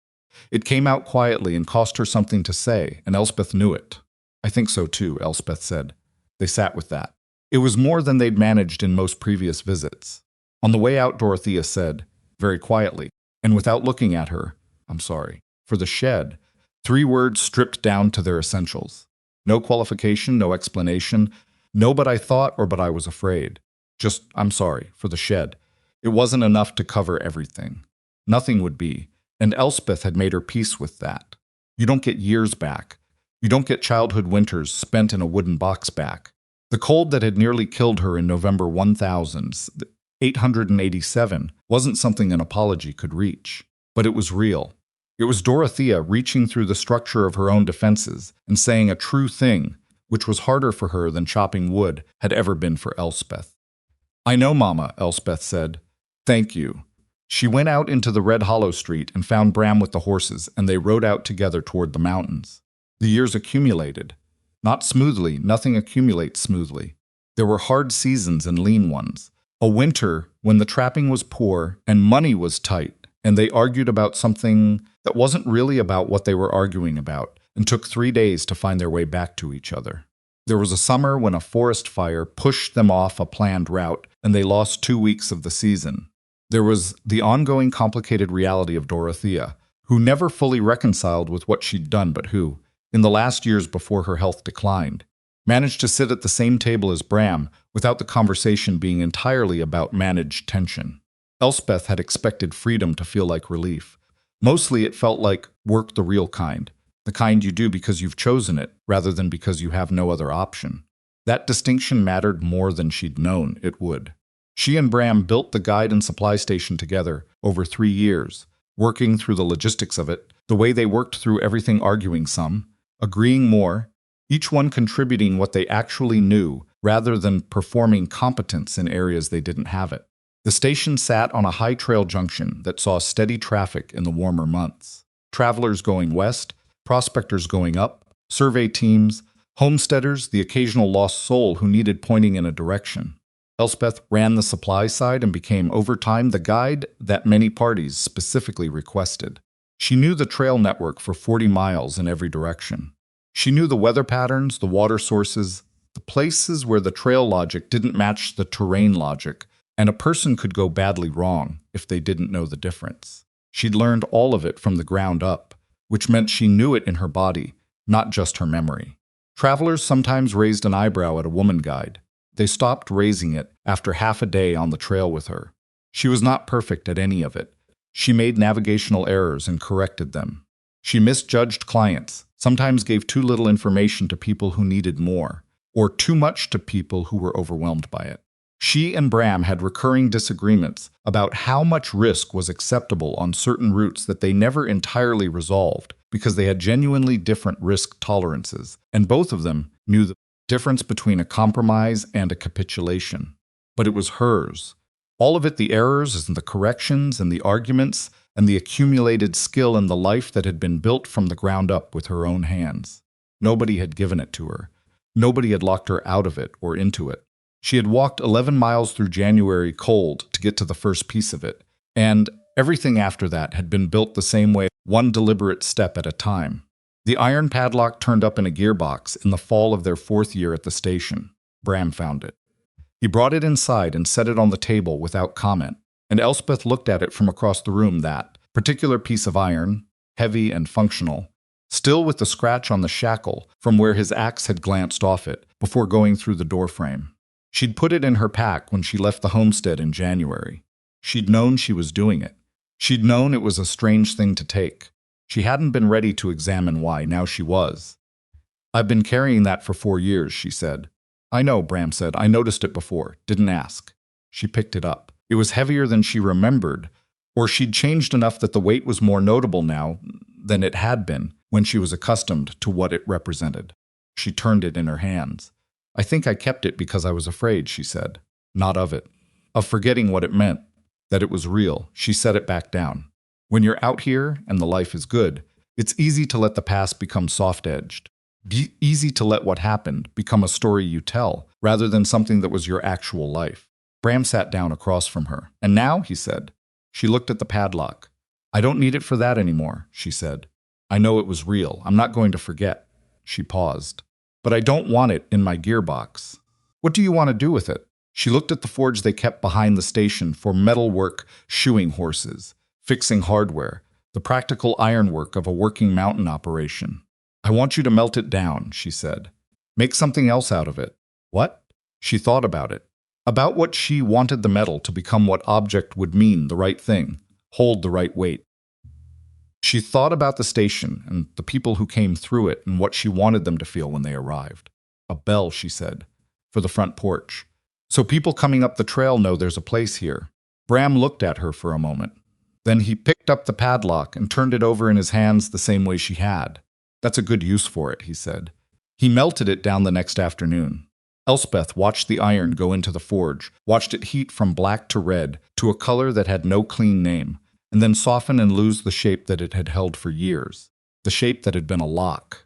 It came out quietly and cost her something to say, and Elspeth knew it. "I think so too," Elspeth said. They sat with that. It was more than they'd managed in most previous visits. On the way out, Dorothea said, very quietly, and without looking at her, "I'm sorry." For the shed, 3 words stripped down to their essentials. No qualification, no explanation, no "but I thought" or "but I was afraid." Just, "I'm sorry," for the shed. It wasn't enough to cover everything. Nothing would be, and Elspeth had made her peace with that. You don't get years back. You don't get childhood winters spent in a wooden box back. The cold that had nearly killed her in November 1887 wasn't something an apology could reach. But it was real. It was Dorothea reaching through the structure of her own defenses and saying a true thing, which was harder for her than chopping wood had ever been for Elspeth. "I know, Mama," Elspeth said. "Thank you." She went out into the Red Hollow Street and found Bram with the horses, and they rode out together toward the mountains. The years accumulated. Not smoothly, nothing accumulates smoothly. There were hard seasons and lean ones. A winter when the trapping was poor and money was tight, and they argued about something that wasn't really about what they were arguing about, and took 3 days to find their way back to each other. There was a summer when a forest fire pushed them off a planned route, and they lost 2 weeks of the season. There was the ongoing complicated reality of Dorothea, who never fully reconciled with what she'd done, but who, in the last years before her health declined, managed to sit at the same table as Bram without the conversation being entirely about managed tension. Elspeth had expected freedom to feel like relief. Mostly it felt like work the real kind, the kind you do because you've chosen it rather than because you have no other option. That distinction mattered more than she'd known it would. She and Bram built the guide and supply station together over 3 years, working through the logistics of it, the way they worked through everything, arguing some, agreeing more, each one contributing what they actually knew rather than performing competence in areas they didn't have it. The station sat on a high trail junction that saw steady traffic in the warmer months. Travelers going west, prospectors going up, survey teams, homesteaders, the occasional lost soul who needed pointing in a direction. Elspeth ran the supply side and became, over time, the guide that many parties specifically requested. She knew the trail network for 40 miles in every direction. She knew the weather patterns, the water sources, the places where the trail logic didn't match the terrain logic, and a person could go badly wrong if they didn't know the difference. She'd learned all of it from the ground up, which meant she knew it in her body, not just her memory. Travelers sometimes raised an eyebrow at a woman guide. They stopped raising it after half a day on the trail with her. She was not perfect at any of it. She made navigational errors and corrected them. She misjudged clients, sometimes gave too little information to people who needed more, or too much to people who were overwhelmed by it. She and Bram had recurring disagreements about how much risk was acceptable on certain routes that they never entirely resolved because they had genuinely different risk tolerances, and both of them knew the difference between a compromise and a capitulation. But it was hers. All of it, the errors and the corrections and the arguments and the accumulated skill and the life that had been built from the ground up with her own hands. Nobody had given it to her. Nobody had locked her out of it or into it. She had walked 11 miles through January cold to get to the first piece of it, and everything after that had been built the same way, one deliberate step at a time. The iron padlock turned up in a gearbox in the fall of their 4th year at the station. Bram found it. He brought it inside and set it on the table without comment, and Elspeth looked at it from across the room. That particular piece of iron, heavy and functional, still with the scratch on the shackle from where his axe had glanced off it before going through the doorframe. She'd put it in her pack when she left the homestead in January. She'd known she was doing it. She'd known it was a strange thing to take. She hadn't been ready to examine why. Now she was. "I've been carrying that for 4 years," she said. "I know," Bram said. "I noticed it before. Didn't ask." She picked it up. It was heavier than she remembered, or she'd changed enough that the weight was more notable now than it had been when she was accustomed to what it represented. She turned it in her hands. "I think I kept it because I was afraid," she said. "Not of it. Of forgetting what it meant. That it was real." She set it back down. "When you're out here and the life is good, it's easy to let the past become soft-edged. Easy to let what happened become a story you tell, rather than something that was your actual life." Bram sat down across from her. "And now?" he said. She looked at the padlock. "I don't need it for that anymore," she said. "I know it was real. I'm not going to forget." She paused. "But I don't want it in my gearbox." "What do you want to do with it?" She looked at the forge they kept behind the station for metalwork, shoeing horses, fixing hardware, the practical ironwork of a working mountain operation. "I want you to melt it down," she said. "Make something else out of it." "What?" She thought about it. About what she wanted the metal to become, what object would mean the right thing, hold the right weight. She thought about the station and the people who came through it and what she wanted them to feel when they arrived. "A bell," she said, "for the front porch. So people coming up the trail know there's a place here." Bram looked at her for a moment. Then he picked up the padlock and turned it over in his hands the same way she had. "That's a good use for it," he said. He melted it down the next afternoon. Elspeth watched the iron go into the forge, watched it heat from black to red to a color that had no clean name, and then soften and lose the shape that it had held for years, the shape that had been a lock.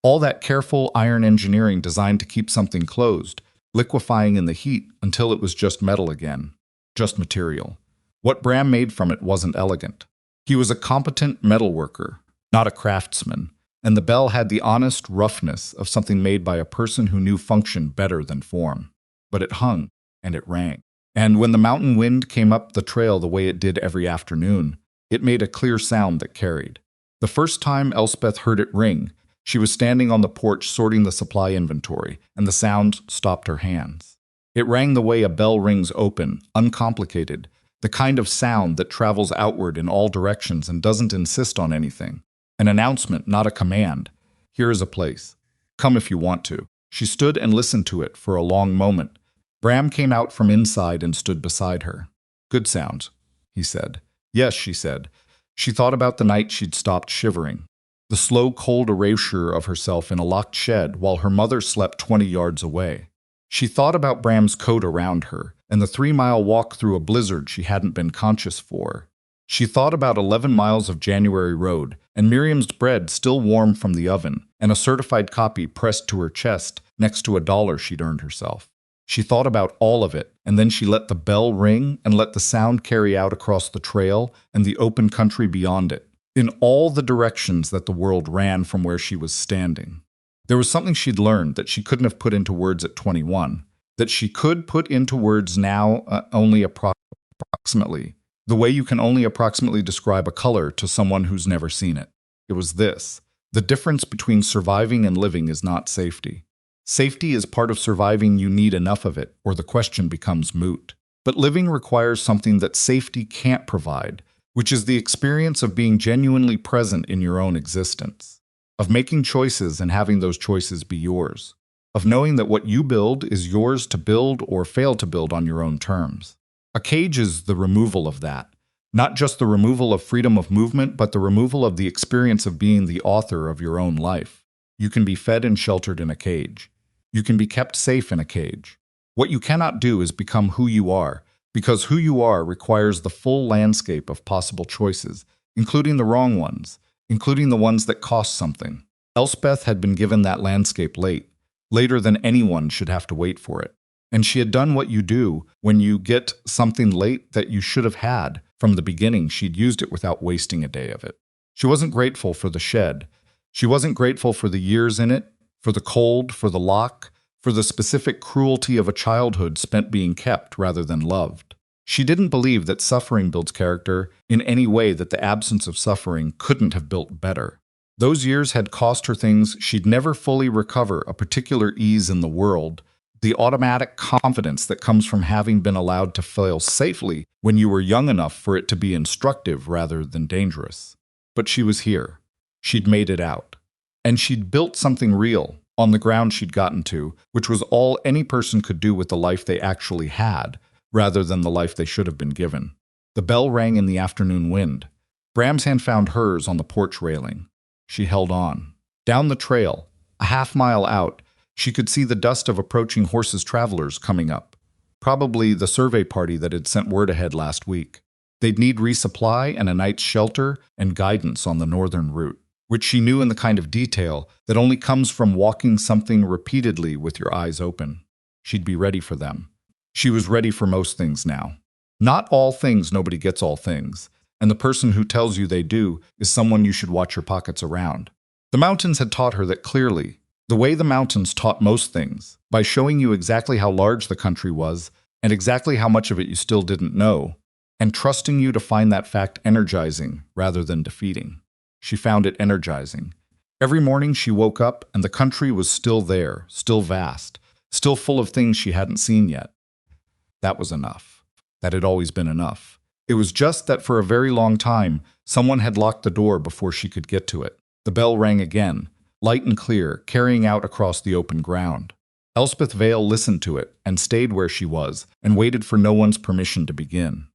All that careful iron engineering designed to keep something closed, liquefying in the heat until it was just metal again, just material. What Bram made from it wasn't elegant. He was a competent metalworker, not a craftsman, and the bell had the honest roughness of something made by a person who knew function better than form. But it hung, and it rang. And when the mountain wind came up the trail the way it did every afternoon, it made a clear sound that carried. The first time Elspeth heard it ring, she was standing on the porch sorting the supply inventory, and the sound stopped her hands. It rang the way a bell rings, open, uncomplicated, the kind of sound that travels outward in all directions and doesn't insist on anything. An announcement, not a command. "Here is a place. Come if you want to." She stood and listened to it for a long moment. Bram came out from inside and stood beside her. "Good sound," he said. "Yes," she said. She thought about the night she'd stopped shivering. The slow, cold erasure of herself in a locked shed while her mother slept 20 yards away. She thought about Bram's coat around her, and the 3-mile walk through a blizzard she hadn't been conscious for. She thought about 11 miles of January road, and Miriam's bread still warm from the oven, and a certified copy pressed to her chest next to $1 she'd earned herself. She thought about all of it, and then she let the bell ring and let the sound carry out across the trail and the open country beyond it, in all the directions that the world ran from where she was standing. There was something she'd learned that she couldn't have put into words at 21, that she could put into words now only approximately, the way you can only approximately describe a color to someone who's never seen it. It was this: the difference between surviving and living is not safety. Safety is part of surviving. You need enough of it, or the question becomes moot. But living requires something that safety can't provide, which is the experience of being genuinely present in your own existence, of making choices and having those choices be yours, of knowing that what you build is yours to build or fail to build on your own terms. A cage is the removal of that, not just the removal of freedom of movement, but the removal of the experience of being the author of your own life. You can be fed and sheltered in a cage. You can be kept safe in a cage. What you cannot do is become who you are, because who you are requires the full landscape of possible choices, including the wrong ones, including the ones that cost something. Elspeth had been given that landscape late, later than anyone should have to wait for it. And she had done what you do when you get something late that you should have had. From the beginning, she'd used it without wasting a day of it. She wasn't grateful for the shed. She wasn't grateful for the years in it, for the cold, for the lock, for the specific cruelty of a childhood spent being kept rather than loved. She didn't believe that suffering builds character in any way that the absence of suffering couldn't have built better. Those years had cost her things she'd never fully recover: a particular ease in the world, the automatic confidence that comes from having been allowed to fail safely when you were young enough for it to be instructive rather than dangerous. But she was here. She'd made it out. And she'd built something real on the ground she'd gotten to, which was all any person could do with the life they actually had, rather than the life they should have been given. The bell rang in the afternoon wind. Bram's hand found hers on the porch railing. She held on. Down the trail, a half-mile out, she could see the dust of approaching horses travelers coming up. Probably the survey party that had sent word ahead last week. They'd need resupply and a night's shelter and guidance on the northern route, which she knew in the kind of detail that only comes from walking something repeatedly with your eyes open. She'd be ready for them. She was ready for most things now. Not all things, nobody gets all things, and the person who tells you they do is someone you should watch your pockets around. The mountains had taught her that clearly, the way the mountains taught most things, by showing you exactly how large the country was and exactly how much of it you still didn't know, and trusting you to find that fact energizing rather than defeating. She found it energizing. Every morning she woke up and the country was still there, still vast, still full of things she hadn't seen yet. That was enough. That had always been enough. It was just that for a very long time, someone had locked the door before she could get to it. The bell rang again, light and clear, carrying out across the open ground. Elspeth Vale listened to it and stayed where she was and waited for no one's permission to begin.